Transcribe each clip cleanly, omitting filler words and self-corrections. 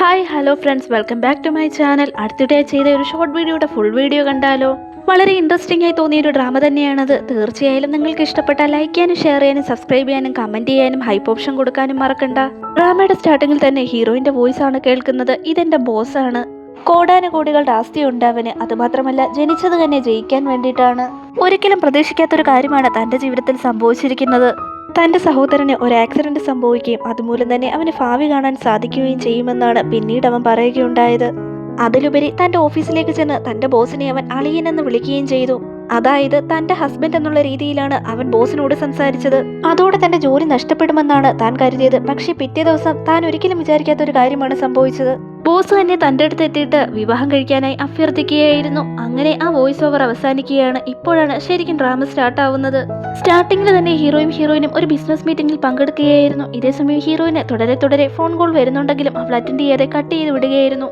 Hi hello friends, welcome back to my channel. അടുത്തിടെ ചെയ്ത ഒരു ഷോർട്ട് വീഡിയോയുടെ ഫുൾ വീഡിയോ കണ്ടാലോ? വളരെ ഇൻട്രസ്റ്റിംഗ് ആയി തോന്നിയ ഒരു ഡ്രാമ തന്നെയാണത്. തീർച്ചയായും നിങ്ങൾക്ക് ഇഷ്ടപ്പെട്ടാൽ ലൈക്ക് ചെയ്യാനും ഷെയർ ചെയ്യാനും സബ്സ്ക്രൈബ് ചെയ്യാനും കമന്റ് ചെയ്യാനും ഹൈപ്പ് ഓപ്ഷൻ കൊടുക്കാനും മറക്കണ്ട. ഡ്രാമയുടെ സ്റ്റാർട്ടിങ്ങിൽ തന്നെ ഹീറോയിന്റെ വോയിസ് ആണ് കേൾക്കുന്നത്. ഇതെന്റെ ബോസാണ്. കോടാനുകോടികളുടെ ആസ്തിയുണ്ട് അവന്. അതുമാത്രമല്ല, ജനിച്ചത് തന്നെ ജയിക്കാൻ വേണ്ടിയിട്ടാണ്. ഒരിക്കലും പ്രതീക്ഷിക്കാത്തൊരു കാര്യമാണ് തന്റെ ജീവിതത്തിൽ സംഭവിച്ചിരിക്കുന്നത്. തന്റെ സഹോദരന് ഒരു ആക്സിഡന്റ് സംഭവിക്കുകയും അതുമൂലം തന്നെ അവന് ഭാവി കാണാൻ സാധിക്കുകയും ചെയ്യുമെന്നാണ് പിന്നീട് അവൻ പറയുകയുണ്ടായത്. അതിലുപരി തന്റെ ഓഫീസിലേക്ക് ചെന്ന് തന്റെ ബോസിനെ അവൻ അളിയനെന്ന് വിളിക്കുകയും ചെയ്തു. അതായത് തന്റെ ഹസ്ബൻഡ് എന്നുള്ള രീതിയിലാണ് അവൻ ബോസിനോട് സംസാരിച്ചത്. അതോടെ തന്റെ ജോലി നഷ്ടപ്പെടുമെന്നാണ് താൻ കരുതിയത്. പക്ഷേ പിറ്റേ ദിവസം താൻ ഒരിക്കലും വിചാരിക്കാത്ത ഒരു കാര്യമാണ് സംഭവിച്ചത്. ബോസ് തന്നെ തന്റെ അടുത്ത് എത്തിയിട്ട് വിവാഹം കഴിക്കാനായി അഭ്യർത്ഥിക്കുകയായിരുന്നു. അങ്ങനെ ആ വോയിസ് ഓവർ അവസാനിക്കുകയാണ്. ഇപ്പോഴാണ് ശരിക്കും ഡ്രാമ സ്റ്റാർട്ട് ആവുന്നത്. സ്റ്റാർട്ടിങ്ങിൽ തന്നെ ഹീറോയിനും ഒരു ബിസിനസ് മീറ്റിംഗിൽ പങ്കെടുക്കുകയായിരുന്നു. ഇതേസമയം ഹീറോയിന് തുടരെ ഫോൺ കോൾ വരുന്നുണ്ടെങ്കിലും അവൾ അറ്റൻഡ് ചെയ്യാതെ കട്ട് ചെയ്ത് വിടുകയായിരുന്നു.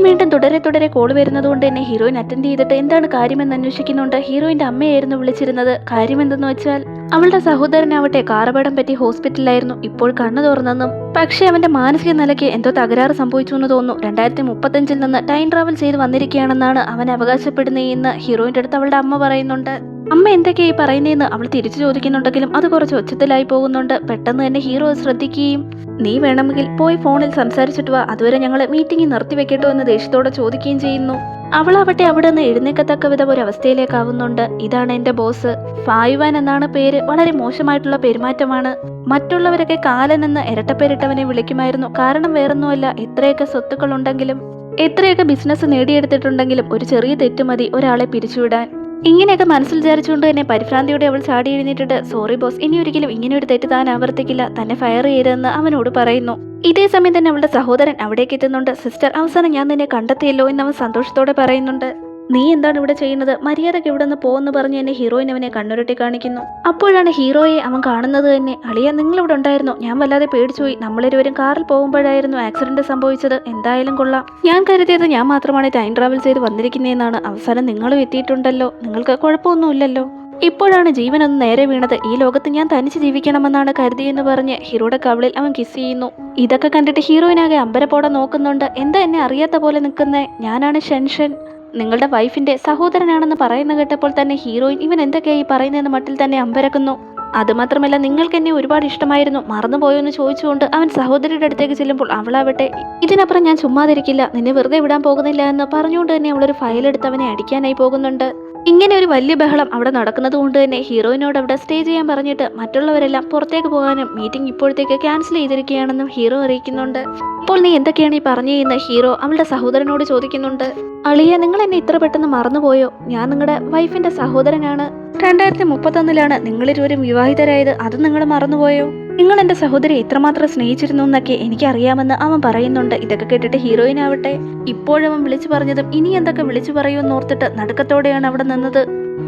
വീണ്ടും തുടരെ കോൾ വരുന്നതുകൊണ്ട് തന്നെ ഹീറോയിൻ അറ്റൻഡ് ചെയ്തിട്ട് എന്താണ് കാര്യമെന്ന് അന്വേഷിക്കുന്നുണ്ട്. ഹീറോയിന്റെ അമ്മയായിരുന്നു വിളിച്ചിരുന്നത്. കാര്യം എന്തെന്ന് വെച്ചാൽ അവളുടെ സഹോദരനാവട്ടെ കാറപകടം പറ്റി ഹോസ്പിറ്റലിലായിരുന്നു. ഇപ്പോൾ കണ്ണു തുറന്നെന്നും പക്ഷേ അവന്റെ മാനസിക നിലയ്ക്ക് എന്തോ തകരാറ് സംഭവിച്ചു എന്ന് തോന്നുന്നു. 2035 നിന്ന് ടൈം ട്രാവൽ ചെയ്ത് വന്നിരിക്കുകയാണെന്നാണ് അവൻ അവകാശപ്പെടുന്നതെന്ന് ഹീറോയിന്റെ അടുത്ത് അവളുടെ അമ്മ പറയുന്നുണ്ട്. അമ്മ എന്തൊക്കെയായി പറയുന്നതെന്ന് അവൾ തിരിച്ചു ചോദിക്കുന്നുണ്ടെങ്കിലും അത് കുറച്ച് ഒച്ചത്തിലായി പോകുന്നുണ്ട്. പെട്ടെന്ന് തന്നെ ഹീറോ ശ്രദ്ധിക്കുകയും നീ വേണമെങ്കിൽ പോയി ഫോണിൽ സംസാരിച്ചിട്ട് വാ, അതുവരെ ഞങ്ങൾ മീറ്റിംഗ് നിർത്തിവെക്കട്ടോ എന്ന് ദേഷ്യത്തോടെ ചോദിക്കുകയും ചെയ്യുന്നു. അവളാവട്ടെ അവിടെ നിന്ന് എഴുന്നേക്കത്തക്ക വിധം ഒരു അവസ്ഥയിലേക്കാവുന്നുണ്ട്. ഇതാണ് എന്റെ ബോസ്, ഫായുവാൻ എന്നാണ് പേര്. വളരെ മോശമായിട്ടുള്ള പെരുമാറ്റമാണ്. മറ്റുള്ളവരൊക്കെ കാലൻ എന്ന് ഇരട്ടപ്പേരിട്ടവനെ വിളിക്കുമായിരുന്നു. കാരണം വേറൊന്നുമല്ല, എത്രയൊക്കെ സ്വത്തുക്കൾ ഉണ്ടെങ്കിലും എത്രയൊക്കെ ബിസിനസ് നേടിയെടുത്തിട്ടുണ്ടെങ്കിലും ഒരു ചെറിയ തെറ്റ് മതി ഒരാളെ പിരിച്ചുവിടാൻ. ഇങ്ങനെയൊക്കെ മനസ്സിൽ വിചാരിച്ചുകൊണ്ട് തന്നെ പരിഭ്രാന്തിയോടെ അവൾ ചാടി എഴുന്നേറ്റിട്ട് സോറി ബോസ്, ഇനി ഒരിക്കലും ഇങ്ങനെ ഒരു തെറ്റ് താൻ ആവർത്തിക്കില്ല, തന്നെ ഫയർ ചെയ്തെന്ന് അവനോട് പറയുന്നു. ഇതേ സമയം തന്നെ അവളുടെ സഹോദരൻ അവിടേക്ക് എത്തുന്നുണ്ട്. സിസ്റ്റർ, അവസാനം ഞാൻ നിന്നെ കണ്ടെത്തിയല്ലോ എന്ന് അവൻ സന്തോഷത്തോടെ പറയുന്നുണ്ട്. നീ എന്താണ് ഇവിടെ ചെയ്യുന്നത്? മര്യാദക്ക് ഇവിടെ നിന്ന് പോകുമെന്ന് പറഞ്ഞ് എന്നെ ഹീറോയിൻ അവനെ കണ്ണുരുട്ടി കാണിക്കുന്നു. അപ്പോഴാണ് ഹീറോയെ അവൻ കാണുന്നത് തന്നെ. അളിയ, നിങ്ങളിവിടെ ഉണ്ടായിരുന്നു? ഞാൻ വല്ലാതെ പേടിച്ചുപോയി. നമ്മളിരുവരും കാറിൽ പോകുമ്പോഴായിരുന്നു ആക്സിഡന്റ് സംഭവിച്ചത്. എന്തായാലും കൊള്ളാം. ഞാൻ കരുതിയത് ഞാൻ മാത്രമാണ് ടൈം ട്രാവൽ ചെയ്ത് വന്നിരിക്കുന്നതെന്നാണ്. അവസാനം നിങ്ങളും എത്തിയിട്ടുണ്ടല്ലോ. നിങ്ങൾക്ക് കുഴപ്പമൊന്നുമില്ലല്ലോ. ഇപ്പോഴാണ് ജീവനൊന്ന് നേരെ വീണത്. ഈ ലോകത്ത് ഞാൻ തനിച്ച് ജീവിക്കണമെന്നാണ് കരുതിയെന്ന് പറഞ്ഞ് ഹീറോയുടെ കവിളിൽ അവൻ കിസ് ചെയ്യുന്നു. ഇതൊക്കെ കണ്ടിട്ട് ഹീറോയിനാകെ അമ്പരപ്പോടെ നോക്കുന്നുണ്ട്. എന്താ എന്നെ അറിയാത്ത പോലെ നിൽക്കുന്നേ? ഞാനാണ് ഷെൻഷൻ, നിങ്ങളുടെ വൈഫിന്റെ സഹോദരനാണെന്ന് പറയുന്ന കേട്ടപ്പോൾ തന്നെ ഹീറോയിൻ ഇവൻ എന്തൊക്കെയായി പറയുന്നതെന്ന് മട്ടിൽ തന്നെ അമ്പരക്കുന്നു. അതുമാത്രമല്ല, നിങ്ങൾക്ക് എന്നെ ഒരുപാട് ഇഷ്ടമായിരുന്നു, മറന്നുപോയോ എന്ന് ചോദിച്ചുകൊണ്ട് അവൻ സഹോദരിയുടെ അടുത്തേക്ക് ചെല്ലുമ്പോൾ അവളാവട്ടെ ഇതിനപ്പുറം ഞാൻ ചുമ്മാതിരിക്കില്ല, നിന്നെ വെറുതെ വിടാൻ പോകുന്നില്ല എന്ന് പറഞ്ഞുകൊണ്ട് തന്നെ അവളൊരു ഫയലെടുത്ത് അവനെ അടിക്കാനായി പോകുന്നുണ്ട്. ഇങ്ങനെ ഒരു വലിയ ബഹളം അവിടെ നടക്കുന്നത് കൊണ്ട് തന്നെ ഹീറോയിനോട് അവിടെ സ്റ്റേ ചെയ്യാൻ പറഞ്ഞിട്ട് മറ്റുള്ളവരെല്ലാം പുറത്തേക്ക് പോകാനും മീറ്റിംഗ് ഇപ്പോഴത്തേക്ക് ക്യാൻസൽ ചെയ്തിരിക്കുകയാണെന്നും ഹീറോ അറിയിക്കുന്നുണ്ട്. ഇപ്പോൾ നീ എന്തൊക്കെയാണ് ഈ പറഞ്ഞതെന്ന് ഹീറോ അവളുടെ സഹോദരനോട് ചോദിക്കുന്നുണ്ട്. അളിയ, നിങ്ങൾ എന്നെ ഇത്ര പെട്ടെന്ന് മറന്നുപോയോ? ഞാൻ നിങ്ങളുടെ വൈഫിന്റെ സഹോദരനാണ്. 2031 നിങ്ങളിരുവരും വിവാഹിതരായത്. അത് നിങ്ങൾ മറന്നുപോയോ? നിങ്ങൾ എന്റെ സഹോദരി എത്രമാത്രം സ്നേഹിച്ചിരുന്നു എന്നൊക്കെ എനിക്കറിയാമെന്ന് അവൻ പറയുന്നുണ്ട്. ഇതൊക്കെ കേട്ടിട്ട് ഹീറോയിൻ ആവട്ടെ ഇപ്പോഴവൻ വിളിച്ചു പറഞ്ഞതും ഇനി എന്തൊക്കെ വിളിച്ചു പറയുമെന്ന് ഓർത്തിട്ട് നടുക്കത്തോടെയാണ് അവിടെ നിന്നത്.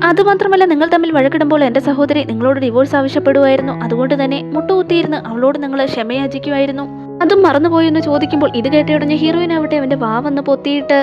അതുമാത്രമല്ല, നിങ്ങൾ തമ്മിൽ വഴക്കിടുമ്പോൾ എന്റെ സഹോദരി നിങ്ങളോട് ഡിവോഴ്സ് ആവശ്യപ്പെടുമായിരുന്നു. അതുകൊണ്ട് തന്നെ മുട്ടുകുത്തിയിരുന്ന് അവളോട് നിങ്ങൾ ക്ഷമയാചിക്കുമായിരുന്നു. അതും മറന്നുപോയെന്ന് ചോദിക്കുമ്പോൾ ഇത് കേട്ടയുടനെ ഹീറോയിൻ ആവട്ടെ അവന്റെ വാ വന്ന് പൊത്തിയിട്ട്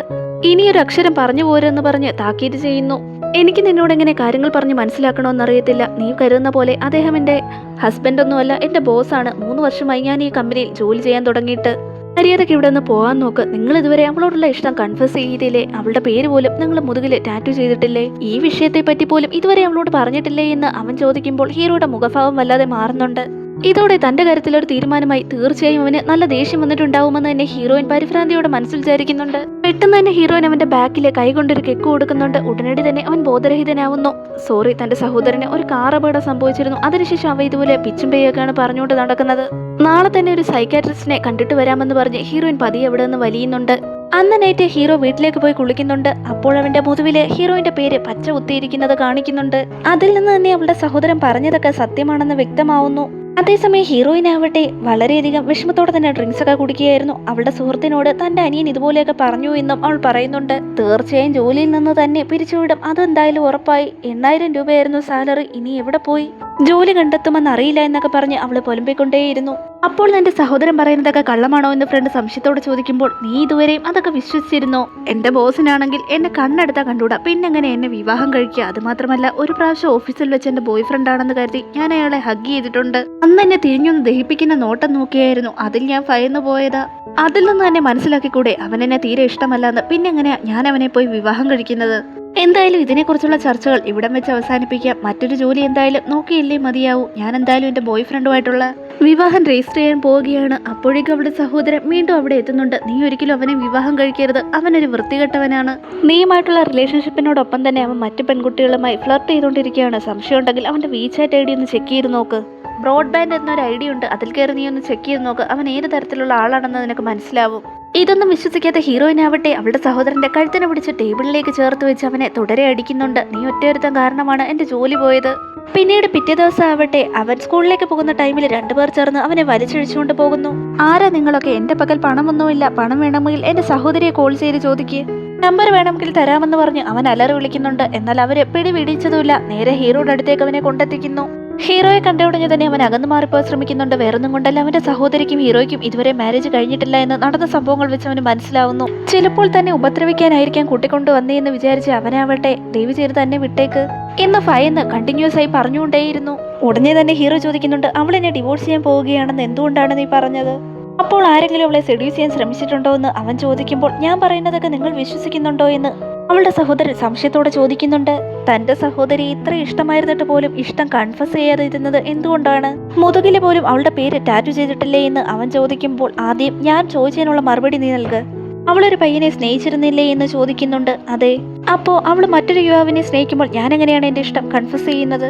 ഇനിയൊരു അക്ഷരം പറഞ്ഞു പോരെന്ന് പറഞ്ഞ് താക്കീത് ചെയ്യുന്നു. എനിക്ക് നിന്നോട് എങ്ങനെ കാര്യങ്ങൾ പറഞ്ഞ് മനസ്സിലാക്കണമെന്നറിയത്തില്ല. നീ കരുതുന്ന പോലെ അദ്ദേഹം എന്റെ ഹസ്ബൻഡ് ഒന്നുമല്ല, എന്റെ ബോസാണ്. 3 വർഷമായി ഞാൻ ഈ കമ്പനിയിൽ ജോലി ചെയ്യാൻ തുടങ്ങിയിട്ട്. മര്യാദയ്ക്ക് ഇവിടെ നിന്ന് പോകാൻ നോക്ക്. നിങ്ങൾ ഇതുവരെ അവളോടുള്ള ഇഷ്ടം കൺഫസ് ചെയ്തില്ലേ? അവളുടെ പേര് പോലും നിങ്ങൾ മുതുകിൽ ടാറ്റു ചെയ്തിട്ടില്ലേ? ഈ വിഷയത്തെ പറ്റി പോലും ഇതുവരെ അവളോട് പറഞ്ഞിട്ടില്ലേ എന്ന് അവൻ ചോദിക്കുമ്പോൾ ഹീറോയുടെ മുഖഭാവം വല്ലാതെ മാറുന്നുണ്ട്. ഇതോടെ തന്റെ കാര്യത്തിൽ ഒരു തീരുമാനമായി. തീർച്ചയായും അവന് നല്ല ദേഷ്യം വന്നിട്ടുണ്ടാവുമെന്ന് തന്നെ ഹീറോയിൻ പരിഭ്രാന്തിയോടെ മനസ്സിൽ വിചാരിക്കുന്നുണ്ട്. പെട്ടെന്ന് തന്നെ ഹീറോയിൻ അവന്റെ ബാക്കിലെ കൈകൊണ്ടൊരു കെക്ക് കൊടുക്കുന്നുണ്ട്. ഉടനടി തന്നെ അവൻ ബോധരഹിതനാവുന്നു. സോറി, തന്റെ സഹോദരന് ഒരു കാർ അപകടം സംഭവിച്ചിരുന്നു. അതിനുശേഷം അവ ഇതുപോലെ പിച്ചും പേയൊക്കെയാണ് പറഞ്ഞുകൊണ്ട് നടക്കുന്നത്. നാളെ തന്നെ ഒരു സൈക്കാട്രിസ്റ്റിനെ കണ്ടിട്ട് വരാമെന്ന് പറഞ്ഞ് ഹീറോയിൻ പതിയെ അവിടെ നിന്ന് വലിയുന്നുണ്ട്. അന്ന് നൈറ്റ് ഹീറോ വീട്ടിലേക്ക് പോയി കുളിക്കുന്നുണ്ട്. അപ്പോൾ അവന്റെ മുതുവില് ഹീറോയിന്റെ പേര് പച്ച കുത്തിയിരിക്കുന്നത് കാണിക്കുന്നുണ്ട്. അതിൽ നിന്ന് തന്നെ അവളുടെ സഹോദരൻ പറഞ്ഞതൊക്കെ സത്യമാണെന്ന് വ്യക്തമാവുന്നു. അതേസമയം ഹീറോയിൻ ആവട്ടെ വളരെയധികം വിഷമത്തോടെ തന്നെ ഡ്രിങ്ക്സ് ഒക്കെ കുടിക്കുകയായിരുന്നു. അവളുടെ സുഹൃത്തിനോട് തന്റെ അനിയൻ ഇതുപോലെയൊക്കെ പറഞ്ഞു എന്നും അവൾ പറയുന്നുണ്ട്. തീർച്ചയായും ജോലിയിൽ നിന്ന് തന്നെ പിരിച്ചുവിടും, അതെന്തായാലും ഉറപ്പായി. 8000 രൂപയായിരുന്നു സാലറി. ഇനി എവിടെ പോയി ജോലി കണ്ടെത്തുമെന്ന് അറിയില്ല എന്നൊക്കെ പറഞ്ഞ് അവള് പൊലമ്പിക്കൊണ്ടേയിരുന്നു. അപ്പോൾ എന്റെ സഹോദരൻ പറയുന്നതൊക്കെ കള്ളമാണോ എന്ന് ഫ്രണ്ട് സംശയത്തോടെ ചോദിക്കുമ്പോൾ നീ ഇതുവരെയും അതൊക്കെ വിശ്വസിച്ചിരുന്നോ? എന്റെ ബോസിനാണെങ്കിൽ എന്നെ കണ്ണെടുത്താ കണ്ടൂടാ, പിന്നെങ്ങനെ എന്നെ വിവാഹം കഴിക്കുക? അതുമാത്രമല്ല, ഒരു പ്രാവശ്യം ഓഫീസിൽ വെച്ച് എന്റെ ബോയ് ഫ്രണ്ട് ആണെന്ന് കരുതി ഞാൻ അയാളെ ഹഗ് ചെയ്തിട്ടുണ്ട്. അന്ന് എന്നെ തിരിഞ്ഞൊന്ന് ദഹിപ്പിക്കുന്ന നോട്ടം നോക്കിയായിരുന്നു. അതിൽ ഞാൻ ഭയന്നു പോയതാ. അതിൽ നിന്ന് തന്നെ മനസ്സിലാക്കിക്കൂടെ അവൻ എന്നെ തീരെ ഇഷ്ടമല്ലെന്ന്? പിന്നെ എങ്ങനെയാ ഞാൻ അവനെ പോയി വിവാഹം കഴിക്കുന്നത്? എന്തായാലും ഇതിനെക്കുറിച്ചുള്ള ചർച്ചകൾ ഇവിടം വെച്ച് അവസാനിപ്പിക്കാം. മറ്റൊരു ജോലി എന്തായാലും നോക്കിയില്ലേ മതിയാവൂ. ഞാൻ എന്തായാലും എൻ്റെ ബോയ് ഫ്രണ്ടുമായിട്ടുള്ള വിവാഹം രജിസ്റ്റർ ചെയ്യാൻ പോവുകയാണ്. അപ്പോഴേക്കും അവളുടെ സഹോദരൻ വീണ്ടും അവിടെ എത്തുന്നുണ്ട്. നീ ഒരിക്കലും അവനെ വിവാഹം കഴിക്കരുത്, അവനൊരു വൃത്തികെട്ടവനാണ്. നീയുമായിട്ടുള്ള റിലേഷൻഷിപ്പിനോടൊപ്പം തന്നെ അവൻ മറ്റു പെൺകുട്ടികളുമായി ഫ്ലർട്ട് ചെയ്തുകൊണ്ടിരിക്കുകയാണ്. സംശയം ഉണ്ടെങ്കിൽ അവൻ്റെ വീചാറ്റ് ഐ ഡി ഒന്ന് ചെക്ക് ചെയ്ത് നോക്ക്. ബ്രോഡ്ബാൻഡ് എന്നൊരു ഐഡിയ ഉണ്ട്, അതിൽ കയറി നീ ഒന്ന് ചെക്ക് ചെയ്ത് നോക്ക്. അവൻ ഏത് തരത്തിലുള്ള ആളാണെന്ന് നിനക്ക് മനസ്സിലാവും. ഇതൊന്നും വിശ്വസിക്കാത്ത ഹീറോയിനാവട്ടെ അവളുടെ സഹോദരന്റെ കഴുത്തിനെ പിടിച്ച് ടേബിളിലേക്ക് ചേർത്ത് വെച്ച് അവനെ തുടരെ അടിക്കുന്നുണ്ട്. നീ ഒറ്റയൊരുത്തൻ കാരണമാണ് എൻ്റെ ജോലി പോയത്. പിന്നീട് പിറ്റേ ദിവസം ആവട്ടെ അവൻ സ്കൂളിലേക്ക് പോകുന്ന ടൈമിൽ രണ്ടുപേർ ചേർന്ന് അവനെ വലിച്ചിഴിച്ചുകൊണ്ട് പോകുന്നു. ആരാ നിങ്ങളൊക്കെ? എൻ്റെ പക്കൽ പണമൊന്നുമില്ല. പണം വേണമെങ്കിൽ എൻ്റെ സഹോദരിയെ കോൾ ചെയ്ത് ചോദിക്കുക. നമ്പർ വേണമെങ്കിൽ തരാമെന്ന് പറഞ്ഞ് അവൻ അലറി വിളിക്കുന്നുണ്ട്. എന്നാൽ അവരെ പിടിപിടിച്ചതുമില്ല. നേരെ ഹീറോയുടെ അടുത്തേക്ക് അവനെ കൊണ്ടെത്തിക്കുന്നു. ഹീറോയെ കണ്ടുടഞ്ഞു തന്നെ അവൻ അകന്നു മാറിപ്പോയി ശ്രമിക്കുന്നുണ്ട്. വേറൊന്നും കൊണ്ടല്ല, അവന്റെ സഹോദരിക്കും ഹീറോയ്ക്കും ഇതുവരെ മാരേജ് കഴിഞ്ഞിട്ടില്ല എന്ന് നടന്ന സംഭവങ്ങൾ വെച്ച് അവന് മനസ്സിലാവുന്നു. ചിലപ്പോൾ തന്നെ ഉപദ്രവിക്കാനായിരിക്കാം കൂട്ടിക്കൊണ്ടു വന്നേന്ന് വിചാരിച്ച് അവനാവട്ടെ ദയവ് ചെയ്ത് തന്നെ വിട്ടേക്ക് എന്ന് ഭയന്ന് കണ്ടിന്യൂസ് ആയി പറഞ്ഞുകൊണ്ടേയിരുന്നു. ഉടനെ തന്നെ ഹീറോ ചോദിക്കുന്നുണ്ട്, അവൾ എന്നെ ഡിവോഴ്സ് ചെയ്യാൻ പോവുകയാണെന്ന് എന്തുകൊണ്ടാണ് നീ പറഞ്ഞത്? അപ്പോൾ ആരെങ്കിലും അവളെ സെഡ്യൂസ് ചെയ്യാൻ ശ്രമിച്ചിട്ടുണ്ടോ എന്ന് അവൻ ചോദിക്കുമ്പോൾ ഞാൻ പറയുന്നതൊക്കെ നിങ്ങൾ വിശ്വസിക്കുന്നുണ്ടോ എന്ന് അവളുടെ സഹോദരൻ സംശയത്തോടെ ചോദിക്കുന്നുണ്ട്. തന്റെ സഹോദരി ഇത്ര ഇഷ്ടമായിരുന്നിട്ട് പോലും ഇഷ്ടം കൺഫസ് ചെയ്യാതെ ഇരുന്നത് എന്തുകൊണ്ടാണ്? മുതുകില് പോലും അവളുടെ പേര് ടാറ്റു ചെയ്തിട്ടില്ലേ എന്ന് അവൻ ചോദിക്കുമ്പോൾ ആദ്യം ഞാൻ ചോദിച്ചതിനുള്ള മറുപടി നീ നൽകുക. അവളൊരു പയ്യനെ സ്നേഹിച്ചിരുന്നില്ലേ എന്ന് ചോദിക്കുന്നുണ്ട്. അതെ. അപ്പോ അവൾ മറ്റൊരു യുവാവിനെ സ്നേഹിക്കുമ്പോൾ ഞാൻ എങ്ങനെയാണ് എന്റെ ഇഷ്ടം കൺഫസ് ചെയ്യുന്നത്?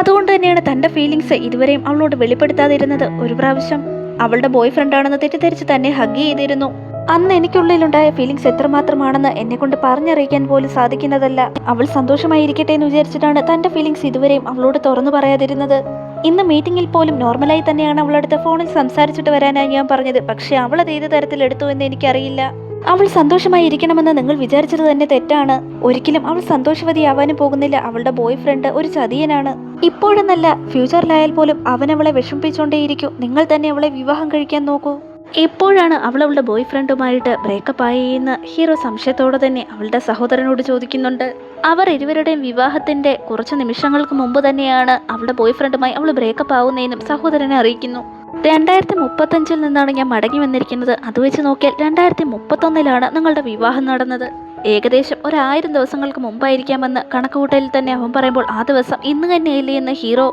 അതുകൊണ്ട് തന്നെയാണ് തന്റെ ഫീലിങ്സ് ഇതുവരെയും അവളോട് വെളിപ്പെടുത്താതിരുന്നത്. ഒരു പ്രാവശ്യം അവളുടെ ബോയ് ഫ്രണ്ടാണെന്ന് തെറ്റിദ്ധരിച്ച് തന്നെ ഹഗ് ചെയ്തിരുന്നു. അന്ന് എനിക്കുള്ളിലുണ്ടായ ഫീലിങ്സ് എത്രമാത്രമാണെന്ന് എന്നെ കൊണ്ട് പറഞ്ഞറിയിക്കാൻ പോലും സാധിക്കുന്നതല്ല. അവൾ സന്തോഷമായിരിക്കട്ടെ എന്ന് വിചാരിച്ചിട്ടാണ് തന്റെ ഫീലിങ്സ് ഇതുവരെയും അവളോട് തുറന്നു പറയാതിരുന്നത്. ഇന്ന് മീറ്റിംഗിൽ പോലും നോർമലായി തന്നെയാണ് അവളടുത്ത് ഫോണിൽ സംസാരിച്ചിട്ട് വരാനായി ഞാൻ പറഞ്ഞത്. പക്ഷെ അവൾ അത് ഏത് തരത്തിൽ എടുത്തു എന്ന് എനിക്കറിയില്ല. അവൾ സന്തോഷമായി ഇരിക്കണമെന്ന് നിങ്ങൾ വിചാരിച്ചത് തന്നെ തെറ്റാണ്. ഒരിക്കലും അവൾ സന്തോഷവതിയാവാനും പോകുന്നില്ല. അവളുടെ ബോയ് ഫ്രണ്ട് ഒരു ചതിയനാണ്. ഇപ്പോഴെന്നല്ല, ഫ്യൂച്ചറിലായാൽ പോലും അവൻ അവളെ വിഷമിപ്പിച്ചുകൊണ്ടേയിരിക്കും. നിങ്ങൾ തന്നെ അവളെ വിവാഹം കഴിക്കാൻ നോക്കൂ. എപ്പോഴാണ് അവൾ അവളുടെ ബോയ് ഫ്രണ്ടുമായിട്ട് ബ്രേക്കപ്പ് ആയെന്ന് ഹീറോ സംശയത്തോടെ തന്നെ അവളുടെ സഹോദരനോട് ചോദിക്കുന്നുണ്ട്. അവർ ഇരുവരുടെയും വിവാഹത്തിന്റെ കുറച്ച് നിമിഷങ്ങൾക്ക് മുമ്പ് തന്നെയാണ് അവളുടെ ബോയ് ഫ്രണ്ടുമായി അവൾ ബ്രേക്കപ്പ് ആവുന്നതെന്നും സഹോദരനെ അറിയിക്കുന്നു. 2035 നിന്നാണ് ഞാൻ മടങ്ങി വന്നിരിക്കുന്നത്. അത് വെച്ച് നോക്കിയാൽ 2031 നിങ്ങളുടെ വിവാഹം നടന്നത്. ഏകദേശം 1000 ദിവസങ്ങൾക്ക് മുമ്പായിരിക്കാമെന്ന് കണക്കുകൂട്ടലിൽ തന്നെ അവൻ പറയുമ്പോൾ ആ ദിവസം ഇന്ന് തന്നെയല്ലേ എന്ന് ഹീറോ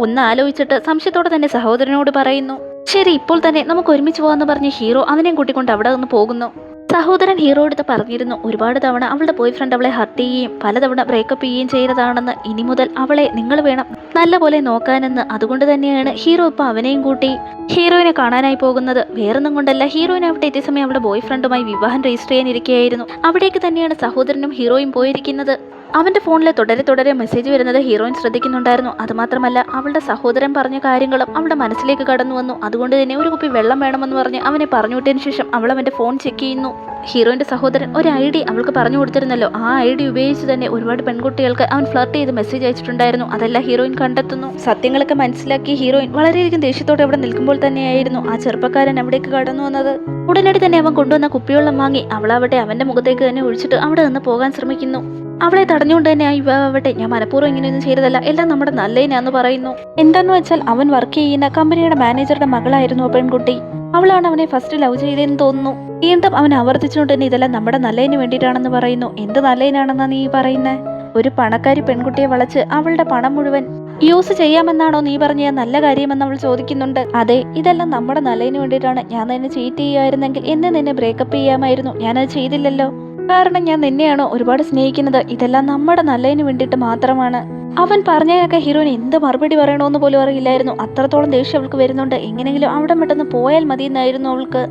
ഒന്ന് ആലോചിച്ചിട്ട് സംശയത്തോടെ തന്നെ സഹോദരനോട് പറയുന്നു. ശരി, ഇപ്പോൾ തന്നെ നമുക്ക് ഒരുമിച്ച് പോകാമെന്ന് പറഞ്ഞ് ഹീറോ അവനെയും കൂട്ടിക്കൊണ്ട് അവിടെ നിന്ന് പോകുന്നു. സഹോദരൻ ഹീറോ അടുത്ത് പറഞ്ഞിരുന്നു ഒരുപാട് തവണ അവളുടെ ബോയ് ഫ്രണ്ട് അവളെ ഹർട്ട് ചെയ്യുകയും പലതവണ ബ്രേക്കപ്പ് ചെയ്യുകയും ചെയ്തതാണെന്ന്. ഇനി മുതൽ അവളെ നിങ്ങൾ വേണം നല്ലപോലെ നോക്കാനെന്ന്. അതുകൊണ്ട് തന്നെയാണ് ഹീറോ ഇപ്പോൾ അവനെയും കൂട്ടി ഹീറോയിനെ കാണാനായി പോകുന്നത്. വേറൊന്നും കൊണ്ടല്ല, ഹീറോയിനെ അവിടെ എത്തിയ സമയം അവളുടെ ബോയ് ഫ്രണ്ടുമായി വിവാഹം രജിസ്റ്റർ ചെയ്യാനിരിക്കുകയായിരുന്നു. അവിടേക്ക് തന്നെയാണ് സഹോദരനും ഹീറോയും പോയിരിക്കുന്നത്. അവന്റെ ഫോണിൽ തുടരെ മെസ്സേജ് വരുന്നത് ഹീറോയിൻ ശ്രദ്ധിക്കുന്നുണ്ടായിരുന്നു. അതുമാത്രമല്ല, അവളുടെ സഹോദരൻ പറഞ്ഞ കാര്യങ്ങളും അവളുടെ മനസ്സിലേക്ക് കടന്നു വന്നു. അതുകൊണ്ട് തന്നെ ഒരു കുപ്പി വെള്ളം വേണമെന്ന് പറഞ്ഞ് അവനെ പറഞ്ഞു വിട്ടതിന് ശേഷം അവൾ അവന്റെ ഫോൺ ചെക്ക് ചെയ്യുന്നു. ഹീറോയിന്റെ സഹോദരൻ ഒരു ഐഡി അവൾക്ക് പറഞ്ഞു കൊടുത്തിരുന്നല്ലോ. ആ ഐഡി ഉപയോഗിച്ച് തന്നെ ഒരുപാട് പെൺകുട്ടികൾക്ക് അവൻ ഫ്ലർട്ട് ചെയ്ത് മെസ്സേജ് അയച്ചിട്ടുണ്ടായിരുന്നു. അതെല്ലാം ഹീറോയിൻ കണ്ടെത്തുന്നു. സത്യങ്ങളൊക്കെ മനസ്സിലാക്കി ഹീറോയിൻ വളരെയധികം ദേഷ്യത്തോടെ അവിടെ നിൽക്കുമ്പോൾ തന്നെയായിരുന്നു ആ ചെറുപ്പക്കാരൻ അവിടേക്ക് കടന്നു വന്നത്. ഉടനടി തന്നെ അവൻ കൊണ്ടുവന്ന കുപ്പിവെള്ളം വാങ്ങി അവളാവട്ടെ അവന്റെ മുഖത്തേക്ക് തന്നെ ഒഴിച്ചിട്ട് അവിടെ നിന്ന് പോകാൻ ശ്രമിക്കുന്നു. അവളെ തടഞ്ഞുകൊണ്ട് തന്നെ ആ യുവാവട്ടെ ഞാൻ മനഃപൂർവ്വം ഇങ്ങനെയൊന്നും ചെയ്തതല്ല, എല്ലാം നമ്മുടെ നല്ലതിനാന്ന് പറയുന്നു. എന്താന്ന് വെച്ചാൽ അവൻ വർക്ക് ചെയ്യുന്ന കമ്പനിയുടെ മാനേജറുടെ മകളായിരുന്നു ആ പെൺകുട്ടി. അവളാണ് അവനെ ഫസ്റ്റ് ലവ് ചെയ്തതെന്ന് തോന്നുന്നു. വീണ്ടും അവൻ ആവർത്തിച്ചുകൊണ്ട് തന്നെ ഇതെല്ലാം നമ്മുടെ നല്ലതിന് വേണ്ടിയിട്ടാണെന്ന് പറയുന്നു. എന്ത് നല്ലതിനാണെന്നാ നീ പറയുന്നത്? ഒരു പണക്കാരി പെൺകുട്ടിയെ വളച്ച് അവളുടെ പണം മുഴുവൻ യൂസ് ചെയ്യാമെന്നാണോ നീ പറഞ്ഞ നല്ല കാര്യമെന്ന് അവൾ ചോദിക്കുന്നുണ്ട്. അതെ, ഇതെല്ലാം നമ്മുടെ നല്ലതിന് വേണ്ടിയിട്ടാണ്. ഞാൻ നിന്നെ ചീറ്റ് ചെയ്യുമായിരുന്നെങ്കിൽ എന്നെ നിന്നെ ബ്രേക്കപ്പ് ചെയ്യാമായിരുന്നു. ഞാനത് ചെയ്തില്ലല്ലോ. കാരണം ഞാൻ നിന്നെയാണോ ഒരുപാട് സ്നേഹിക്കുന്നത്. ഇതെല്ലാം നമ്മുടെ നല്ലതിന് വേണ്ടിയിട്ട് മാത്രമാണ്. അവൻ പറഞ്ഞതിനൊക്കെ ഹീറോയിന് എന്ത് മറുപടി പറയണമെന്ന് പോലും അറിയില്ലായിരുന്നു. അത്രത്തോളം ദേഷ്യം അവൾക്ക് വരുന്നുണ്ട്. എങ്ങനെയെങ്കിലും അവിടെ പെട്ടെന്ന് പോയാൽ മതി എന്നായിരുന്നു അവൾക്ക്.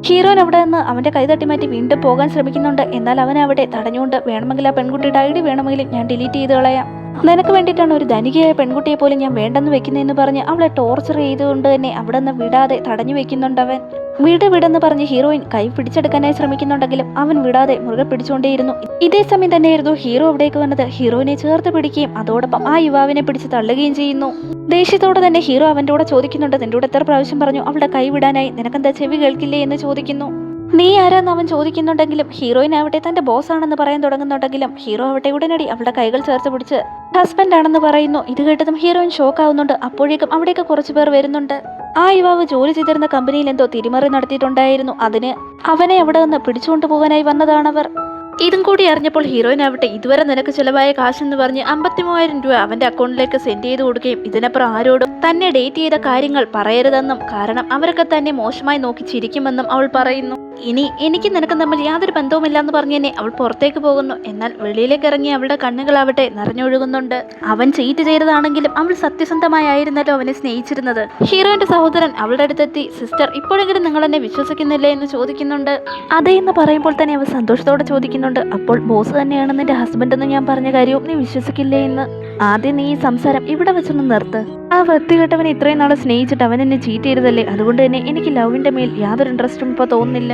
ഹീറോൻ അവിടെ നിന്ന് അവന്റെ കൈ തട്ടി മാറ്റി വീണ്ടും പോകാൻ ശ്രമിക്കുന്നുണ്ട്. എന്നാൽ അവൻ അവിടെ തടഞ്ഞുകൊണ്ട് വേണമെങ്കിൽ ആ പെൺകുട്ടിയുടെ ഐഡി വേണമെങ്കിലും ഞാൻ ഡിലീറ്റ് ചെയ്ത് കളയാം. നിനക്ക് വേണ്ടിയിട്ടാണ് ഒരു ധനികയായ പെൺകുട്ടിയെ പോലും ഞാൻ വേണ്ടെന്ന് വെക്കുന്നതെന്ന് പറഞ്ഞ് അവളെ ടോർച്ചർ ചെയ്തുകൊണ്ട് തന്നെ അവിടെ നിന്ന് വിടാതെ തടഞ്ഞു വെക്കുന്നുണ്ട് അവൻ. വിടെന്ന് പറഞ്ഞ് ഹീറോയിൻ കൈ പിടിച്ചെടുക്കാനായി ശ്രമിക്കുന്നുണ്ടെങ്കിലും അവൻ വിടാതെ മുറുകെ പിടിച്ചുകൊണ്ടേയിരുന്നു. ഇതേ സമയം തന്നെയായിരുന്നു ഹീറോ അവിടേക്ക് വന്നത്. ഹീറോയിനെ ചേർത്ത് പിടിക്കുകയും അതോടൊപ്പം ആ യുവാവിനെ പിടിച്ച് തള്ളുകയും ചെയ്യുന്നു. ദേഷ്യത്തോടെ തന്നെ ഹീറോ അവന്റെ കൂടെ ചോദിക്കുന്നുണ്ട്, നിന്റെ കൂടെ എത്ര പ്രാവശ്യം പറഞ്ഞു അവളുടെ കൈ വിടാനായി? നിനക്കെന്താ ചെവി കേൾക്കില്ലേ എന്ന് ചോദിക്കുന്നു. നീ ആരാന്ന് അവൻ ചോദിക്കുന്നുണ്ടെങ്കിലും ഹീറോയിൻ ആവട്ടെ തന്റെ ബോസ് ആണെന്ന് പറയാൻ തുടങ്ങുന്നുണ്ടെങ്കിലും ഹീറോ ആവട്ടെ ഉടനടി അവളുടെ കൈകൾ ചേർത്ത് പിടിച്ച് ഹസ്ബൻഡ് ആണെന്ന് പറയുന്നു. ഇത് കേട്ടതും ഹീറോയിൻ ഷോക്ക് ആവുന്നുണ്ട്. അപ്പോഴേക്കും അവിടേക്ക് കുറച്ചു പേർ വരുന്നുണ്ട്. ആ യുവാവ് ജോലി ചെയ്തിരുന്ന കമ്പനിയിൽ എന്തോ തിരിമറി നടത്തിയിട്ടുണ്ടായിരുന്നു. അതിന് അവനെ അവിടെ നിന്ന് പിടിച്ചുകൊണ്ടു പോകാനായി വന്നതാണവർ. ഇതും കൂടി അറിഞ്ഞപ്പോൾ ഹീറോയിൻ ആവട്ടെ ഇതുവരെ നിനക്ക് ചിലവായ കാശെന്ന് പറഞ്ഞ് 53,000 രൂപ അവന്റെ അക്കൗണ്ടിലേക്ക് സെൻഡ് ചെയ്ത് കൊടുക്കുകയും ഇതിനപ്പുറം ആരോടും തന്നെ ഡേറ്റ് ചെയ്ത കാര്യങ്ങൾ പറയരുതെന്നും കാരണം അവരൊക്കെ തന്നെ മോശമായി നോക്കി ചിരിക്കുമെന്നും അവൾ പറയുന്നു. ഇനി എനിക്ക് നിനക്ക് തമ്മിൽ യാതൊരു ബന്ധവുമില്ലാന്ന് പറഞ്ഞു തന്നെ അവൾ പുറത്തേക്ക് പോകുന്നു. എന്നാൽ വെളിയിലേക്ക് ഇറങ്ങി അവളുടെ കണ്ണുകളാവട്ടെ നിറഞ്ഞൊഴുകുന്നുണ്ട്. അവൻ ചീറ്റ് ചെയ്തതാണെങ്കിലും അവൾ സത്യസന്ധമായിരുന്നല്ലോ അവനെ സ്നേഹിച്ചിരുന്നത്. ഹീറോയിന്റെ സഹോദരൻ അവളുടെ അടുത്തെത്തി സിസ്റ്റർ ഇപ്പോഴെങ്കിലും നിങ്ങൾ എന്നെ വിശ്വസിക്കുന്നില്ലേ എന്ന് ചോദിക്കുന്നുണ്ട്. അതേ എന്ന് പറയുമ്പോൾ തന്നെ അവൾ സന്തോഷത്തോടെ ചോദിക്കുന്നുണ്ട്, അപ്പോൾ ബോസ് തന്നെയാണ് നിന്റെ ഹസ്ബൻഡ് എന്ന് ഞാൻ പറഞ്ഞ കാര്യവും നീ വിശ്വസിക്കില്ലേ എന്ന്. ആദ്യം നീ ഈ സംസാരം ഇവിടെ വെച്ചൊന്ന് നിർത്ത്. ആ വൃത്തികെട്ടവനെ ഇത്രയും നാളെ സ്നേഹിച്ചിട്ട് അവൻ എന്നെ ചീറ്റ് ചെയ്തതല്ലേ, അതുകൊണ്ട് തന്നെ എനിക്ക് ലവിന്റെ മേൽ യാതൊരു ഇൻട്രസ്റ്റും ഇപ്പോൾ തോന്നുന്നില്ല.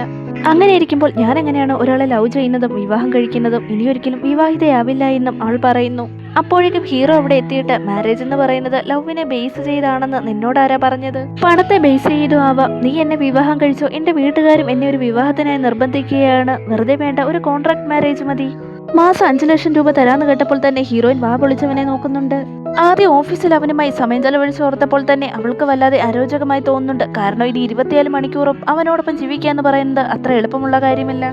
അങ്ങനെ ഇരിക്കുമ്പോൾ ഞാൻ എങ്ങനെയാണ് ഒരാളെ ലവ് ചെയ്യുന്നതും വിവാഹം കഴിക്കുന്നതും ഇനിയൊരിക്കലും വിവാഹിതയാവില്ല എന്നും അവൾ പറയുന്നു. അപ്പോഴേക്കും ഹീറോ അവിടെ എത്തിയിട്ട് മാരേജ് എന്ന് പറയുന്നത് ലവിനെ ബേസ് ചെയ്താണെന്ന് നിന്നോടാരാ പറഞ്ഞത്? പണത്തെ ബേസ് ചെയ്തു ആവാം. നീ എന്നെ വിവാഹം കഴിച്ചോ, എന്റെ വീട്ടുകാരും എന്നെ ഒരു വിവാഹത്തിനായി നിർബന്ധിക്കുകയാണ്. വെറുതെ വേണ്ട, ഒരു കോൺട്രാക്ട് മാരേജ് മതി. മാസം 5 ലക്ഷം രൂപ തരാന്ന് കേട്ടപ്പോൾ തന്നെ ഹീറോയിൻ വാ പൊളിച്ചവനെ നോക്കുന്നുണ്ട്. ആദ്യം ഓഫീസിൽ അവനുമായി സമയം ചെലവഴിച്ച് ഓർത്തപ്പോൾ തന്നെ അവൾക്ക് വല്ലാതെ അരോചകമായി തോന്നുന്നുണ്ട്. കാരണം ഇത് 24 മണിക്കൂറും അവനോടൊപ്പം ജീവിക്കുക എന്ന് പറയുന്നത് അത്ര എളുപ്പമുള്ള കാര്യമില്ല.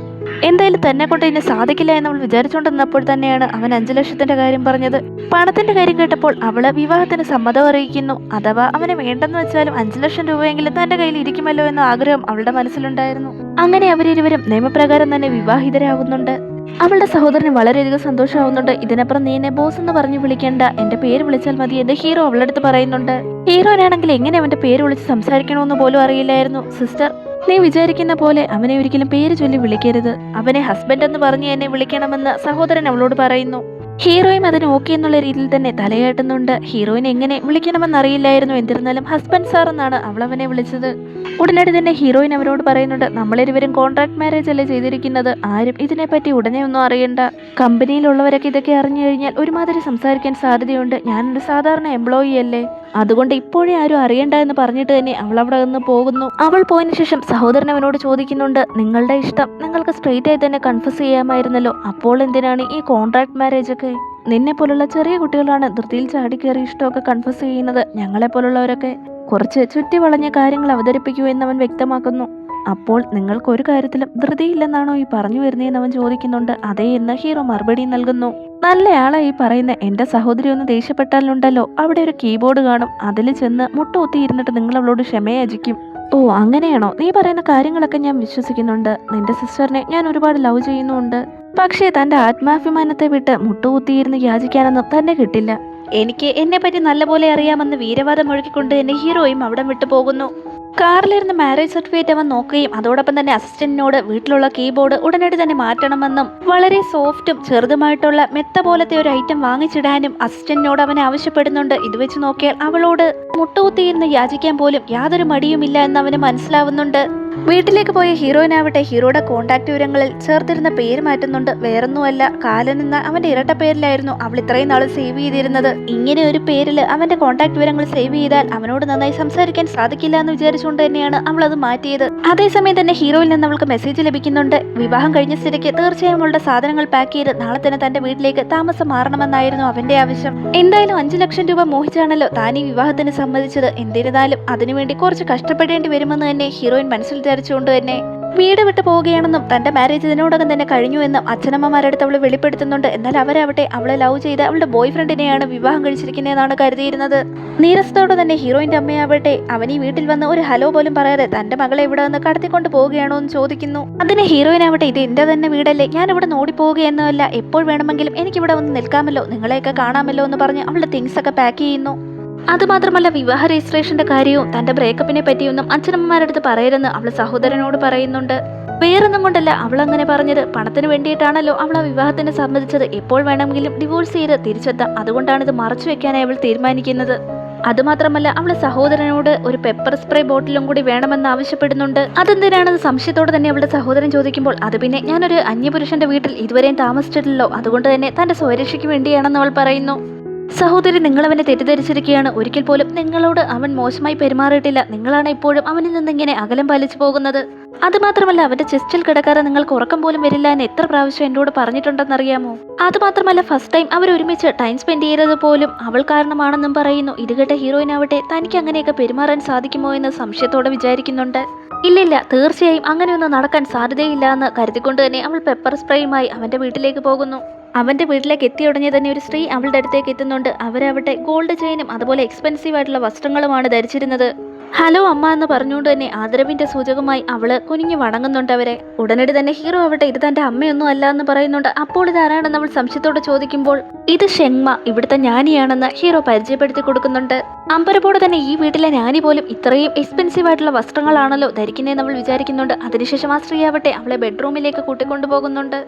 എന്തായാലും തന്നെ കൊണ്ട് ഇതിന് സാധിക്കില്ല എന്ന് അവൾ വിചാരിച്ചുകൊണ്ടിരുന്നപ്പോൾ തന്നെയാണ് അവൻ 5 ലക്ഷത്തിന്റെ കാര്യം പറഞ്ഞത്. പണത്തിന്റെ കാര്യം കേട്ടപ്പോൾ അവള് വിവാഹത്തിന് സമ്മതം അറിയിക്കുന്നു. അഥവാ അവന് വേണ്ടെന്ന് വെച്ചാലും 5 ലക്ഷം രൂപയെങ്കിലും തന്റെ കയ്യിൽ ഇരിക്കുമല്ലോ എന്ന ആഗ്രഹം അവളുടെ മനസ്സിലുണ്ടായിരുന്നു. അങ്ങനെ അവരിരുവരും നിയമപ്രകാരം തന്നെ വിവാഹിതരാകുന്നുണ്ട്. അവളുടെ സഹോദരന് വളരെയധികം സന്തോഷമാവുന്നുണ്ട്. ഇതിനപ്പുറം നീ എന്നെ ബോസ് എന്ന് പറഞ്ഞു വിളിക്കേണ്ട, എന്റെ പേര് വിളിച്ചാൽ മതി എന്ന് ഹീറോ അവളുടെ അടുത്ത് പറയുന്നുണ്ട്. ഹീറോനാണെങ്കിൽ എങ്ങനെ അവന്റെ പേര് വിളിച്ച് സംസാരിക്കണമെന്ന് പോലും അറിയില്ലായിരുന്നു. സിസ്റ്റർ, നീ വിചാരിക്കുന്ന പോലെ അവനെ ഒരിക്കലും പേര് ചൊല്ലി വിളിക്കരുത്. അവനെ ഹസ്ബൻഡ് എന്ന് പറഞ്ഞ് എന്നെ വിളിക്കണമെന്ന് സഹോദരൻ അവളോട് പറയുന്നു. ഹീറോയും അതിന് ഓക്കെ എന്നുള്ള രീതിയിൽ തന്നെ തലയാട്ടുന്നുണ്ട്. ഹീറോയിനെ എങ്ങനെ വിളിക്കണമെന്നറിയില്ലായിരുന്നു. എന്നിരുന്നാലും ഹസ്ബൻഡ് സാർ എന്നാണ് അവൾ അവനെ വിളിച്ചത്. ഉടനടി തന്നെ ഹീറോയിൻ അവരോട് പറയുന്നുണ്ട്, നമ്മളിരുവരും കോൺട്രാക്ട് മാരേജ് അല്ലേ ചെയ്തിരിക്കുന്നത്, ആരും ഇതിനെപ്പറ്റി ഉടനെ ഒന്നും അറിയണ്ട. കമ്പനിയിലുള്ളവരൊക്കെ ഇതൊക്കെ അറിഞ്ഞു കഴിഞ്ഞാൽ ഒരുമാതിരി സംസാരിക്കാൻ സാധ്യതയുണ്ട്. ഞാനൊരു സാധാരണ എംപ്ലോയി അല്ലേ, അതുകൊണ്ട് ഇപ്പോഴേ ആരും അറിയണ്ട എന്ന് പറഞ്ഞിട്ട് തന്നെ അവൾ അവിടെ നിന്ന് പോകുന്നു. അവൾ പോയതിനു ശേഷം സഹോദരൻ അവനോട് ചോദിക്കുന്നുണ്ട്, നിങ്ങളുടെ ഇഷ്ടം നിങ്ങൾക്ക് സ്ട്രെയിറ്റ് ആയി തന്നെ കൺഫസ് ചെയ്യാമായിരുന്നല്ലോ, അപ്പോൾ എന്തിനാണ് ഈ കോൺട്രാക്ട് മാരേജ് ഒക്കെ? നിന്നെ പോലുള്ള ചെറിയ കുട്ടികളാണ് ധൃതിയിൽ ചാടിക്കേറി ഇഷ്ടമൊക്കെ കൺഫസ് ചെയ്യുന്നത്. ഞങ്ങളെ പോലുള്ളവരൊക്കെ കുറച്ച് ചുറ്റി വളഞ്ഞ കാര്യങ്ങൾ അവതരിപ്പിക്കൂ എന്നവൻ വ്യക്തമാക്കുന്നു. അപ്പോൾ നിങ്ങൾക്ക് ഒരു കാര്യത്തിലും ധൃതിയില്ലെന്നാണോ ഈ പറഞ്ഞു വരുന്നതെന്ന് അവൻ ചോദിക്കുന്നുണ്ട്. അതേ എന്ന് ഹീറോ മറുപടി നൽകുന്നു. നല്ലയാളായി പറയുന്ന എന്റെ സഹോദരി ഒന്ന് ദേഷ്യപ്പെട്ടാലുണ്ടല്ലോ, അവിടെ ഒരു കീബോർഡ് കാണും, അതിൽ ചെന്ന് മുട്ടുകുത്തിയിരുന്നിട്ട് നിങ്ങൾ അവളോട് ക്ഷമയാചിക്കും. ഓ അങ്ങനെയാണോ? നീ പറയുന്ന കാര്യങ്ങളൊക്കെ ഞാൻ വിശ്വസിക്കുന്നുണ്ട്. നിന്റെ സിസ്റ്ററിനെ ഞാൻ ഒരുപാട് ലവ് ചെയ്യുന്നുണ്ട്. പക്ഷേ തന്റെ ആത്മാഭിമാനത്തെ വിട്ട് മുട്ടുകുത്തിയിരുന്ന് യാചിക്കാനൊന്നും തന്നെ കിട്ടില്ല. എനിക്ക് എന്നെ പറ്റി നല്ലപോലെ അറിയാമെന്ന് വീരവാദം ഒഴുക്കിക്കൊണ്ട് തന്നെ ഹീറോയും അവിടം വിട്ടു പോകുന്നു. കാറിലിരുന്ന് മാരേജ് സർട്ടിഫിക്കറ്റ് അവൻ നോക്കുകയും അതോടൊപ്പം തന്നെ അസിസ്റ്റന്റിനോട് വീട്ടിലുള്ള കീബോർഡ് ഉടനടി തന്നെ മാറ്റണമെന്നും വളരെ സോഫ്റ്റും ചെറുതുമായിട്ടുള്ള മെത്ത പോലത്തെ ഒരു ഐറ്റം വാങ്ങിച്ചിടാനും അസിസ്റ്റന്റിനോട് അവൻ ആവശ്യപ്പെടുന്നുണ്ട്. ഇത് വെച്ച് നോക്കിയാൽ അവളോട് മുട്ടുകുത്തിയിരുന്ന് യാചിക്കാൻ പോലും യാതൊരു മടിയുമില്ല എന്ന് അവന് മനസ്സിലാവുന്നുണ്ട്. വീട്ടിലേക്ക് പോയ ഹീറോയിനാവട്ടെ ഹീറോയുടെ കോണ്ടാക്ട് വിവരങ്ങളിൽ ചേർത്തിരുന്ന പേര് മാറ്റുന്നുണ്ട്. വേറൊന്നുമല്ല, കാലൻ എന്ന അവന്റെ ഇരട്ട പേരിലായിരുന്നു അവൾ ഇത്രയും നാൾ സേവ് ചെയ്തിരുന്നത്. ഇങ്ങനെ ഒരു പേരിൽ അവന്റെ കോണ്ടാക്ട് വിവരങ്ങൾ സേവ് ചെയ്താൽ അവനോട് നന്നായി സംസാരിക്കാൻ സാധിക്കില്ല എന്ന് വിചാരിച്ചുകൊണ്ട് തന്നെയാണ് അവൾ അത് മാറ്റിയത്. അതേസമയം തന്നെ ഹീറോയിൽ നിന്ന് അവൾക്ക് മെസ്സേജ് ലഭിക്കുന്നുണ്ട്. വിവാഹം കഴിഞ്ഞ സ്ഥിതിക്ക് തീർച്ചയായും അവളുടെ സാധനങ്ങൾ പാക്ക് ചെയ്ത് നാളെ തന്നെ തന്റെ വീട്ടിലേക്ക് താമസം മാറണമെന്നായിരുന്നു അവന്റെ ആവശ്യം. എന്തായാലും 5 ലക്ഷം രൂപ മോഹിച്ചാണല്ലോ താൻ ഈ വിവാഹത്തിന് സമ്മതിച്ചത്. എന്നിരുന്നാലും അതിനുവേണ്ടി കുറച്ച് കഷ്ടപ്പെടേണ്ടി വരുമെന്ന് തന്നെ ഹീറോയിൻ മനസ്സിൽ വിചാരിച്ചുകൊണ്ട് തന്നെ വീട് വിട്ടു പോവുകയാണെന്നും തന്റെ മാരേജ് ഇതിനോടകം തന്നെ കഴിഞ്ഞു എന്നും അച്ഛനമ്മമാരടുത്ത് അവൾ വെളിപ്പെടുത്തുന്നുണ്ട്. എന്നാൽ അവരാവട്ടെ അവളെ ലവ് ചെയ്ത് അവളുടെ ബോയ് ഫ്രണ്ടിനെയാണ് വിവാഹം കഴിച്ചിരിക്കുന്നതെന്നാണ് കരുതിയിരുന്നത്. നീരസത്തോടെ തന്നെ ഹീറോയിന്റെ അമ്മയാവട്ടെ അവൻ ഈ വീട്ടിൽ വന്ന് ഒരു ഹലോ പോലും പറയാതെ തന്റെ മകളെ ഇവിടെ വന്ന് കടത്തിക്കൊണ്ട് പോവുകയാണോ എന്ന് ചോദിക്കുന്നു. അതിന് ഹീറോയിനാവട്ടെ ഇത് എന്റെ തന്നെ വീടല്ലേ, ഞാൻ ഇവിടെ ഓടിപ്പോവുകയെന്നല്ല, എപ്പോൾ വേണമെങ്കിലും എനിക്കിവിടെ വന്ന് നിൽക്കാമല്ലോ, നിങ്ങളെയൊക്കെ കാണാമല്ലോ എന്ന് പറഞ്ഞ് അവളുടെ തിങ്സ് ഒക്കെ പാക്ക് ചെയ്യുന്നു. അതുമാത്രമല്ല വിവാഹ രജിസ്ട്രേഷന്റെ കാര്യവും തന്റെ ബ്രേക്കപ്പിനെ പറ്റിയൊന്നും അച്ഛനമ്മമാരടുത്ത് പറയരുതെന്ന് അവൾ സഹോദരനോട് പറയുന്നുണ്ട്. വേറൊന്നും കൊണ്ടല്ല അവൾ അങ്ങനെ പറഞ്ഞത്, പണത്തിന് വേണ്ടിയിട്ടാണല്ലോ അവൾ ആ വിവാഹത്തിന് സമ്മതിച്ചത്. എപ്പോൾ വേണമെങ്കിലും ഡിവോഴ്സ് ചെയ്ത് തിരിച്ചെത്താം, അതുകൊണ്ടാണ് ഇത് മറച്ചു വെക്കാനായി അവൾ തീരുമാനിക്കുന്നത്. അതുമാത്രമല്ല അവൾ സഹോദരനോട് ഒരു പെപ്പർ സ്പ്രേ ബോട്ടിലും കൂടി വേണമെന്ന് ആവശ്യപ്പെടുന്നുണ്ട്. അതെന്തിനാണെന്ന് സംശയത്തോടെ തന്നെ അവളുടെ സഹോദരൻ ചോദിക്കുമ്പോൾ അത് പിന്നെ ഞാനൊരു അന്യപുരുഷന്റെ വീട്ടിൽ ഇതുവരെയും താമസിച്ചിട്ടില്ലല്ലോ, അതുകൊണ്ട് തന്നെ തന്റെ സ്വരക്ഷയ്ക്ക് വേണ്ടിയാണെന്ന് അവൾ പറയുന്നു. സഹോദരി, നിങ്ങൾ അവനെ തെറ്റിദ്ധരിച്ചിരിക്കുകയാണ്. ഒരിക്കൽ പോലും നിങ്ങളോട് അവൻ മോശമായി പെരുമാറിയിട്ടില്ല. നിങ്ങളാണ് ഇപ്പോഴും അവനിൽ നിന്നിങ്ങനെ അകലം പാലിച്ചു പോകുന്നത്. അതുമാത്രമല്ല അവന്റെ ചെസ്റ്റിൽ കിടക്കാതെ നിങ്ങൾക്ക് ഉറക്കം പോലും വരില്ല എന്ന് എത്ര പ്രാവശ്യം എന്നോട് പറഞ്ഞിട്ടുണ്ടെന്നറിയാമോ? അതുമാത്രമല്ല ഫസ്റ്റ് ടൈം അവരൊരുമിച്ച് ടൈം സ്പെൻഡ് ചെയ്തത് പോലും അവൾ കാരണമാണെന്നും പറയുന്നു. ഇത് കേട്ട ഹീറോയിനാവട്ടെ തനിക്ക് അങ്ങനെയൊക്കെ പെരുമാറാൻ സാധിക്കുമോ എന്ന് സംശയത്തോടെ വിചാരിക്കുന്നുണ്ട്. ഇല്ലില്ല, തീർച്ചയായും അങ്ങനെയൊന്നും നടക്കാൻ സാധ്യതയില്ല എന്ന് കരുതിക്കൊണ്ട് തന്നെ അവൾ പെപ്പർ സ്പ്രേയുമായി അവന്റെ വീട്ടിലേക്ക് പോകുന്നു. അവന്റെ വീട്ടിലേക്ക് എത്തിയുടനെ തന്നെ ഒരു സ്ത്രീ അവളുടെ അടുത്തേക്ക് എത്തുന്നുണ്ട്. അവരവട്ടെ ഗോൾഡ് ചെയിനും അതുപോലെ എക്സ്പെൻസീവ് ആയിട്ടുള്ള വസ്ത്രങ്ങളുമാണ് ധരിച്ചിരുന്നത്. ഹലോ അമ്മ എന്ന് പറഞ്ഞുകൊണ്ട് തന്നെ ആദരവിന്റെ സൂചകമായി അവള് കുനിഞ്ഞു വണങ്ങുന്നുണ്ട് അവരെ. ഉടനടി തന്നെ ഹീറോ ആവട്ടെ ഇത് തന്റെ അമ്മയൊന്നും അല്ല എന്ന് പറയുന്നുണ്ട്. അപ്പോൾ ഇത് ആരാണെന്ന് അവൾ സംശയത്തോടെ ചോദിക്കുമ്പോൾ ഇത് ഷെങ്മ, ഇവിടുത്തെ ജ്ഞാനിയാണെന്ന് ഹീറോ പരിചയപ്പെടുത്തി കൊടുക്കുന്നുണ്ട്. അമ്പരപ്പോടെ തന്നെ ഈ വീട്ടിലെ ജ്ഞാനി പോലും ഇത്രയും എക്സ്പെൻസീവ് ആയിട്ടുള്ള വസ്ത്രങ്ങളാണല്ലോ ധരിക്കുന്നതെന്ന് അവൾ വിചാരിക്കുന്നുണ്ട്. അതിനുശേഷം ആ സ്ത്രീ ആവട്ടെ അവളെ ബെഡ്റൂമിലേക്ക് കൂട്ടിക്കൊണ്ടുപോകുന്നുണ്ട്.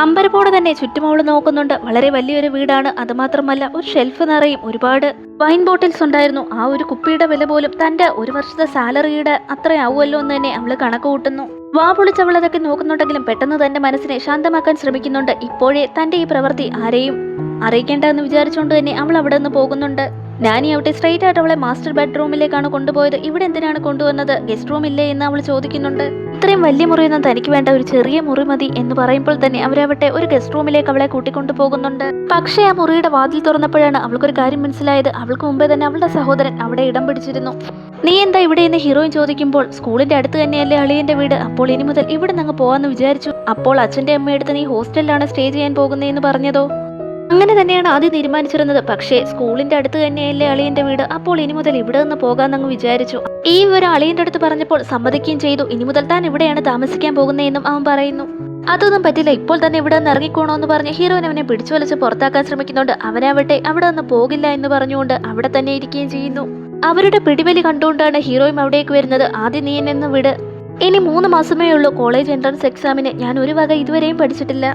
അമ്പരപ്പോടെ തന്നെ ചുറ്റും അവൾ നോക്കുന്നുണ്ട്. വളരെ വലിയൊരു വീടാണ്. അതുമാത്രമല്ല ഒരു ഷെൽഫ് നിറയും ഒരുപാട് വൈൻ ബോട്ടിൽസ് ഉണ്ടായിരുന്നു. ആ ഒരു കുപ്പിയുടെ വില പോലും തന്റെ ഒരു വർഷത്തെ സാലറിയുടെ അത്രയാവുമല്ലോ എന്ന് തന്നെ അവള് കണക്ക് കൂട്ടുന്നു. വാ പൊളിച്ച് അവൾ അതൊക്കെ നോക്കുന്നുണ്ടെങ്കിലും പെട്ടെന്ന് തന്റെ മനസ്സിനെ ശാന്തമാക്കാൻ ശ്രമിക്കുന്നുണ്ട്. ഇപ്പോഴേ തന്റെ ഈ പ്രവൃത്തി ആരെയും അറിയിക്കേണ്ടെന്ന് വിചാരിച്ചുകൊണ്ട് തന്നെ അവൾ അവിടെ നിന്ന് പോകുന്നുണ്ട്. നാനി അവിടെ സ്ട്രൈറ്റ് ആയിട്ട് അവളെ മാസ്റ്റർ ബെഡ്റൂമിലേക്കാണ് കൊണ്ടുപോയത്. ഇവിടെ എന്തിനാണ് കൊണ്ടുവന്നത്? ഗസ്റ്റ് റൂം ഇല്ലേ എന്ന് അവൾ ചോദിക്കുന്നുണ്ട്. ഇത്രയും വലിയ മുറിയൊന്നും തനിക്ക് വേണ്ട, ഒരു ചെറിയ മുറി മതി എന്ന് പറയുമ്പോൾ തന്നെ അവരവട്ടെ ഒരു ഗസ്റ്റ് റൂമിലേക്ക് അവളെ കൂട്ടിക്കൊണ്ടു പോകുന്നുണ്ട്. പക്ഷേ ആ മുറിയുടെ വാതിൽ തുറന്നപ്പോഴാണ് അവൾക്കൊരു കാര്യം മനസ്സിലായത്. അവൾക്ക് മുമ്പേ തന്നെ അവളുടെ സഹോദരൻ അവിടെ ഇടം പിടിച്ചിരുന്നു. നീ എന്താ ഇവിടെ എന്ന് ഹീറോയിൻ ചോദിക്കുമ്പോൾ സ്കൂളിന്റെ അടുത്ത് തന്നെയല്ലേ അളിയന്റെ വീട്, അപ്പോൾ ഇനി മുതൽ ഇവിടെ നിന്ന് പോവാന്ന് വിചാരിച്ചു. അപ്പോൾ അച്ഛന്റെ അമ്മയെടുത്ത് നീ ഹോസ്റ്റലിലാണ് സ്റ്റേ ചെയ്യാൻ പോകുന്നതെന്ന് പറഞ്ഞതോ? അങ്ങനെ തന്നെയാണ് ആദ്യം തീരുമാനിച്ചിരുന്നത്. പക്ഷേ സ്കൂളിന്റെ അടുത്ത് തന്നെയല്ലേ അളിയന്റെ വീട്, അപ്പോൾ ഇനി മുതൽ ഇവിടെ നിന്ന് പോകാന്നങ്ങ് വിചാരിച്ചു. ഈ ഒരു അളിയന്റെ അടുത്ത് പറഞ്ഞപ്പോൾ സമ്മതിക്കുകയും ചെയ്തു. ഇനി മുതൽ താൻ ഇവിടെയാണ് താമസിക്കാൻ പോകുന്നതെന്നും അവൻ പറയുന്നു. അതൊന്നും പറ്റില്ല, ഇപ്പോൾ തന്നെ ഇവിടെ നിന്ന് ഇറങ്ങിക്കോണോ എന്ന് പറഞ്ഞ് ഹീറോയിൻ അവനെ പിടിച്ചു വലിച്ച് പുറത്താക്കാൻ ശ്രമിക്കുന്നുണ്ട്. അവനാവട്ടെ അവിടെ നിന്ന് പോകില്ല എന്ന് പറഞ്ഞുകൊണ്ട് അവിടെ തന്നെ ഇരിക്കുകയും ചെയ്യുന്നു. അവരുടെ പിടിവലി കണ്ടുകൊണ്ടാണ് ഹീറോയും അവിടേക്ക് വരുന്നത്. ആദ്യം നീ എന്നെ വിട്, ഇനി 3 മാസമേ ഉള്ളൂ കോളേജ് എൻട്രൻസ് എക്സാമിന്. ഞാൻ ഒരു വക ഇതുവരെയും പഠിച്ചിട്ടില്ല,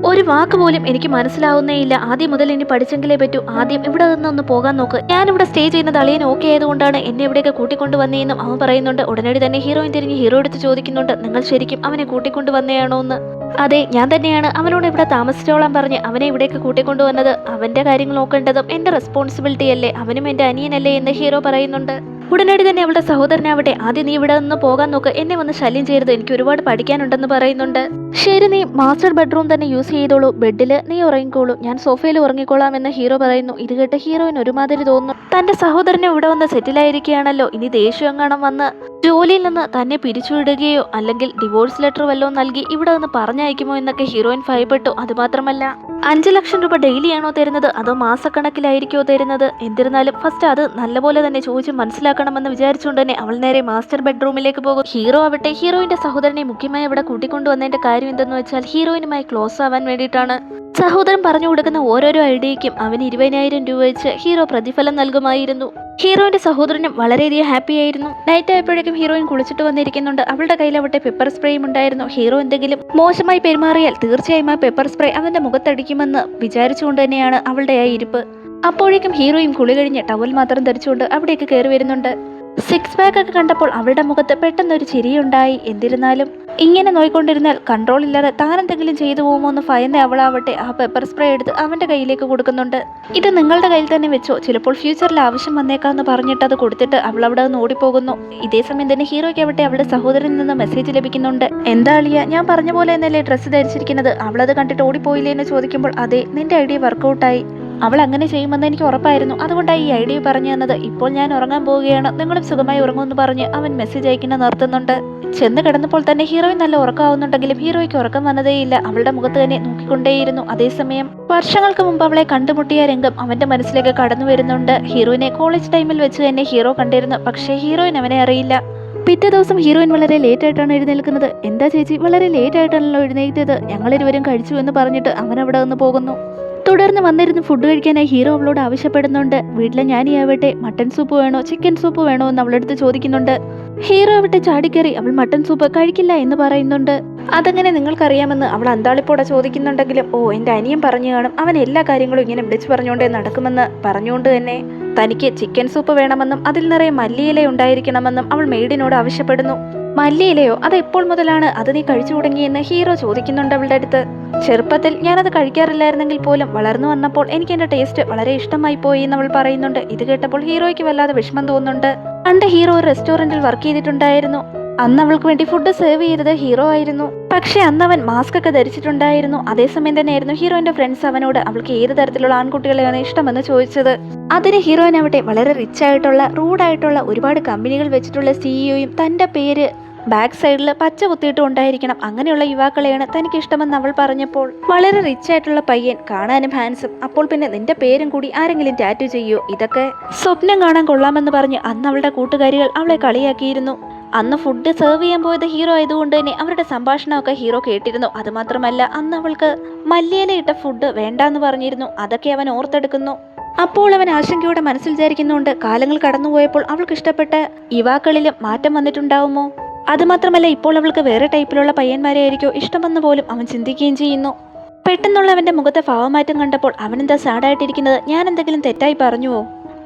ഒരു വാക്ക് പോലും എനിക്ക് മനസ്സിലാവുന്നേയില്ല. ആദ്യം മുതൽ ഇനി പഠിച്ചെങ്കിലേ പറ്റൂ. ആദ്യം ഇവിടെ നിന്നൊന്ന് പോകാൻ നോക്ക്. ഞാനിവിടെ സ്റ്റേ ചെയ്യുന്നത് അളിയൻ ഓക്കെ ആയതുകൊണ്ടാണ് എന്നെ ഇവിടേക്ക് കൂട്ടിക്കൊണ്ടുവന്നേന്നും അവൻ പറയുന്നുണ്ട്. ഉടനടി തന്നെ ഹീറോയിൻ തിരിഞ്ഞ് ഹീറോ എടുത്ത് ചോദിക്കുന്നുണ്ട്, നിങ്ങൾ ശരിക്കും അവനെ കൂട്ടിക്കൊണ്ടുവന്നയാണോ എന്ന്? അതെ, ഞാൻ തന്നെയാണ് അവനോട് ഇവിടെ താമസിച്ചോളാൻ പറഞ്ഞ് അവനെ ഇവിടേക്ക് കൂട്ടിക്കൊണ്ടുവന്നത്. അവന്റെ കാര്യങ്ങൾ നോക്കേണ്ടതും എന്റെ റെസ്പോൺസിബിലിറ്റി അല്ലേ, അവനും എന്റെ അനിയനല്ലേ എന്ന് ഹീറോ പറയുന്നുണ്ട്. ഉടനടി തന്നെ അവളുടെ സഹോദരനാവട്ടെ ആദ്യം നീ ഇവിടെ നിന്ന് പോകാൻ നോക്ക്, എന്നെ വന്ന് ശല്യം ചെയ്യരുത്, എനിക്ക് ഒരുപാട് പഠിക്കാനുണ്ടെന്ന് പറയുന്നുണ്ട്. ശരി, നീ മാസ്റ്റർ ബെഡ്റൂം തന്നെ യൂസ് ചെയ്തോളൂ, ബെഡിൽ നീ ഉറങ്ങിക്കോളൂ, ഞാൻ സോഫയിൽ ഉറങ്ങിക്കോളാം എന്ന് ഹീറോ പറയുന്നു. ഇത് കേട്ട് ഹീറോയിന് ഒരുമാതിരി തോന്നുന്നു. തന്റെ സഹോദരനെ ഇവിടെ വന്ന് സെറ്റിലായിരിക്കുകയാണല്ലോ, ഇനി ദേഷ്യം എങ്ങാനും വന്ന് ജോലിയിൽ നിന്ന് തന്നെ പിരിച്ചുവിടുകയോ അല്ലെങ്കിൽ ഡിവോഴ്സ് ലെറ്റർ വല്ലതും നൽകി ഇവിടെ നിന്ന് പറഞ്ഞയക്കുമോ എന്നൊക്കെ ഹീറോയിൻ ഭയപ്പെട്ടു. അതുമാത്രമല്ല 5 ലക്ഷം രൂപ ഡെയിലിയാണോ തരുന്നത് അതോ മാസക്കണക്കിലായിരിക്കോ തരുന്നത്? എന്നിരുന്നാലും ഫസ്റ്റ് അത് നല്ലപോലെ തന്നെ ചോദിച്ച് മനസ്സിലാക്കണമെന്ന് വിചാരിച്ചുകൊണ്ട് തന്നെ അവൾ നേരെ മാസ്റ്റർ ബെഡ്റൂമിലേക്ക് പോകും. ഹീറോ ആവട്ടെ ഹീറോയിന്റെ സഹോദരനെ മുഖ്യമായി അവിടെ കൂട്ടിക്കൊണ്ടുവന്നതിന്റെ കാര്യം എന്തെന്ന് വെച്ചാൽ ഹീറോയിനുമായി ക്ലോസ് ആവാൻ വേണ്ടിയിട്ടാണ്. സഹോദരൻ പറഞ്ഞു കൊടുക്കുന്ന ഓരോരോ ഐഡിയയ്ക്കും അവന് 20,000 രൂപ വെച്ച് ഹീറോ പ്രതിഫലം നൽകുമായിരുന്നു. ഹീറോയിന്റെ സഹോദരനും വളരെയധികം ഹാപ്പി ആയിരുന്നു. നൈറ്റ് ആയപ്പോഴേക്കും ഹീറോയിൻ കുളിച്ചിട്ട് വന്നിരിക്കുന്നുണ്ട്. അവളുടെ കയ്യിലവട്ടെ പെപ്പർ സ്പ്രേയും ഉണ്ടായിരുന്നു. ഹീറോ എന്തെങ്കിലും മോശമായി പെരുമാറിയാൽ തീർച്ചയായും ആ പെപ്പർ സ്പ്രേ അവന്റെ മുഖത്തടിക്കുമെന്ന് വിചാരിച്ചുകൊണ്ട് തന്നെയാണ് അവളുടെ ആ ഇരിപ്പ്. അപ്പോഴേക്കും ഹീറോയും കുളി കഴിഞ്ഞ് ടവൽ മാത്രം ധരിച്ചുകൊണ്ട് അവിടേക്ക് കയറി വരുന്നുണ്ട്. 6 പാക്ക് ഒക്കെ കണ്ടപ്പോൾ അവളുടെ മുഖത്ത് പെട്ടെന്നൊരു ചിരിയുണ്ടായി. എന്നിരുന്നാലും ഇങ്ങനെ നോയിക്കൊണ്ടിരുന്നാൽ കൺട്രോൾ ഇല്ലാതെ താനെന്തെങ്കിലും ചെയ്തു പോകുമോ എന്ന് ഭയന്ന് അവളാവട്ടെ ആ പെപ്പർ സ്പ്രേ എടുത്ത് അവന്റെ കയ്യിലേക്ക് കൊടുക്കുന്നുണ്ട്. ഇത് നിങ്ങളുടെ കയ്യിൽ തന്നെ വെച്ചോ, ചിലപ്പോൾ ഫ്യൂച്ചറിൽ ആവശ്യം വന്നേക്കാന്ന് പറഞ്ഞിട്ട് അത് കൊടുത്തിട്ട് അവൾ അവിടെ നിന്ന് ഓടിപ്പോകുന്നു. ഇതേ സമയം തന്നെ ഹീറോയ്ക്ക് ആവട്ടെ അവളുടെ സഹോദരനിൽ നിന്ന് മെസ്സേജ് ലഭിക്കുന്നുണ്ട്. എന്താ അളിയ, ഞാൻ പറഞ്ഞ പോലെ എന്നല്ലേ ഡ്രസ്സ് ധരിച്ചിരിക്കുന്നത്, അവളത് കണ്ടിട്ട് ഓടിപ്പോയില്ലേ എന്ന് ചോദിക്കുമ്പോൾ അതെ, നിന്റെ ഐഡിയ വർക്കൗട്ടായി, അവൾ അങ്ങനെ ചെയ്യുമെന്ന് എനിക്ക് ഉറപ്പായിരുന്നു, അതുകൊണ്ടാണ് ഈ ഐഡിയ പറഞ്ഞു തന്നത്. ഇപ്പോൾ ഞാൻ ഉറങ്ങാൻ പോവുകയാണ്, നിങ്ങളും സുഖമായി ഉറങ്ങുമെന്ന് പറഞ്ഞ് അവൻ മെസ്സേജ് അയക്കുന്ന നിർത്തുന്നുണ്ട്. ചെന്ന് കിടന്നപ്പോൾ തന്നെ ഹീറോയിൻ നല്ല ഉറക്കമാവുന്നുണ്ടെങ്കിലും ഹീറോയ്ക്ക് ഉറക്കം വന്നതേയില്ല. അവളുടെ മുഖത്ത് തന്നെ നോക്കിക്കൊണ്ടേയിരുന്നു. അതേസമയം വർഷങ്ങൾക്ക് മുമ്പ് അവളെ കണ്ടുമുട്ടിയ രംഗം അവന്റെ മനസ്സിലേക്ക് കടന്നു വരുന്നുണ്ട്. ഹീറോയിനെ കോളേജ് ടൈമിൽ വെച്ച് തന്നെ ഹീറോ കണ്ടിരുന്നു, പക്ഷേ ഹീറോയിൻ അവനെ അറിയില്ല. പിറ്റേ ദിവസം ഹീറോയിൻ വളരെ ലേറ്റ് ആയിട്ടാണ് എഴുന്നേൽക്കുന്നത്. എന്താ ചേച്ചി, വളരെ ലേറ്റ് ആയിട്ടാണല്ലോ എഴുന്നേറ്റത്, ഞങ്ങളിരുവരും കഴിച്ചു എന്ന് പറഞ്ഞിട്ട് അവൻ അവിടെ നിന്ന് പോകുന്നു. തുടർന്ന് വന്നിരുന്ന് ഫുഡ് കഴിക്കാനായി ഹീറോ അവളോട് ആവശ്യപ്പെടുന്നുണ്ട്. വീട്ടിലെ ഞാനിയാവട്ടെ മട്ടൻ സൂപ്പ് വേണോ ചിക്കൻ സൂപ്പ് വേണോ എന്ന് അവളെടുത്ത് ചോദിക്കുന്നുണ്ട്. ഹീറോ ആവട്ടെ ചാടിക്കറി അവൾ മട്ടൻ സൂപ്പ് കഴിക്കില്ല എന്ന് പറയുന്നുണ്ട്. അതെങ്ങനെ നിങ്ങൾക്കറിയാമെന്ന് അവൾ അന്താളിപ്പോടെ ചോദിക്കുന്നുണ്ടെങ്കിലും എൻ്റെ അനിയൻ പറഞ്ഞു കാണും, അവൻ എല്ലാ കാര്യങ്ങളും ഇങ്ങനെ വിളിച്ചു പറഞ്ഞുകൊണ്ടേ നടക്കുമെന്ന് പറഞ്ഞുകൊണ്ട് തന്നെ തനിക്ക് ചിക്കൻ സൂപ്പ് വേണമെന്നും അതിൽ നിറയെ മല്ലിയില ഉണ്ടായിരിക്കണമെന്നും അവൾ മെയ്ഡിനോട് ആവശ്യപ്പെടുന്നു. മല്ലിയിലയോ, അത് എപ്പോൾ മുതലാണ് അത് നീ കഴിച്ചു തുടങ്ങിയെന്ന് ഹീറോ ചോദിക്കുന്നുണ്ട് അവളുടെ അടുത്ത്. ചെറുപ്പത്തിൽ ഞാനത് കഴിക്കാറില്ലായിരുന്നെങ്കിൽ പോലും വളർന്നു വന്നപ്പോൾ എനിക്ക് എൻ്റെ ടേസ്റ്റ് വളരെ ഇഷ്ടമായി പോയി എന്ന് അവൾ പറയുന്നുണ്ട്. ഇത് കേട്ടപ്പോൾ ഹീറോയ്ക്ക് വല്ലാതെ വിഷമം തോന്നുന്നുണ്ട്. പണ്ട് ഹീറോ ഒരു റെസ്റ്റോറൻറ്റിൽ വർക്ക് ചെയ്തിട്ടുണ്ടായിരുന്നു. അന്ന് അവൾക്ക് വേണ്ടി ഫുഡ് സെർവ് ചെയ്തത് ഹീറോ ആയിരുന്നു. പക്ഷെ അന്ന് അവൻ മാസ്ക് ഒക്കെ ധരിച്ചിട്ടുണ്ടായിരുന്നു. അതേസമയം തന്നെയായിരുന്നു ഹീറോയിന്റെ ഫ്രണ്ട്സ് അവനോട് അവൾക്ക് ഏത് തരത്തിലുള്ള ആൺകുട്ടികളെയാണ് ഇഷ്ടമെന്ന് ചോദിച്ചത്. അതിന് ഹീറോയിനാവട്ടെ വളരെ റിച്ച് ആയിട്ടുള്ള റൂഡായിട്ടുള്ള ഒരുപാട് കമ്പനികൾ വെച്ചിട്ടുള്ള സിഇഒയും തന്റെ പേര് ബാക്ക് സൈഡിൽ പച്ച കുത്തിയിട്ട് ഉണ്ടായിരിക്കണം, അങ്ങനെയുള്ള യുവാക്കളെയാണ് തനിക്ക് ഇഷ്ടമെന്ന് അവൾ പറഞ്ഞപ്പോൾ വളരെ റിച്ച് ആയിട്ടുള്ള പയ്യൻ, കാണാനും ഹാൻസം, അപ്പോൾ പിന്നെ നിന്റെ പേരും കൂടി ആരെങ്കിലും ടാറ്റു ചെയ്യോ, ഇതൊക്കെ സ്വപ്നം കാണാൻ കൊള്ളാമെന്ന് പറഞ്ഞ് അന്ന് അവളുടെ കൂട്ടുകാരികൾ അവളെ കളിയാക്കിയിരുന്നു. അന്ന് ഫുഡ് സെർവ് ചെയ്യാൻ പോയത് ഹീറോ ആയതുകൊണ്ട് തന്നെ അവരുടെ സംഭാഷണമൊക്കെ ഹീറോ കേട്ടിരുന്നു. അതുമാത്രമല്ല അന്ന് അവൾക്ക് മല്ലിയിലയിട്ട ഫുഡ് വേണ്ടാന്ന് പറഞ്ഞിരുന്നു. അതൊക്കെ അവൻ ഓർത്തെടുക്കുന്നു. അപ്പോൾ അവൻ ആശങ്കയോടെ മനസ്സിൽ വിചാരിക്കുന്നുണ്ട്, കാലങ്ങൾ കടന്നുപോയപ്പോൾ അവൾക്ക് ഇഷ്ടപ്പെട്ട യുവാക്കളിലും മാറ്റം വന്നിട്ടുണ്ടാവുമോ, അതുമാത്രമല്ല ഇപ്പോൾ അവൾക്ക് വേറെ ടൈപ്പിലുള്ള പയ്യന്മാരെ ആയിരിക്കോ ഇഷ്ടമെന്ന് പോലും അവൻ ചിന്തിക്കുകയും ചെയ്യുന്നു. പെട്ടെന്നുള്ള അവന്റെ മുഖത്തെ ഭാവമാറ്റം കണ്ടപ്പോൾ അവനെന്താ സാഡായിട്ടിരിക്കുന്നത്, ഞാൻ എന്തെങ്കിലും തെറ്റായി പറഞ്ഞുവോ,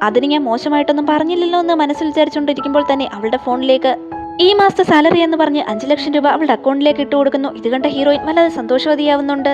അതിന് ഞാൻ മോശമായിട്ടൊന്നും പറഞ്ഞില്ലല്ലോ എന്ന് മനസ്സിൽ വിചാരിച്ചുകൊണ്ടിരിക്കുമ്പോൾ തന്നെ അവളുടെ ഫോണിലേക്ക് ഈ മാസത്തെ സാലറി എന്ന് പറഞ്ഞ് 5 ലക്ഷം രൂപ അവളുടെ അക്കൗണ്ടിലേക്ക് ഇട്ട് കൊടുക്കുന്നു. ഇത് കണ്ട ഹീറോയിൻ വല്ലാതെ സന്തോഷവതിയാവുന്നുണ്ട്.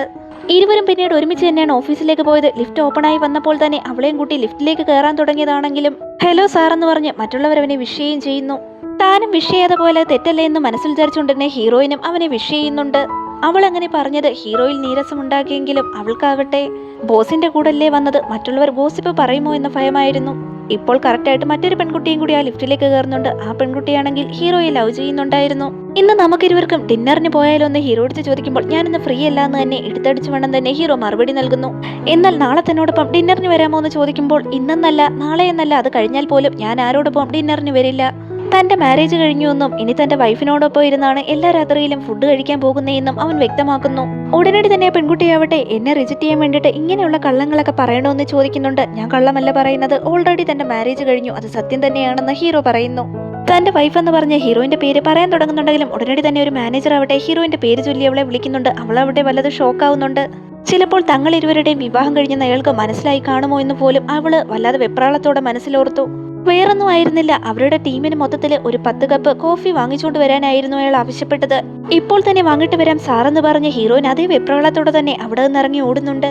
ഇരുവരും പിന്നീട് ഒരുമിച്ച് തന്നെയാണ് ഓഫീസിലേക്ക് പോയത്. ലിഫ്റ്റ് ഓപ്പണായി വന്നപ്പോൾ തന്നെ അവളെയും കൂട്ടി ലിഫ്റ്റിലേക്ക് കയറാൻ തുടങ്ങിയതാണെങ്കിലും ഹലോ സാർ എന്ന് പറഞ്ഞ് മറ്റുള്ളവർ അവനെ വിഷ് ചെയ്യുകയും ചെയ്യുന്നു. താനും വിഷ് ചെയ്ത പോലെ തെറ്റല്ലേ എന്ന് മനസ്സിൽ വിചാരിച്ചുകൊണ്ട് തന്നെ ഹീറോയിനും അവനെ വിഷ് ചെയ്യുന്നുണ്ട്. അവൾ അങ്ങനെ പറഞ്ഞത് ഹീറോയിൽ നീരസമുണ്ടാക്കിയെങ്കിലും അവൾക്കാവട്ടെ ബോസിന്റെ കൂടല്ലേ വന്നത്, മറ്റുള്ളവർ ഗോസിപ്പ് പറയുമോ എന്ന ഭയമായിരുന്നു. ഇപ്പോൾ കറക്റ്റായിട്ട് മറ്റൊരു പെൺകുട്ടിയും കൂടി ആ ലിഫ്റ്റിലേക്ക് കയറുന്നുണ്ട്. ആ പെൺകുട്ടിയാണെങ്കിൽ ഹീറോയെ ലവ് ചെയ്യുന്നുണ്ടായിരുന്നു. ഇന്ന് നമുക്കിരുവർക്കും ഡിന്നറിന് പോയാലോ എന്ന് ഹീറോ എടുത്ത് ചോദിക്കുമ്പോൾ ഞാനിന്ന് ഫ്രീ അല്ല എന്ന് തന്നെ എടുത്തടിച്ചു വേണം തന്നെ ഹീറോ മറുപടി നൽകുന്നു. എന്നാൽ നാളെ തന്നോടൊപ്പം ഡിന്നറിന് വരാമോ എന്ന് ചോദിക്കുമ്പോൾ ഇന്നെന്നല്ല നാളെ എന്നല്ല, അത് കഴിഞ്ഞാൽ പോലും ഞാൻ ആരോടൊപ്പം ഡിന്നറിന് വരില്ല. തന്റെ മാരേജ് കഴിഞ്ഞുവെന്നും ഇനി തന്റെ വൈഫിനോടൊപ്പം ഇരുന്നാണ് എല്ലാ രാത്രിയിലും ഫുഡ് കഴിക്കാൻ പോകുന്നതെന്നും അവൻ വ്യക്തമാക്കുന്നു. ഉടനടി തന്നെ പെൺകുട്ടിയാവട്ടെ എന്നെ റിജക്ട് ചെയ്യാൻ വേണ്ടിയിട്ട് ഇങ്ങനെയുള്ള കള്ളങ്ങളൊക്കെ പറയണമെന്ന് ചോദിക്കുന്നുണ്ട്. ഞാൻ കള്ളമല്ല പറയുന്നത്, ഓൾറെഡി തന്റെ മാരേജ് കഴിഞ്ഞു, അത് സത്യം തന്നെയാണെന്ന് ഹീറോ പറയുന്നു. തന്റെ വൈഫ് എന്ന് പറഞ്ഞ ഹീറോയിന്റെ പേര് പറയാൻ തുടങ്ങുന്നുണ്ടെങ്കിലും ഉടനടി തന്നെ ഒരു മാനേജർ ആവട്ടെ ഹീറോയിന്റെ പേര് ചൊല്ലി അവളെ വിളിക്കുന്നുണ്ട്. അവളവിടെ വല്ലത് ഷോക്കാവുന്നുണ്ട്. ചിലപ്പോൾ തങ്ങൾ ഇരുവരുടെയും വിവാഹം കഴിഞ്ഞെന്ന് അയാൾക്ക് മനസ്സിലായി കാണുമോ എന്ന് പോലും അവള് വല്ലാതെ വെപ്രാളത്തോടെ മനസ്സിലോർത്തു. വേറൊന്നും ആയിരുന്നില്ല, അവരുടെ ടീമിന് മൊത്തത്തിൽ ഒരു 10 കപ്പ് കോഫി വാങ്ങിച്ചുകൊണ്ട് വരാനായിരുന്നു അയാൾ ആവശ്യപ്പെട്ടത്. ഇപ്പോൾ തന്നെ വാങ്ങിട്ട് വരാം സാറെന്ന് പറഞ്ഞ ഹീറോയിൻ അതേ വെപ്രാളത്തോടെ തന്നെ അവിടെ നിന്ന് ഇറങ്ങി ഓടുന്നുണ്ട്.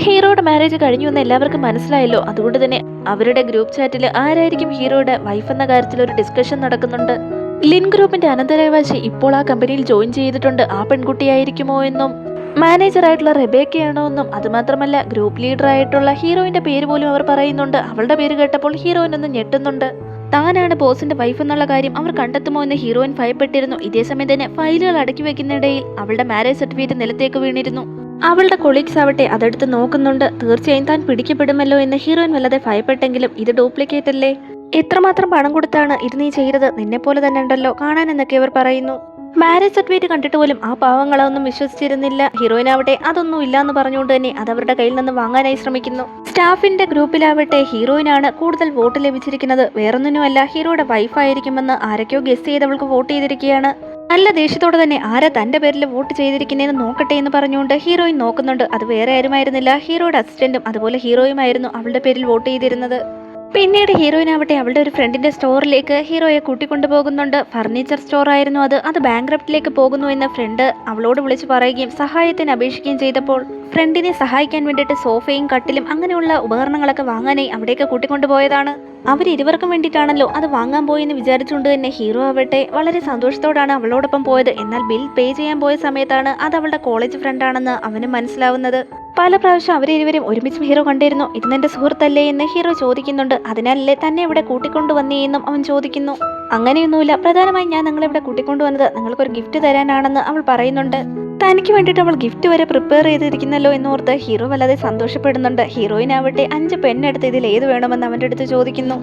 ഹീറോയുടെ മാരേജ് കഴിഞ്ഞു എന്ന് എല്ലാവർക്കും മനസ്സിലായല്ലോ. അതുകൊണ്ട് തന്നെ അവരുടെ ഗ്രൂപ്പ് ചാറ്റിൽ ആരായിരിക്കും ഹീറോയുടെ വൈഫ് എന്ന കാര്യത്തിൽ ഒരു ഡിസ്കഷൻ നടക്കുന്നുണ്ട്. ലിൻ ഗ്രൂപ്പിന്റെ അനന്തരാവകാശി ഇപ്പോൾ ആ കമ്പനിയിൽ ജോയിൻ ചെയ്തിട്ടുണ്ട്. ആ പെൺകുട്ടിയായിരിക്കുമോ എന്നും മാനേജറായിട്ടുള്ള റെബേക്കയാണോ എന്നും അതുമാത്രമല്ല ഗ്രൂപ്പ് ലീഡർ ആയിട്ടുള്ള ഹീറോയിന്റെ പേര് പോലും അവർ പറയുന്നുണ്ട്. അവളുടെ പേര് കേട്ടപ്പോൾ ഹീറോയിൻ ഒന്ന് ഞെട്ടുന്നുണ്ട്. താനാണ് ബോസിന്റെ വൈഫ് എന്നുള്ള കാര്യം അവർ കണ്ടെത്തുമോ എന്ന് ഹീറോയിൻ ഭയപ്പെട്ടിരുന്നു. ഇതേസമയം തന്നെ ഫയലുകൾ അടക്കി വെക്കുന്നിടയിൽ അവളുടെ മാരേജ് സർട്ടിഫിക്കറ്റ് നിലത്തേക്ക് വീണിരുന്നു. അവളുടെ കൊളീഗ്സ് ആവട്ടെ അതെടുത്ത് നോക്കുന്നുണ്ട്. തീർച്ചയായും താൻ പിടിക്കപ്പെടുമല്ലോ എന്ന് ഹീറോയിൻ വല്ലാതെ ഭയപ്പെട്ടെങ്കിലും ഇത് ഡ്യൂപ്ലിക്കേറ്റ് അല്ലേ, എത്രമാത്രം പണം കൊടുത്താണ് ഇത് നീ ചെയ്തത്, നിന്നെ പോലെ തന്നെ ഉണ്ടല്ലോ കാണാൻ എന്നൊക്കെ അവർ പറയുന്നു. മാരേജ് സർട്ടിഫിക്കറ്റ് കണ്ടിട്ട് പോലും ആ പാവങ്ങളൊന്നും വിശ്വസിച്ചിരുന്നില്ല. ഹീറോയിനാവട്ടെ അതൊന്നും ഇല്ലാന്ന് പറഞ്ഞുകൊണ്ട് തന്നെ അത് അവരുടെ കയ്യിൽ നിന്ന് വാങ്ങാനായി ശ്രമിക്കുന്നു. സ്റ്റാഫിന്റെ ഗ്രൂപ്പിലാവട്ടെ ഹീറോയിനാണ് കൂടുതൽ വോട്ട് ലഭിച്ചിരിക്കുന്നത്. വേറൊന്നിനുമല്ല, ഹീറോയുടെ വൈഫായിരിക്കുമെന്ന് ആരൊക്കെയോ ഗസ് ചെയ്ത് അവൾക്ക് വോട്ട് ചെയ്തിരിക്കുകയാണ്. നല്ല ദേഷ്യത്തോടെ തന്നെ ആരാ തന്റെ പേരിൽ വോട്ട് ചെയ്തിരിക്കുന്നതെന്ന് നോക്കട്ടെ എന്ന് പറഞ്ഞുകൊണ്ട് ഹീറോയിൻ നോക്കുന്നുണ്ട്. അത് വേറെ ആരുമായിരുന്നില്ല, ഹീറോയുടെ അസിസ്റ്റന്റും അതുപോലെ ഹീറോയുമായിരുന്നു അവളുടെ പേരിൽ വോട്ട് ചെയ്തിരുന്നത്. പിന്നീട് ഹീറോയിനാവട്ടെ അവളുടെ ഒരു ഫ്രണ്ടിന്റെ സ്റ്റോറിലേക്ക് ഹീറോയെ കൂട്ടിക്കൊണ്ടുപോകുന്നുണ്ട്. ഫർണിച്ചർ സ്റ്റോർ ആയിരുന്നു അത് ബാങ്ക്രപ്റ്റിലേക്ക് പോകുന്നു എന്ന് ഫ്രണ്ട് അവളോട് വിളിച്ചു പറയുകയും സഹായത്തിന് അപേക്ഷിക്കുകയും ചെയ്തപ്പോൾ ഫ്രണ്ടിനെ സഹായിക്കാൻ വേണ്ടിയിട്ട് സോഫയും കട്ടിലും അങ്ങനെയുള്ള ഉപകരണങ്ങളൊക്കെ വാങ്ങാനായി അവിടേക്ക് കൂട്ടിക്കൊണ്ടുപോയതാണ്. അവരിരുവർക്കും വേണ്ടിയിട്ടാണല്ലോ അത് വാങ്ങാൻ പോയെന്ന് വിചാരിച്ചുകൊണ്ട് തന്നെ ഹീറോ ആവട്ടെ വളരെ സന്തോഷത്തോടാണ് അവളോടൊപ്പം പോയത്. എന്നാൽ ബിൽ പേ ചെയ്യാൻ പോയ സമയത്താണ് അത് അവളുടെ കോളേജ് ഫ്രണ്ടാണെന്ന് അവന് മനസ്സിലാവുന്നത്. പല പ്രാവശ്യം അവരിരുവരും ഒരുമിച്ച് ഹീറോ കണ്ടിരുന്നു. ഇത് നിന്റെ സുഹൃത്തല്ലേ എന്ന് ഹീറോ ചോദിക്കുന്നുണ്ട്. അതിനല്ലേ തന്നെ ഇവിടെ കൂട്ടിക്കൊണ്ടുവന്നേ എന്നും അവൻ ചോദിക്കുന്നു. അങ്ങനെയൊന്നുമില്ല, പ്രധാനമായും ഞാൻ നിങ്ങളിവിടെ കൂട്ടിക്കൊണ്ടുവന്നത് നിങ്ങൾക്കൊരു ഗിഫ്റ്റ് തരാനാണെന്ന് അവൾ പറയുന്നുണ്ട്. തനിക്ക് വേണ്ടിയിട്ട് അവൾ ഗിഫ്റ്റ് വരെ പ്രിപ്പയർ ചെയ്തിരിക്കുന്നല്ലോ എന്നോർത്ത് ഹീറോ വല്ലാതെ സന്തോഷപ്പെടുന്നുണ്ട്. ഹീറോയിനാവട്ടെ 5 പെണ്ണെടുത്ത് ഇതിൽ ഏത് വേണമെന്ന് അവൻ്റെ അടുത്ത് ചോദിക്കുന്നു.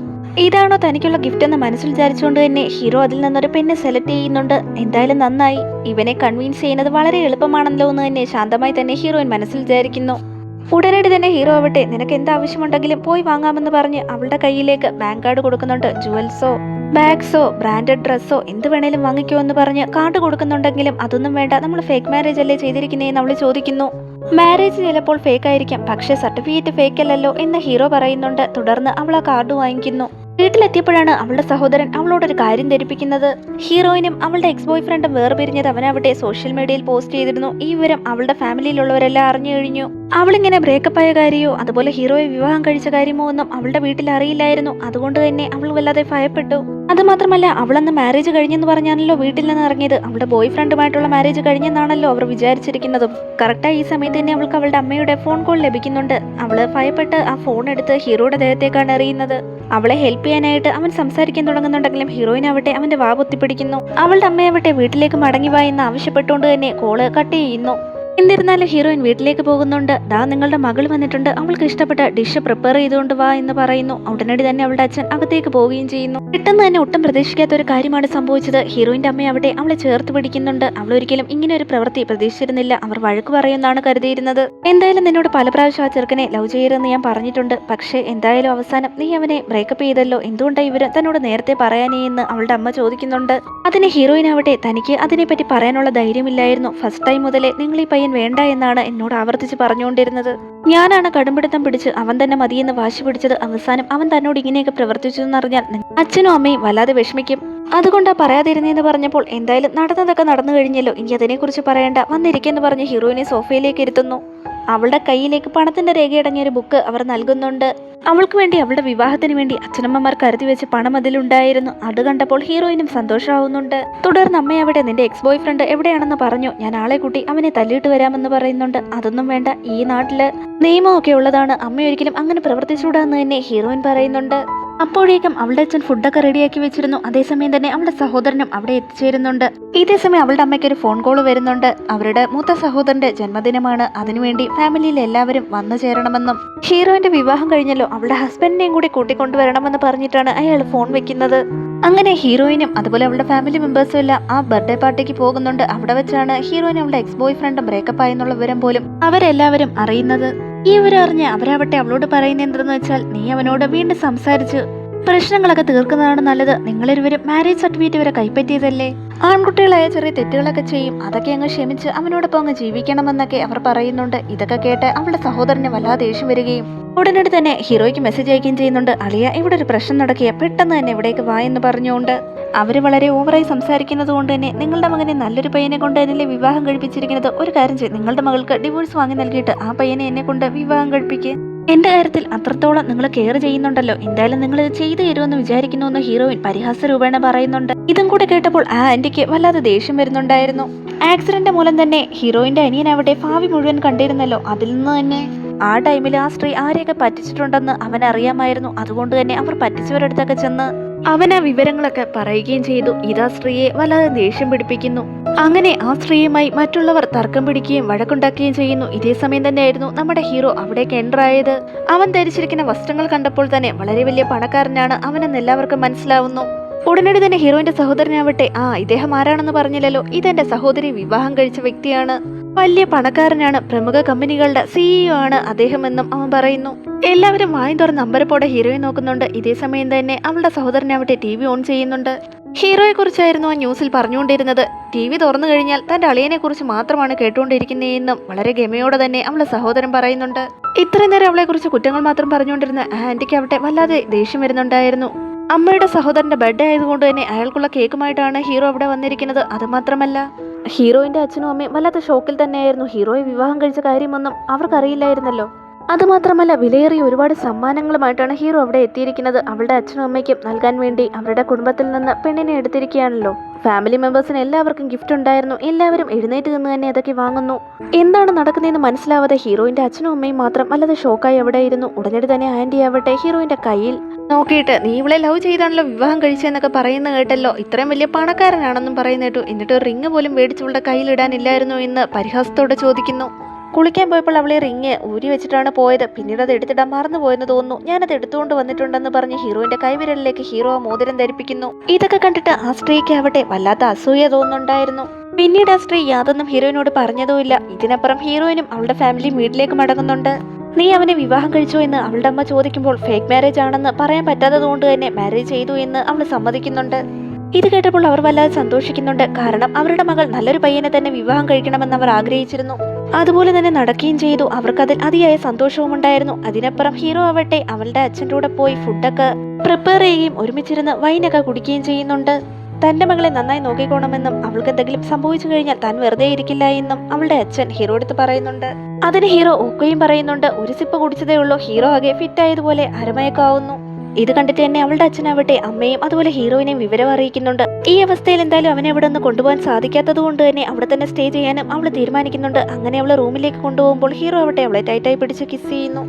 ഇതാണോ തനിക്കുള്ള ഗിഫ്റ്റ് എന്ന് മനസ്സിൽ വിചാരിച്ചുകൊണ്ട് തന്നെ ഹീറോ അതിൽ നിന്നൊരു പെണ്ണ് സെലക്ട് ചെയ്യുന്നുണ്ട്. എന്തായാലും നന്നായി, ഇവനെ കൺവിൻസ് ചെയ്യുന്നത് വളരെ എളുപ്പമാണല്ലോ എന്ന് തന്നെ ശാന്തമായി തന്നെ ഹീറോയിൻ മനസ്സിൽ വിചാരിക്കുന്നു. ഉടനടി തന്നെ ഹീറോ ആവട്ടെ നിനക്ക് എന്ത് ആവശ്യമുണ്ടെങ്കിലും പോയി വാങ്ങാമെന്ന് പറഞ്ഞ് അവളുടെ കയ്യിലേക്ക് ബാങ്ക് കാർഡ് കൊടുക്കുന്നുണ്ട്. ജുവൽസോ ബാഗ്സോ ബ്രാൻഡഡ് ഡ്രസ്സോ എന്ത് വേണേലും വാങ്ങിക്കോ എന്ന് പറഞ്ഞ് കാർഡ് കൊടുക്കുന്നുണ്ടെങ്കിലും അതൊന്നും വേണ്ട, നമ്മൾ ഫേക്ക് മാരേജ് അല്ലേ ചെയ്തിരിക്കുന്നതെന്ന് അവൾ ചോദിക്കുന്നു. മാരേജ് ചിലപ്പോൾ ഫേക്ക് ആയിരിക്കാം, പക്ഷെ സർട്ടിഫിക്കറ്റ് ഫേക്ക് അല്ലല്ലോ എന്ന് ഹീറോ പറയുന്നുണ്ട്. തുടർന്ന് അവൾ ആ കാർഡ് വാങ്ങിക്കുന്നു. വീട്ടിലെത്തിയപ്പോഴാണ് അവളുടെ സഹോദരൻ അവളോടൊരു കാര്യം ധരിപ്പിക്കുന്നത്. ഹീറോയിനും അവളുടെ എക്സ് ബോയ് ഫ്രണ്ടും വേർപിരിഞ്ഞത് അവനവിടെ സോഷ്യൽ മീഡിയയിൽ പോസ്റ്റ് ചെയ്തിരുന്നു. ഈ വിവരം അവളുടെ ഫാമിലിയിലുള്ളവരെല്ലാം അറിഞ്ഞു കഴിഞ്ഞു. അവളിങ്ങനെ ബ്രേക്കപ്പ് ആയ കാര്യമോ അതുപോലെ ഹീറോയെ വിവാഹം കഴിച്ച കാര്യമോ ഒന്നും അവളുടെ വീട്ടിൽ അറിയില്ലായിരുന്നു. അതുകൊണ്ട് തന്നെ അവൾ വല്ലാതെ ഭയപ്പെട്ടു. അതുമാത്രമല്ല, അവളന്ന് മാരേജ് കഴിഞ്ഞെന്ന് പറഞ്ഞാണല്ലോ വീട്ടിൽ നിന്ന് ഇറങ്ങിയത്. അവളുടെ ബോയ് ഫ്രണ്ടുമായിട്ടുള്ള മാരേജ് കഴിഞ്ഞെന്നാണല്ലോ അവർ വിചാരിച്ചിരിക്കുന്നതും. കറക്റ്റായി ഈ സമയത്ത് തന്നെ അവൾക്ക് അവളുടെ അമ്മയുടെ ഫോൺ കോൾ ലഭിക്കുന്നുണ്ട്. അവള് ഭയപ്പെട്ട് ആ ഫോൺ എടുത്ത് ഹീറോയുടെ ദേഹത്തേക്കാണ് എറിയുന്നത്. അവളെ ഹെൽപ്പ് ചെയ്യാനായിട്ട് അവൻ സംസാരിക്കാൻ തുടങ്ങുന്നുണ്ടെങ്കിലും ഹീറോയിനാവട്ടെ അവന്റെ വാ പൊത്തിപ്പിടിക്കുന്നു. അവളുടെ അമ്മയാവട്ടെ വീട്ടിലേക്ക് മടങ്ങി വാ എന്ന് ആവശ്യപ്പെട്ടുകൊണ്ട് തന്നെ കോള് കട്ട് ചെയ്യുന്നു. എന്നിരുന്നാലും ഹീറോയിൻ വീട്ടിലേക്ക് പോകുന്നുണ്ട്. ദാ നിങ്ങളുടെ മകൾ വന്നിട്ടുണ്ട്, അവൾക്ക് ഇഷ്ടപ്പെട്ട ഡിഷ് പ്രിപ്പയർ ചെയ്തുകൊണ്ട് വാ എന്ന് പറയുന്നു. ഉടനടി തന്നെ അവളുടെ അച്ഛൻ അകത്തേക്ക് പോവുകയും ചെയ്യുന്നു. പെട്ടെന്ന് തന്നെ ഒട്ടും പ്രതീക്ഷിക്കാത്ത ഒരു കാര്യമാണ് സംഭവിച്ചത്. ഹീറോയിന്റെ അമ്മയാവട്ടെ അവളെ ചേർത്ത് പിടിക്കുന്നുണ്ട്. അവൾ ഒരിക്കലും ഇങ്ങനെ ഒരു പ്രവൃത്തി പ്രതീക്ഷിച്ചിരുന്നില്ല. അവർ വഴക്ക് പറയുമെന്നാണ് കരുതിയിരുന്നത്. എന്തായാലും നിന്നോട് പല പ്രാവശ്യം ആ ചെറുക്കനെ ലവ് ചെയ്യരുതെന്ന് ഞാൻ പറഞ്ഞിട്ടുണ്ട്. പക്ഷേ എന്തായാലും അവസാനം നീ അവനെ ബ്രേക്കപ്പ് ചെയ്തല്ലോ, എന്തുകൊണ്ടാണ് ഇവര് തന്നോട് നേരത്തെ പറയാനേ എന്ന് അവളുടെ അമ്മ ചോദിക്കുന്നുണ്ട്. അതിന് ഹീറോയിനാവട്ടെ തനിക്ക് അതിനെപ്പറ്റി പറയാനുള്ള ധൈര്യമില്ലായിരുന്നു. ഫസ്റ്റ് ടൈം മുതലേ നിങ്ങൾ ഈ പയ്യൻ വേണ്ട എന്നാണ് എന്നോട് ആവർത്തിച്ച് പറഞ്ഞുകൊണ്ടിരുന്നത്. ഞാനാണ് കടുംപിടുത്തം പിടിച്ച് അവൻ തന്നെ മതിയെന്ന് വാശി പിടിച്ചത്. അവസാനം അവൻ തന്നോട് ഇങ്ങനെയൊക്കെ പ്രവർത്തിച്ചു എന്നറിഞ്ഞാൽ അച്ഛനും അമ്മയും വല്ലാതെ വിഷമിക്കും. അതുകൊണ്ടാ പറയാതിരുന്നേന്ന് പറഞ്ഞപ്പോൾ എന്തായാലും നടന്നതൊക്കെ നടന്നു കഴിഞ്ഞല്ലോ, ഇനി അതിനെക്കുറിച്ച് പറയണ്ട, വന്നിരിക്കെന്ന് പറഞ്ഞ് ഹീറോയിനെ സോഫയിലേക്ക് ഇരുത്തുന്നു. അവളുടെ കയ്യിലേക്ക് പണത്തിന്റെ രേഖയടങ്ങിയ ഒരു ബുക്ക് അവർ നൽകുന്നുണ്ട്. അവൾക്ക് വേണ്ടി അവളുടെ വിവാഹത്തിന് വേണ്ടി അച്ഛനമ്മമാർ കരുതി വെച്ച് പണം അതിലുണ്ടായിരുന്നു. അത് കണ്ടപ്പോൾ ഹീറോയിനും സന്തോഷമാവുന്നുണ്ട്. തുടർന്ന് അമ്മയവിടെ നിന്റെ എക്സ് ബോയ് ഫ്രണ്ട് എവിടെയാണെന്ന് പറഞ്ഞു, ഞാൻ ആളെ കൂട്ടി അവനെ തല്ലിയിട്ട് വരാമെന്ന് പറയുന്നുണ്ട്. അതൊന്നും വേണ്ട, ഈ നാട്ടില് നിയമമൊക്കെ ഉള്ളതാണ്, അമ്മ ഒരിക്കലും അങ്ങനെ പ്രവർത്തിച്ചുകൂടാന്ന് തന്നെ ഹീറോയിൻ പറയുന്നുണ്ട്. അപ്പോഴേക്കും അവളുടെ അച്ഛൻ ഫുഡൊക്കെ റെഡിയാക്കി വെച്ചിരുന്നു. അതേസമയം തന്നെ അവളുടെ സഹോദരനും അവിടെ എത്തിച്ചേരുന്നുണ്ട്. ഇതേ സമയം അവളുടെ അമ്മയ്ക്ക് ഒരു ഫോൺ കോൾ വരുന്നുണ്ട്. അവരുടെ മൂത്ത സഹോദരന്റെ ജന്മദിനമാണ്, അതിനുവേണ്ടി ഫാമിലിയിൽ എല്ലാവരും വന്നു ചേരണമെന്നും ഹീറോയിന്റെ വിവാഹം കഴിഞ്ഞല്ലോ അവളുടെ ഹസ്ബൻഡിനെയും കൂടി കൂട്ടിക്കൊണ്ടുവരണമെന്ന് പറഞ്ഞിട്ടാണ് അയാൾ ഫോൺ വെക്കുന്നത്. അങ്ങനെ ഹീറോയിനും അതുപോലെ അവളുടെ ഫാമിലി മെമ്പേഴ്സും എല്ലാം ആ ബർത്ത്ഡേ പാർട്ടിക്ക് പോകുന്നുണ്ട്. അവിടെ വെച്ചാണ് ഹീറോയിനും അവളുടെ എക്സ് ബോയ് ഫ്രണ്ടും ബ്രേക്കപ്പ് ആയെന്നുള്ള വിവരം പോലും അവരെല്ലാവരും അറിയുന്നത്. ഈ വിവരം അറിഞ്ഞ് അവരാവട്ടെ അവളോട് പറയുന്നത് എന്തെന്ന് വെച്ചാൽ, നീ അവനോട് വീണ്ടും സംസാരിച്ച് പ്രശ്നങ്ങളൊക്കെ തീർക്കുന്നതാണ് നല്ലത്. നിങ്ങളിരുവരും മാരേജ് സർട്ടിഫിക്കറ്റ് വരെ കൈപ്പറ്റിയതല്ലേ, ആൺകുട്ടികളായ ചെറിയ തെറ്റുകളൊക്കെ ചെയ്യും, അതൊക്കെ അങ്ങ് ക്ഷമിച്ച് അവനോടൊപ്പം അങ്ങ് ജീവിക്കണമെന്നൊക്കെ അവർ പറയുന്നുണ്ട്. ഇതൊക്കെ കേട്ട് അവളുടെ സഹോദരന് വല്ലാതെ ദേഷ്യം വരികയും ഉടനടി തന്നെ ഹീറോയ്ക്ക് മെസ്സേജ് അയക്കുകയും ചെയ്യുന്നുണ്ട്. അളിയ, ഇവിടെ ഒരു പ്രശ്നം നടക്കിയ, പെട്ടെന്ന് തന്നെ ഇവിടേക്ക് വാ എന്ന് പറഞ്ഞുകൊണ്ട് അവര് വളരെ ഓവറായി സംസാരിക്കുന്നത് കൊണ്ട് തന്നെ നിങ്ങളുടെ മകനെ നല്ലൊരു പയ്യനെ കൊണ്ട് തന്നെയല്ലേ വിവാഹം കഴിപ്പിച്ചിരിക്കുന്നത്. ഒരു കാര്യം ചെയ്യും, നിങ്ങളുടെ മകൾക്ക് ഡിവോഴ്സ് വാങ്ങി നൽകിയിട്ട് ആ പയ്യനെ എന്നെ കൊണ്ട് വിവാഹം കഴിപ്പിക്കുക. എന്റെ കാര്യത്തിൽ അത്രത്തോളം നിങ്ങൾ കെയർ ചെയ്യുന്നുണ്ടല്ലോ, എന്തായാലും നിങ്ങൾ ഇത് ചെയ്തു തരുമെന്ന് വിചാരിക്കുന്നുവെന്ന് ഹീറോയിൻ പരിഹാസ രൂപേണ പറയുന്നുണ്ട്. ഇതും കൂടെ കേട്ടപ്പോൾ ആ ആന്റിക്ക് വല്ലാതെ ദേഷ്യം വരുന്നുണ്ടായിരുന്നു. ആക്സിഡന്റ് മൂലം തന്നെ ഹീറോയിന്റെ അനിയനാവട്ടെ ഭാവി മുഴുവൻ കണ്ടിരുന്നല്ലോ. അതിൽ നിന്ന് തന്നെ ആ ടൈമിൽ ആ സ്ത്രീ ആരെയൊക്കെ പറ്റിച്ചിട്ടുണ്ടെന്ന് അവൻ അറിയാമായിരുന്നു. അതുകൊണ്ട് തന്നെ അവർ പറ്റിച്ചവരടുത്തൊക്കെ ചെന്ന് അവൻ ആ വിവരങ്ങളൊക്കെ പറയുകയും ചെയ്തു. ഇതാ സ്ത്രീയെ വല്ലാതെ ദേഷ്യം പിടിപ്പിക്കുന്നു. അങ്ങനെ ആ സ്ത്രീയുമായി മറ്റുള്ളവർ തർക്കം പിടിക്കുകയും വഴക്കുണ്ടാക്കുകയും ചെയ്യുന്നു. ഇതേ സമയം തന്നെയായിരുന്നു നമ്മുടെ ഹീറോ അവിടേക്ക് എൻ്റർ ആയത്. അവൻ ധരിച്ചിരിക്കുന്ന വസ്ത്രങ്ങൾ കണ്ടപ്പോൾ തന്നെ വളരെ വലിയ പണക്കാരനാണ് അവനെന്ന് എല്ലാവർക്കും മനസ്സിലാവുന്നു. ഉടനടി തന്നെ ഹീറോയിന്റെ സഹോദരനാവട്ടെ, ഇദ്ദേഹം ആരാണെന്ന് പറഞ്ഞില്ലല്ലോ, ഇതെന്റെ സഹോദരി വിവാഹം കഴിച്ച വ്യക്തിയാണ്, വലിയ പണക്കാരനാണ്, പ്രമുഖ കമ്പനികളുടെ CEO ആണ് അദ്ദേഹം എന്നും അവൻ പറയുന്നു. എല്ലാവരും വായി തുറന്ന് അമ്പരപ്പോടെ ഹീറോയെ നോക്കുന്നുണ്ട്. ഇതേ സമയം തന്നെ അവളുടെ സഹോദരനാവട്ടെ TV ഓൺ ചെയ്യുന്നുണ്ട്. ഹീറോയെ കുറിച്ചായിരുന്നു ആ ന്യൂസിൽ പറഞ്ഞുകൊണ്ടിരുന്നത്. TV തുറന്നു കഴിഞ്ഞാൽ തന്റെ അളിയനെ കുറിച്ച് മാത്രമാണ് കേട്ടുകൊണ്ടിരിക്കുന്നതെന്നും വളരെ ഗമയോടെ തന്നെ അവളുടെ സഹോദരൻ പറയുന്നുണ്ട്. ഇത്രയും നേരം അവളെ കുറിച്ച് കുറ്റങ്ങൾ മാത്രം പറഞ്ഞുകൊണ്ടിരുന്ന ആന്റിക്ക് ആവട്ടെ വല്ലാതെ ദേഷ്യം വരുന്നുണ്ടായിരുന്നു. അമ്മയുടെ സഹോദരന്റെ ബർത്ത്ഡേ ആയതുകൊണ്ട് തന്നെ അയാൾക്കുള്ള കേക്കുമായിട്ടാണ് ഹീറോ അവിടെ വന്നിരിക്കുന്നത്. അതുമാത്രമല്ല, ഹീറോയിന്റെ അച്ഛനും അമ്മയും വല്ലാത്ത ഷോക്കിൽ തന്നെയായിരുന്നു. ഹീറോയെ വിവാഹം കഴിച്ച കാര്യമൊന്നും അവർക്കറിയില്ലായിരുന്നല്ലോ. അതുമാത്രമല്ല, വിലയേറിയ ഒരുപാട് സമ്മാനങ്ങളുമായിട്ടാണ് ഹീറോ അവിടെ എത്തിയിരിക്കുന്നത്. അവളുടെ അച്ഛനും അമ്മയ്ക്കും നൽകാൻ വേണ്ടി അവരുടെ കുടുംബത്തിൽ നിന്ന് പെണ്ണിനെ എടുത്തിരിക്കുകയാണല്ലോ. ഫാമിലി മെമ്പേഴ്സിന് എല്ലാവർക്കും ഗിഫ്റ്റ് ഉണ്ടായിരുന്നു. എല്ലാവരും എഴുന്നേറ്റ് നിന്ന് തന്നെ അതൊക്കെ വാങ്ങുന്നു. എന്താണ് നടക്കുന്നതെന്ന് മനസ്സിലാവാതെ ഹീറോയിന്റെ അച്ഛനും അമ്മയും മാത്രം വല്ലാതെ ഷോക്കായി അവിടെ ഇരുന്നു. ഉടനടി തന്നെ ആന്റി ആവട്ടെ ഹീറോയിന്റെ കയ്യിൽ നോക്കിയിട്ട്, നീ ഇവളെ ലവ് ചെയ്താണല്ലോ വിവാഹം കഴിച്ചെന്നൊക്കെ പറയുന്ന കേട്ടല്ലോ, ഇത്രയും വലിയ പണക്കാരനാണെന്നും പറയുന്ന കേട്ടു, എന്നിട്ട് റിങ് പോലും മേടിച്ചവളുടെ കയ്യിലിടാനില്ലായിരുന്നു എന്ന് പരിഹാസത്തോടെ ചോദിക്കുന്നു. കുളിക്കാൻ പോയപ്പോൾ അവളെ റിങ് ഊരി വെച്ചിട്ടാണ് പോയത്, പിന്നീട് അത് എടുത്തിടാൻ മറന്നു പോയെന്ന് തോന്നുന്നു, ഞാനത് എടുത്തുകൊണ്ട് വന്നിട്ടുണ്ടെന്ന് പറഞ്ഞ് ഹീറോയിന്റെ കൈവിരലിലേക്ക് ഹീറോ മോതിരം ധരിപ്പിക്കുന്നു. ഇതൊക്കെ കണ്ടിട്ട് ആ സ്ത്രീക്ക് ആവട്ടെ വല്ലാത്ത അസൂയ തോന്നുന്നുണ്ടായിരുന്നു. പിന്നീട് ആ സ്ത്രീ യാതൊന്നും ഹീറോയിനോട് പറഞ്ഞതുമില്ല. ഇതിനപ്പുറം ഹീറോയിനും അവളുടെ ഫാമിലിയും വീട്ടിലേക്ക് മടങ്ങുന്നുണ്ട്. നീ അവനെ വിവാഹം കഴിച്ചോ എന്ന് അവളുടെ അമ്മ ചോദിക്കുമ്പോൾ ഫേക്ക് മാരേജ് ആണെന്ന് പറയാൻ പറ്റാത്തത് കൊണ്ട് തന്നെ മാരേജ് ചെയ്തു എന്ന് അവൾ സമ്മതിക്കുന്നുണ്ട്. ഇത് കേട്ടപ്പോൾ അവർ വല്ലാതെ സന്തോഷിക്കുന്നുണ്ട്. കാരണം അവരുടെ മകൾ നല്ലൊരു പയ്യനെ തന്നെ വിവാഹം കഴിക്കണമെന്ന് അവർ ആഗ്രഹിച്ചിരുന്നു. അതുപോലെ തന്നെ നടക്കുകയും ചെയ്തു. അവർക്കതിൽ അതിയായ സന്തോഷവും ഉണ്ടായിരുന്നു. അതിനപ്പുറം ഹീറോ ആവട്ടെ അവളുടെ അച്ഛൻ്റെ കൂടെ പോയി ഫുഡൊക്കെ പ്രിപ്പയർ ചെയ്യുകയും ഒരുമിച്ചിരുന്ന് വൈനൊക്കെ കുടിക്കുകയും ചെയ്യുന്നുണ്ട്. തന്റെ മകളെ നന്നായി നോക്കിക്കോണമെന്നും അവൾക്ക് എന്തെങ്കിലും സംഭവിച്ചു കഴിഞ്ഞാൽ താൻ വെറുതെ ഇരിക്കില്ല എന്നും അവളുടെ അച്ഛൻ ഹീറോ അടുത്ത് പറയുന്നുണ്ട്. അതിന് ഹീറോ ഓക്കെയും പറയുന്നുണ്ട്. ഒരു സിപ്പ് കുടിച്ചതേ ഉള്ളൂ ഹീറോ ആകെ ഫിറ്റ് ആയതുപോലെ അരമയക്കാവുന്നു. ഇത് കണ്ടിട്ട് തന്നെ അവളുടെ അച്ഛനാവട്ടെ അമ്മയും അതുപോലെ ഹീറോയിനെയും വിവരം അറിയിക്കുന്നുണ്ട്. ഈ അവസ്ഥയിൽ എന്തായാലും അവനെ ഇവിടെ നിന്ന് കൊണ്ടുപോകാൻ സാധിക്കാത്തത് കൊണ്ട് തന്നെ അവിടെ തന്നെ സ്റ്റേ ചെയ്യാനും അവൾ തീരുമാനിക്കുന്നുണ്ട്. അങ്ങനെ അവളെ റൂമിലേക്ക് കൊണ്ടുപോകുമ്പോൾ ഹീറോ ആവട്ടെ അവളെ ടൈറ്റായി പിടിച്ച് കിസ് ചെയ്യുന്നു.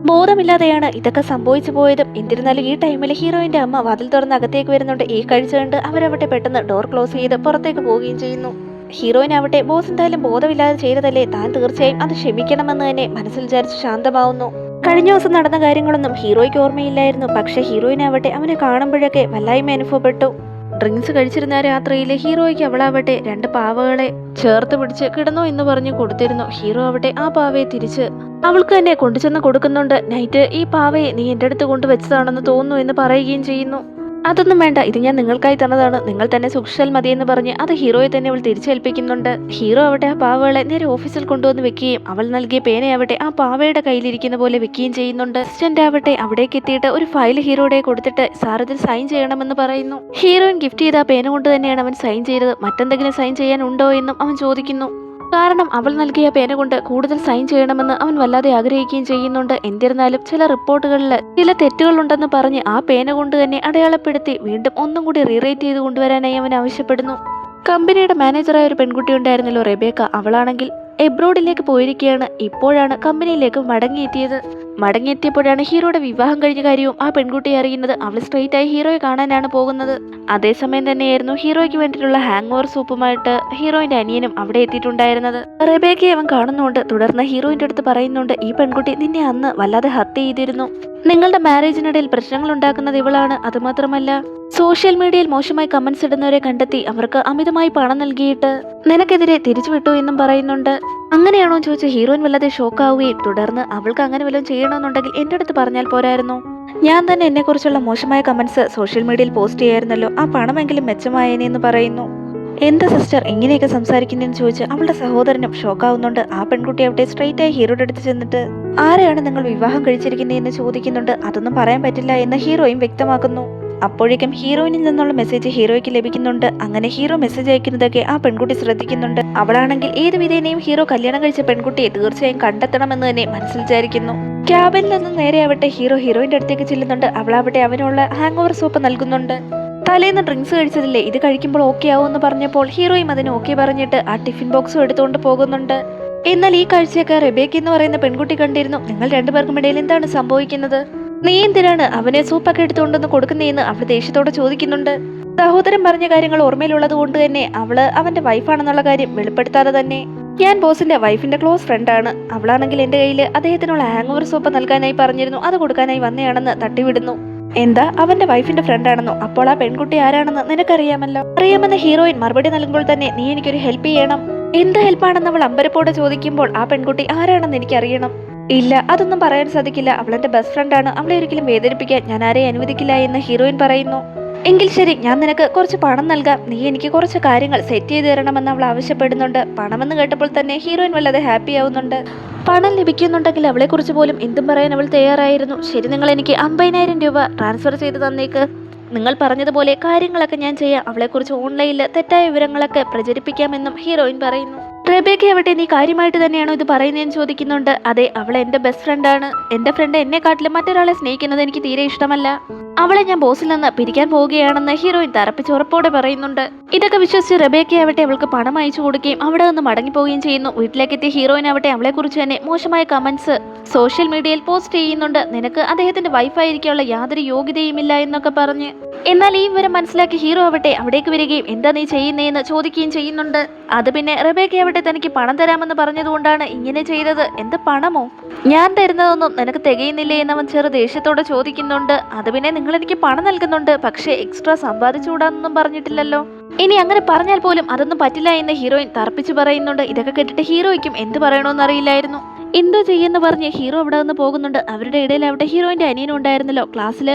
ബോധമില്ലാതെയാണ് ഇതൊക്കെ സംഭവിച്ചു പോയതും. എന്നിരുന്നാലും ഈ ടൈമിൽ ഹീറോയിന്റെ അമ്മ വാതിൽ തുറന്ന് അകത്തേക്ക് വരുന്നുണ്ട്. ഈ കാഴ്ച കണ്ട് അവരവട്ടെ പെട്ടെന്ന് ഡോർ ക്ലോസ് ചെയ്ത് പുറത്തേക്ക് പോവുകയും ചെയ്യുന്നു. ഹീറോയിനാവട്ടെ ബോസ് എന്തായാലും ബോധമില്ലാതെ ചെയ്തതല്ലേ, താൻ തീർച്ചയായും അത് ക്ഷമിക്കണമെന്ന് തന്നെ മനസ്സിൽ വിചാരിച്ച് ശാന്തമാവുന്നു. കഴിഞ്ഞ ദിവസം നടന്ന കാര്യങ്ങളൊന്നും ഹീറോയ്ക്ക് ഓർമ്മയില്ലായിരുന്നു. പക്ഷെ ഹീറോയിനാവട്ടെ അവനെ കാണുമ്പോഴൊക്കെ വല്ലായ്മ അനുഭവപ്പെട്ടു. ഡ്രിങ്ക്സ് കഴിച്ചിരുന്ന രാത്രിയിൽ ഹീറോയ്ക്ക് അവളാവട്ടെ 2 പാവകളെ ചേർത്ത് പിടിച്ച് കിടന്നോ എന്ന് പറഞ്ഞു കൊടുത്തിരുന്നു. ഹീറോ ആവട്ടെ ആ പാവയെ തിരിച്ച് അവൾക്ക് തന്നെ കൊണ്ടുചെന്ന് കൊടുക്കുന്നുണ്ട്. നൈറ്റ് ഈ പാവയെ നീ എൻ്റെ അടുത്ത് കൊണ്ടുവച്ചതാണെന്ന് തോന്നുന്നു എന്ന് പറയുകയും ചെയ്യുന്നു. അതൊന്നും വേണ്ട, ഇത് ഞാൻ നിങ്ങൾക്കായി തന്നതാണ്, നിങ്ങൾ തന്നെ സൂക്ഷിച്ചാൽ മതിയെന്ന് പറഞ്ഞ് അത് ഹീറോയെ തന്നെ അവൾ തിരിച്ചേൽപ്പിക്കുന്നുണ്ട്. ഹീറോ ആവട്ടെ ആ പാവകളെ നേരെ ഓഫീസിൽ കൊണ്ടുവന്ന് വെക്കുകയും അവൾ നൽകിയ പേനയാവട്ടെ ആ പാവയുടെ കയ്യിലിരിക്കുന്ന പോലെ വെക്കുകയും ചെയ്യുന്നുണ്ട്. അസിസ്റ്റന്റ് ആവട്ടെ അവിടേക്ക് എത്തിയിട്ട് ഒരു ഫയൽ ഹീറോയുടെ കൊടുത്തിട്ട് സാർ ഇതിൽ സൈൻ ചെയ്യണമെന്ന് പറയുന്നു. ഹീറോയിൻ ഗിഫ്റ്റ് ചെയ്ത ആ പേന കൊണ്ട് തന്നെയാണ് അവൻ സൈൻ ചെയ്തത്. മറ്റെന്തെങ്കിലും സൈൻ ചെയ്യാൻ ഉണ്ടോ എന്നും അവൻ ചോദിക്കുന്നു. കാരണം അവൾ നൽകിയ പേന കൊണ്ട് കൂടുതൽ സൈൻ ചെയ്യണമെന്ന് അവൻ വല്ലാതെ ആഗ്രഹിക്കുകയും ചെയ്യുന്നുണ്ട്. എന്നിരുന്നാലും ചില റിപ്പോർട്ടുകളിൽ ചില തെറ്റുകളുണ്ടെന്ന് പറഞ്ഞ് ആ പേന കൊണ്ട് തന്നെ അടയാളപ്പെടുത്തി വീണ്ടും ഒന്നും കൂടി റീറൈറ്റ് ചെയ്ത് കൊണ്ടുവരാനായി അവൻ ആവശ്യപ്പെടുന്നു. കമ്പനിയുടെ മാനേജറായ ഒരു പെൺകുട്ടി ഉണ്ടായിരുന്നല്ലോ റെബേക്ക, അവളാണെങ്കിൽ എബ്രോഡിലേക്ക് പോയിരിക്കുകയാണ്. ഇപ്പോഴാണ് കമ്പനിയിലേക്ക് മടങ്ങിയെത്തിയപ്പോഴാണ് ഹീറോയുടെ വിവാഹം കഴിഞ്ഞ കാര്യവും ആ പെൺകുട്ടി അറിയുന്നത്. അവൾ സ്ട്രെയിറ്റ് ആയി ഹീറോയെ കാണാനാണ് പോകുന്നത്. അതേസമയം തന്നെയായിരുന്നു ഹീറോയ്ക്ക് വേണ്ടിയിട്ടുള്ള ഹാങ് ഓവർ സൂപ്പുമായിട്ട് ഹീറോയിന്റെ അനിയനും അവിടെ എത്തിയിട്ടുണ്ടായിരുന്നത്. റെബേക്കയെ അവൻ കാണുന്നുണ്ട്. തുടർന്ന് ഹീറോയിന്റെ അടുത്ത് പറയുന്നുണ്ട്, ഈ പെൺകുട്ടി നിന്നെ അന്ന് വല്ലാതെ ഹർട്ട് ചെയ്തിരുന്നു. നിങ്ങളുടെ മാരേജിനിടയിൽ പ്രശ്നങ്ങൾ ഉണ്ടാക്കുന്നത് ഇവളാണ്. അതുമാത്രമല്ല സോഷ്യൽ മീഡിയയിൽ മോശമായി കമന്റ്സ് ഇടുന്നവരെ കണ്ടെത്തി അവർക്ക് അമിതമായി പണം നൽകിയിട്ട് നിനക്കെതിരെ തിരിച്ചു വിട്ടു എന്നും പറയുന്നുണ്ട്. അങ്ങനെയാണോ ചോദിച്ച ഹീറോയിൻ വല്ലാതെ ഷോക്കാവുകയും തുടർന്ന് അവൾക്ക് അങ്ങനെ വല്ലതും ചെയ്യണമെന്നുണ്ടെങ്കിൽ എൻ്റെ അടുത്ത് പറഞ്ഞാൽ പോരായിരുന്നു, ഞാൻ തന്നെ എന്നെക്കുറിച്ചുള്ള മോശമായ കമന്റ്സ് സോഷ്യൽ മീഡിയയിൽ പോസ്റ്റ് ചെയ്യായിരുന്നല്ലോ, ആ പണമെങ്കിലും മെച്ചമായേനെ എന്ന് പറയുന്നു. എന്താ സിസ്റ്റർ ഇങ്ങനെയൊക്കെ സംസാരിക്കുന്നതെന്ന് ചോദിച്ച് അവളുടെ സഹോദരനും ഷോക്കാവുന്നുണ്ട്. ആ പെൺകുട്ടി അവിടെ സ്ട്രെയിറ്റ് ആയി ഹീറോയുടെ അടുത്ത് ചെന്നിട്ട് ആരെയാണ് നിങ്ങൾ വിവാഹം കഴിച്ചിരിക്കുന്നതെന്ന് ചോദിക്കുന്നുണ്ട്. അതൊന്നും പറയാൻ പറ്റില്ല എന്ന് ഹീറോയും വ്യക്തമാക്കുന്നു. അപ്പോഴേക്കും ഹീറോയിനിൽ നിന്നുള്ള മെസ്സേജ് ഹീറോയ്ക്ക് ലഭിക്കുന്നുണ്ട്. അങ്ങനെ ഹീറോ മെസ്സേജ് അയക്കുന്നതൊക്കെ ആ പെൺകുട്ടി ശ്രദ്ധിക്കുന്നുണ്ട്. അവളാണെങ്കിൽ ഏത് വിധേനയും ഹീറോ കല്യാണം കഴിച്ച പെൺകുട്ടിയെ തീർച്ചയായും കണ്ടെത്തണമെന്ന് തന്നെ മനസ്സിൽ വിചാരിക്കുന്നു. ക്യാബിനിൽ നിന്നും നേരെ ആവട്ടെ ഹീറോയിന്റെ അടുത്തേക്ക് ചെല്ലുന്നുണ്ട്. അവളാവട്ടെ അവനുള്ള ഹാങ് ഓവർ സൂപ്പ് നൽകുന്നുണ്ട്. തലേന്ന് ഡ്രിങ്ക്സ് കഴിച്ചതില്ലേ, ഇത് കഴിക്കുമ്പോൾ ഓക്കെ ആവുമെന്ന് പറഞ്ഞപ്പോൾ ഹീറോയും അതിന് ഓക്കെ പറഞ്ഞിട്ട് ആ ടിഫിൻ ബോക്സും എടുത്തുകൊണ്ട് പോകുന്നുണ്ട്. എന്നാൽ ഈ കാഴ്ചയൊക്കെ റെബേക്ക എന്ന് പറയുന്ന പെൺകുട്ടി കണ്ടിരുന്നു. നിങ്ങൾ രണ്ടുപേർക്കും ഇടയിൽ എന്താണ് സംഭവിക്കുന്നത്, നീ എന്തിനാണ് അവനെ സൂപ്പൊക്കെ എടുത്തുകൊണ്ടെന്ന് കൊടുക്കുന്നതെന്ന് അവൾ ദേഷ്യത്തോടെ ചോദിക്കുന്നുണ്ട്. സഹോദരൻ പറഞ്ഞ കാര്യങ്ങൾ ഓർമ്മയിലുള്ളത് കൊണ്ട് തന്നെ അവള് അവന്റെ വൈഫാണെന്നുള്ള കാര്യം വെളിപ്പെടുത്താതെ തന്നെ, ഞാൻ ബോസിന്റെ വൈഫിന്റെ ക്ലോസ് ഫ്രണ്ടാണ്, അവളാണെങ്കിൽ എന്റെ കയ്യിൽ അദ്ദേഹത്തിനുള്ള ഹാങ് ഓവർ സൂപ്പ് നൽകാനായി പറഞ്ഞിരുന്നു, അത് കൊടുക്കാനായി വന്നയാണെന്ന് തട്ടിവിടുന്നു. എന്താ അവന്റെ വൈഫിന്റെ ഫ്രണ്ടാണെന്നോ, അപ്പോൾ ആ പെൺകുട്ടി ആരാണെന്ന് നിനക്കറിയാമല്ലോ. അറിയാമെന്ന് ഹീറോയിൻ മറുപടി നൽകുമ്പോൾ തന്നെ നീ എനിക്കൊരു ഹെൽപ്പ് ചെയ്യണം. എന്ത് ഹെൽപ്പാണെന്ന് അവൾ അമ്പരപ്പോടെ ചോദിക്കുമ്പോൾ ആ പെൺകുട്ടി ആരാണെന്ന് എനിക്കറിയണം. ഇല്ല, അതൊന്നും പറയാൻ സാധിക്കില്ല, അവളെന്റെ ബെസ്റ്റ് ഫ്രണ്ടാണ്, അവളെ ഒരിക്കലും വേദനിപ്പിക്കാൻ ഞാൻ ആരെയും അനുവദിക്കില്ല എന്ന് ഹീറോയിൻ പറയുന്നു. എങ്കിൽ ശരി, ഞാൻ നിനക്ക് കുറച്ച് പണം നൽകാം, നീ എനിക്ക് കുറച്ച് കാര്യങ്ങൾ സെറ്റ് ചെയ്ത് തരണമെന്ന് അവൾ ആവശ്യപ്പെടുന്നുണ്ട്. പണമെന്ന് കേട്ടപ്പോൾ തന്നെ ഹീറോയിൻ വല്ലാതെ ഹാപ്പി ആവുന്നുണ്ട്. പണം ലഭിക്കുന്നുണ്ടെങ്കിൽ അവളെക്കുറിച്ച് പോലും എന്തും പറയാൻ അവൾ തയ്യാറായിരുന്നു. ശരി, നിങ്ങൾ എനിക്ക് 50,000 രൂപ ട്രാൻസ്ഫർ ചെയ്ത് തന്നേക്ക്, നിങ്ങൾ പറഞ്ഞതുപോലെ കാര്യങ്ങളൊക്കെ ഞാൻ ചെയ്യാം, അവളെക്കുറിച്ച് ഓൺലൈനിൽ തെറ്റായ വിവരങ്ങളൊക്കെ പ്രചരിപ്പിക്കാമെന്നും ഹീറോയിൻ പറയുന്നു. റെബേക്ക ആവട്ടെ നീ കാര്യമായിട്ട് തന്നെയാണോ ഇത് പറയുന്നതെന്ന് ചോദിക്കുന്നുണ്ട്. അതെ, അവൾ എൻ്റെ ബെസ്റ്റ് ഫ്രണ്ടാണ്, എൻ്റെ ഫ്രണ്ട് എന്നെക്കാട്ടിലും മറ്റൊരാളെ സ്നേഹിക്കുന്നത് എനിക്ക് തീരെ ഇഷ്ടമല്ല, അവളെ ഞാൻ ബോസിൽ നിന്ന് പിരിക്കാൻ പോവുകയാണെന്ന് ഹീറോയിൻ തറപ്പിച്ച് ഉറപ്പോടെ പറയുന്നുണ്ട്. ഇതൊക്കെ വിശ്വസിച്ച് റെബേക്ക ആവട്ടെ അവൾക്ക് പണം അയച്ചു കൊടുക്കുകയും അവിടെ നിന്ന് മടങ്ങിപ്പോവുകയും ചെയ്യുന്നു. വീട്ടിലേക്കെത്തിയ ഹീറോയിൻ ആവട്ടെ അവളെക്കുറിച്ച് തന്നെ മോശമായ കമന്റ്സ് സോഷ്യൽ മീഡിയയിൽ പോസ്റ്റ് ചെയ്യുന്നുണ്ട്. നിനക്ക് അദ്ദേഹത്തിന്റെ വൈഫായിരിക്കാനുള്ള യാതൊരു യോഗ്യതയുമില്ല എന്നൊക്കെ പറഞ്ഞ്. എന്നാൽ ഈ വിവരം മനസ്സിലാക്കി ഹീറോ ആവട്ടെ അവിടേക്ക് വരികയും എന്താ നീ ചെയ്യുന്നതെന്ന് ചോദിക്കുകയും ചെയ്യുന്നുണ്ട്. അത് പിന്നെ റെബേക്ക ആവട്ടെ തനിക്ക് പണം തരാമെന്ന് പറഞ്ഞതുകൊണ്ടാണ് ഇങ്ങനെ ചെയ്തത്. എന്ത് പണമോ, ഞാൻ തരുന്നതൊന്നും നിനക്ക് തികയുന്നില്ലേ എന്നവൻ ചെറു ദേഷ്യത്തോടെ ചോദിക്കുന്നുണ്ട്. അത് പിന്നെ നിങ്ങൾ എനിക്ക് പണം നൽകുന്നുണ്ട്, പക്ഷേ എക്സ്ട്രാ സമ്പാദിച്ചുകൂടാന്നൊന്നും പറഞ്ഞിട്ടില്ലല്ലോ. ഇനി അങ്ങനെ പറഞ്ഞാൽ പോലും അതൊന്നും പറ്റില്ല എന്ന് ഹീറോയിൻ തർപ്പിച്ചു പറയുന്നുണ്ട്. ഇതൊക്കെ കേട്ടിട്ട് ഹീറോയ്ക്കും എന്ത് പറയണമെന്ന് അറിയില്ലായിരുന്നു. എന്തോ ചെയ്യുമെന്ന് പറഞ്ഞ് ഹീറോ അവിടെ നിന്ന് പോകുന്നുണ്ട്. അവരുടെ ഇടയിൽ അവിടെ ഹീറോയിന്റെ അനിയനും ഉണ്ടായിരുന്നല്ലോ. ക്ലാസ്സിൽ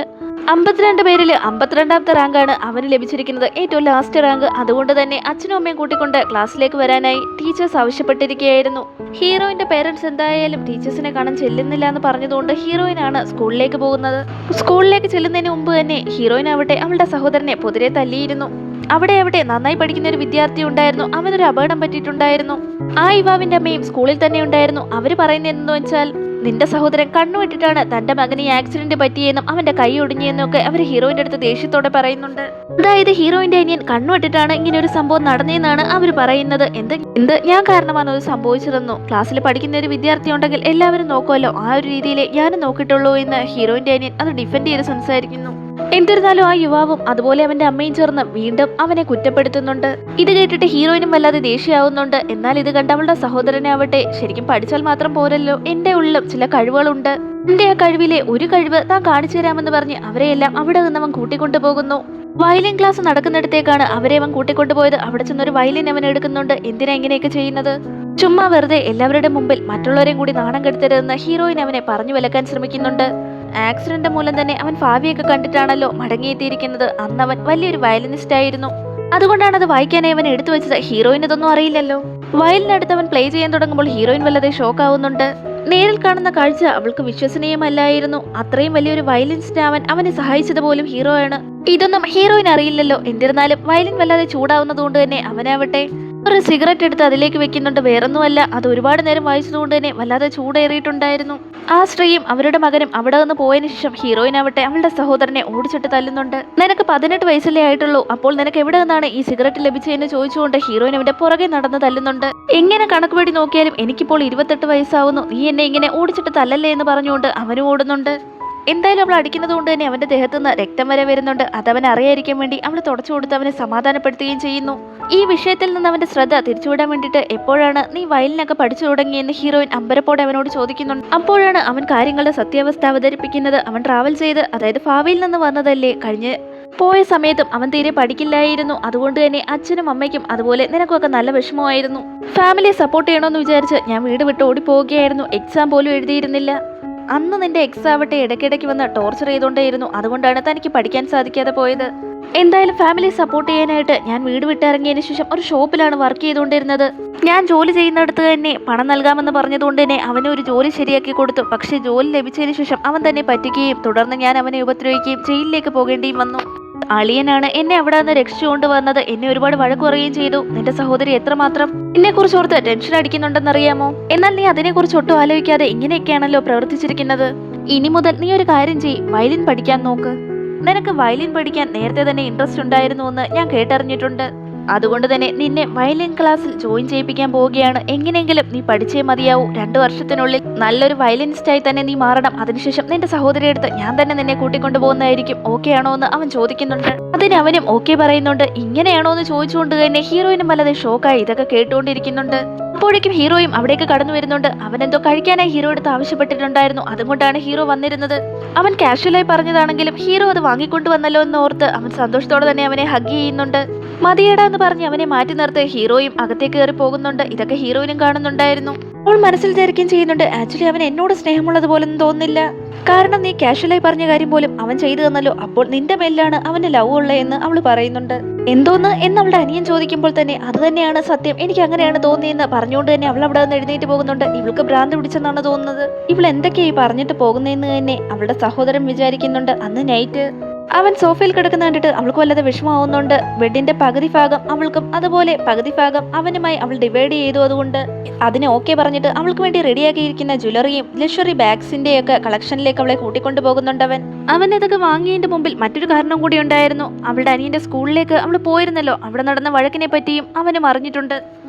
52 പേരിൽ 52ാമത്തെ റാങ്കാണ് അവന് ലഭിച്ചിരിക്കുന്നത്, ഏറ്റവും ലാസ്റ്റ് റാങ്ക്. അതുകൊണ്ട് തന്നെ അച്ഛനും അമ്മയും കൂട്ടിക്കൊണ്ട് ക്ലാസ്സിലേക്ക് വരാനായി ടീച്ചേഴ്സ് ആവശ്യപ്പെട്ടിരിക്കുകയായിരുന്നു. ഹീറോയിന്റെ പേരൻസ് എന്തായാലും ടീച്ചേഴ്സിനെ കാണാൻ ചെല്ലുന്നില്ല എന്ന് പറഞ്ഞതുകൊണ്ട് ഹീറോയിനാണ് സ്കൂളിലേക്ക് പോകുന്നത്. സ്കൂളിലേക്ക് ചെല്ലുന്നതിന് മുമ്പ് തന്നെ ഹീറോയിൻ ആവട്ടെ അവളുടെ സഹോദരനെ പൊതിരെ തല്ലിയിരുന്നു. അവിടെ നന്നായി പഠിക്കുന്ന ഒരു വിദ്യാർത്ഥി ഉണ്ടായിരുന്നു, അവനൊരു അപകടം പറ്റിയിട്ടുണ്ടായിരുന്നു. ആ യുവാവിന്റെ അമ്മയും സ്കൂളിൽ തന്നെ ഉണ്ടായിരുന്നു. അവര് പറയുന്നത് എന്തെന്ന് വെച്ചാൽ, നിന്റെ സഹോദരൻ കണ്ണുവിട്ടിട്ടാണ് തന്റെ മകന് ഈ ആക്സിഡന്റ് പറ്റിയെന്നും അവന്റെ കൈ ഒടിഞ്ഞെന്നും ഒക്കെ അവർ ഹീറോയിന്റെ അടുത്ത് ദേഷ്യത്തോടെ പറയുന്നുണ്ട്. അതായത് ഹീറോയിന്റെ അനിയൻ കണ്ണുവിട്ടിട്ടാണ് ഇങ്ങനെ ഒരു സംഭവം നടന്നതെന്നാണ് അവർ പറയുന്നത്. എന്ത് ഞാൻ കാരണമാണ് അത് സംഭവിച്ചതെന്നോ, ക്ലാസ്സിൽ പഠിക്കുന്ന ഒരു വിദ്യാർത്ഥി ഉണ്ടെങ്കിൽ എല്ലാവരും നോക്കുമല്ലോ, ആ ഒരു രീതിയിൽ ഞാനും നോക്കിയിട്ടുള്ളൂ എന്ന് ഹീറോയിന്റെ അനിയൻ അത് ഡിഫെൻഡ് ചെയ്ത് സംസാരിക്കുന്നു. എന്നിരുന്നാലും ആ യുവാവും അതുപോലെ അവന്റെ അമ്മയും ചേർന്ന് വീണ്ടും അവനെ കുറ്റപ്പെടുത്തുന്നുണ്ട്. ഇത് കേട്ടിട്ട് ഹീറോയിനും വല്ലാതെ ദേഷ്യമാവുന്നുണ്ട്. എന്നാൽ ഇത് കണ്ട അവളുടെ സഹോദരനാവട്ടെ, ശരിക്കും പഠിച്ചാൽ മാത്രം പോരല്ലോ, എന്റെ ഉള്ളിലും ചില കഴിവുകളുണ്ട്, എന്റെ ആ കഴിവിലെ ഒരു കഴിവ് താൻ കാണിച്ചു തരാമെന്ന് പറഞ്ഞ് അവരെയെല്ലാം അവിടെ നിന്ന് അവൻ കൂട്ടിക്കൊണ്ടുപോകുന്നു. വയലിൻ ക്ലാസ് നടക്കുന്നിടത്തേക്കാണ് അവരെ അവൻ കൂട്ടിക്കൊണ്ടുപോയത്. അവിടെ ചെന്നൊരു വയലിൻ അവൻ എടുക്കുന്നുണ്ട്. എന്തിനാ ഇങ്ങനെയൊക്കെ ചെയ്യുന്നത്? ചുമ്മാ വെറുതെ എല്ലാവരുടെ മുമ്പിൽ മറ്റുള്ളവരെയും കൂടി നാണം കെടുത്തരുതെന്ന് ഹീറോയിൻ അവനെ പറഞ്ഞു വിലക്കാൻ ശ്രമിക്കുന്നുണ്ട്. ആക്സിഡന്റ് മൂലം തന്നെ അവൻ ഭാവിയൊക്കെ കണ്ടിട്ടാണല്ലോ മടങ്ങിയെത്തിയിരിക്കുന്നത്. അന്ന് അവൻ വലിയൊരു വയലിനിസ്റ്റ് ആയിരുന്നു, അതുകൊണ്ടാണ് അത് വായിക്കാനായി അവൻ എടുത്തു വെച്ചത്. ഹീറോയിൻ ഇതൊന്നും അറിയില്ലല്ലോ. വയലിനടുത്ത് അവൻ പ്ലേ ചെയ്യാൻ തുടങ്ങുമ്പോൾ ഹീറോയിൻ വല്ലാതെ ഷോക്ക് ആവുന്നുണ്ട്. നേരിൽ കാണുന്ന കാഴ്ച അവൾക്ക് വിശ്വസനീയമല്ലായിരുന്നു. അത്രയും വലിയൊരു വയലിനിസ്റ്റ് ആവാൻ അവനെ സഹായിച്ചത് പോലും ഹീറോ ആണ്. ഇതൊന്നും ഹീറോയിൻ അറിയില്ലല്ലോ. എന്നിരുന്നാലും വയലിൻ വല്ലാതെ ചൂടാവുന്നത് കൊണ്ട് തന്നെ അവനാവട്ടെ ഒരു സിഗരറ്റ് എടുത്ത് അതിലേക്ക് വെക്കുന്നുണ്ട്. വേറൊന്നുമല്ല, അത് ഒരുപാട് നേരം വായിച്ചതുകൊണ്ട് തന്നെ വല്ലാതെ ചൂടേറിയിട്ടുണ്ടായിരുന്നു. ആ സ്ത്രീയും അവരുടെ മകനും അവിടെ നിന്ന് പോയതിനു ശേഷം ഹീറോയിൻ ആവട്ടെ അവളുടെ സഹോദരനെ ഓടിച്ചിട്ട് തല്ലുന്നുണ്ട്. നിനക്ക് 18 വയസ്സല്ലേ ആയിട്ടുള്ളൂ, അപ്പോൾ നിനക്ക് എവിടെ നിന്നാണ് ഈ സിഗരറ്റ് ലഭിച്ചതെന്ന് ചോദിച്ചുകൊണ്ട് ഹീറോയിൻ അവന്റെ പുറകെ നടന്ന് തല്ലുന്നുണ്ട്. എങ്ങനെ കണക്ക് വേണ്ടി നോക്കിയാലും എനിക്കിപ്പോൾ 28 വയസ്സാവുന്നു, നീ എന്നെ ഇങ്ങനെ ഓടിച്ചിട്ട് തല്ലല്ലേ എന്ന് പറഞ്ഞുകൊണ്ട് അവനും ഓടുന്നുണ്ട്. എന്തായാലും അവൾ അടിക്കുന്നത് കൊണ്ട് തന്നെ അവന്റെ ദേഹത്തു നിന്ന് രക്തം വരെ വരുന്നുണ്ട്. അതവൻ അറിയാതിരിക്കാൻ വേണ്ടി അവൾ തുടച്ചു കൊടുത്ത് അവനെ സമാധാനപ്പെടുത്തുകയും ചെയ്യുന്നു. ഈ വിഷയത്തിൽ നിന്ന് അവന്റെ ശ്രദ്ധ തിരിച്ചുവിടാൻ വേണ്ടിയിട്ട് എപ്പോഴാണ് നീ വയലിനൊക്കെ പഠിച്ചു തുടങ്ങിയെന്ന് ഹീറോയിൻ അമ്പരപ്പോടെ അവനോട് ചോദിക്കുന്നുണ്ട്. അപ്പോഴാണ് അവൻ കാര്യങ്ങളുടെ സത്യാവസ്ഥ അവതരിപ്പിക്കുന്നത്. അവൻ ട്രാവൽ ചെയ്ത്, അതായത് ഭാവിയിൽ നിന്ന് വന്നതല്ലേ, കഴിഞ്ഞ് പോയ സമയത്തും അവൻ തീരെ പഠിക്കില്ലായിരുന്നു. അതുകൊണ്ട് തന്നെ അച്ഛനും അമ്മയ്ക്കും അതുപോലെ നിനക്കൊക്കെ നല്ല വിഷമമായിരുന്നു. ഫാമിലിയെ സപ്പോർട്ട് ചെയ്യണമെന്ന് വിചാരിച്ച് ഞാൻ വീട് വിട്ട് ഓടിപ്പോവുകയായിരുന്നു. എക്സാം പോലും എഴുതിയിരുന്നില്ല. അന്ന് നിന്റെ എക്സ് ആവട്ടെ ഇടയ്ക്കിടയ്ക്ക് വന്ന് ടോർച്ചർ ചെയ്തുകൊണ്ടേയിരുന്നു. അതുകൊണ്ടാണ് തനിക്ക് പഠിക്കാൻ സാധിക്കാതെ പോയത്. എന്തായാലും ഫാമിലി സപ്പോർട്ട് ചെയ്യാനായിട്ട് ഞാൻ വീട് വിട്ടിറങ്ങിയതിനു ശേഷം ഒരു ഷോപ്പിലാണ് വർക്ക് ചെയ്തുകൊണ്ടിരുന്നത്. ഞാൻ ജോലി ചെയ്യുന്നിടത്ത് തന്നെ പണം നൽകാമെന്ന് പറഞ്ഞതുകൊണ്ട് തന്നെ അവന് ഒരു ജോലി ശരിയാക്കി കൊടുത്തു. പക്ഷെ ജോലി ലഭിച്ചതിന് ശേഷം അവൻ തന്നെ പറ്റിക്കുകയും തുടർന്ന് ഞാൻ അവനെ ഉപദ്രവിക്കുകയും ജയിലിലേക്ക് പോകേണ്ടിയും വന്നു. അളിയനാണ് എന്നെ അവിടെ നിന്ന് രക്ഷിച്ചുകൊണ്ട് വന്നത്. എന്നെ ഒരുപാട് വഴക്ക് പറയുകയും ചെയ്തു. നിന്റെ സഹോദരി എത്രമാത്രം എന്നെ കുറിച്ച് ഓർത്ത് ടെൻഷൻ അടിക്കുന്നുണ്ടെന്നറിയാമോ? എന്നാൽ നീ അതിനെക്കുറിച്ച് ഒട്ടും ആലോചിക്കാതെ ഇങ്ങനെയൊക്കെയാണല്ലോ പ്രവർത്തിച്ചിരിക്കുന്നത്. ഇനി മുതൽ നീ ഒരു കാര്യം ചെയ്യ്, വയലിൻ പഠിക്കാൻ നോക്ക്. നിനക്ക് വയലിൻ പഠിക്കാൻ നേരത്തെ തന്നെ ഇൻട്രസ്റ്റ് ഉണ്ടായിരുന്നു എന്ന് ഞാൻ കേട്ടറിഞ്ഞിട്ടുണ്ട്. അതുകൊണ്ട് തന്നെ നിന്നെ വയലിൻ ക്ലാസ്സിൽ ജോയിൻ ചെയ്യിപ്പിക്കാൻ പോവുകയാണ്. എങ്ങനെയെങ്കിലും നീ പഠിച്ചേ മതിയാവൂ. 2 വർഷത്തിനുള്ളിൽ നല്ലൊരു വയലിനിസ്റ്റായി തന്നെ നീ മാറണം. അതിനുശേഷം നിന്റെ സഹോദരിയെടുത്ത് ഞാൻ തന്നെ നിന്നെ കൂട്ടിക്കൊണ്ടു പോകുന്നതായിരിക്കും. ഓക്കെ ആണോ എന്ന് അവൻ ചോദിക്കുന്നുണ്ട്. അതിന് അവനും ഓക്കെ പറയുന്നുണ്ട്. ഇങ്ങനെയാണോ എന്ന് ചോദിച്ചുകൊണ്ട് തന്നെ ഹീറോയിനും വല്ലാതെ ഷോക്കായി ഇതൊക്കെ കേട്ടുകൊണ്ടിരിക്കുന്നുണ്ട്. അപ്പോഴേക്കും ഹീറോയും അവിടേക്ക് കടന്നു വരുന്നുണ്ട്. അവൻ എന്തോ കഴിക്കാനായി ഹീറോ എടുത്ത് ആവശ്യപ്പെട്ടിട്ടുണ്ടായിരുന്നു. അതുകൊണ്ടാണ് ഹീറോ വന്നിരുന്നത്. അവൻ കാഷ്വലായി പറഞ്ഞതാണെങ്കിലും ഹീറോ അത് വാങ്ങിക്കൊണ്ടുവന്നല്ലോ എന്ന് ഓർത്ത് അവൻ സന്തോഷത്തോടെ തന്നെ അവനെ ഹഗ് ചെയ്യുന്നുണ്ട്. മതിയേടാ എന്ന് പറഞ്ഞ് അവനെ മാറ്റി നിർത്തി ഹീറോയും അകത്തേക്ക് കയറി പോകുന്നുണ്ട്. ഇതൊക്കെ ഹീറോയിനും കാണുന്നുണ്ടായിരുന്നു. അവൾ മനസ്സിൽ വിചാരിക്കുകയും ചെയ്യുന്നുണ്ട്, ആക്ച്വലി അവൻ എന്നോട് സ്നേഹമുള്ളത് പോലൊന്നും തോന്നുന്നില്ല. കാരണം നീ കാഷ്വലായി പറഞ്ഞ കാര്യം പോലും അവൻ ചെയ്തു തന്നല്ലോ. അപ്പോൾ നിന്റെ മേലാണ് അവന്റെ ലവ് ഉള്ളത് എന്ന് അവൾ പറയുന്നുണ്ട്. എന്തോന്ന് എന്നവളുടെ അനിയൻ ചോദിക്കുമ്പോൾ തന്നെ അത് തന്നെയാണ് സത്യം, എനിക്ക് അങ്ങനെയാണ് തോന്നിയെന്ന് പറഞ്ഞുകൊണ്ട് തന്നെ അവൾ അവിടെ നിന്ന് എഴുന്നേറ്റ് പോകുന്നുണ്ട്. ഇവൾക്ക് ഭ്രാന്ത് പിടിച്ചെന്നാണ് തോന്നുന്നത്. ഇവൾ എന്തൊക്കെയായി പറഞ്ഞിട്ട് പോകുന്നതെന്ന് തന്നെ അവളുടെ സഹോദരൻ വിചാരിക്കുന്നുണ്ട്. അന്ന് നൈറ്റ് അവൻ സോഫയിൽ കിടക്കുന്ന കണ്ടിട്ട് അവൾക്ക് വല്ലാതെ വിഷമാവുന്നുണ്ട്. ബെഡിന്റെ പകുതി ഭാഗം അവൾക്കും അതുപോലെ പകുതി ഭാഗം അവനുമായി അവൾ ഡിവൈഡ് ചെയ്തു. അതുകൊണ്ട് അതിനെ ഓക്കെ പറഞ്ഞിട്ട് അവൾക്ക് വേണ്ടി റെഡിയാക്കിയിരിക്കുന്ന ജ്വല്ലറിയും ലക്ഷറി ബാഗ്സിന്റെ ഒക്കെ കളക്ഷനിലേക്ക് അവളെ കൂട്ടിക്കൊണ്ടു പോകുന്നുണ്ട്. അവൻ ഇതൊക്കെ വാങ്ങിയതിന്റെ മുമ്പിൽ മറ്റൊരു കാരണം കൂടി ഉണ്ടായിരുന്നു. അവളുടെ അനിയന്റെ സ്കൂളിലേക്ക് അവൾ പോയിരുന്നല്ലോ, അവിടെ നടന്ന വഴക്കിനെ പറ്റിയും അവനും അറിഞ്ഞിട്ടുണ്ട്.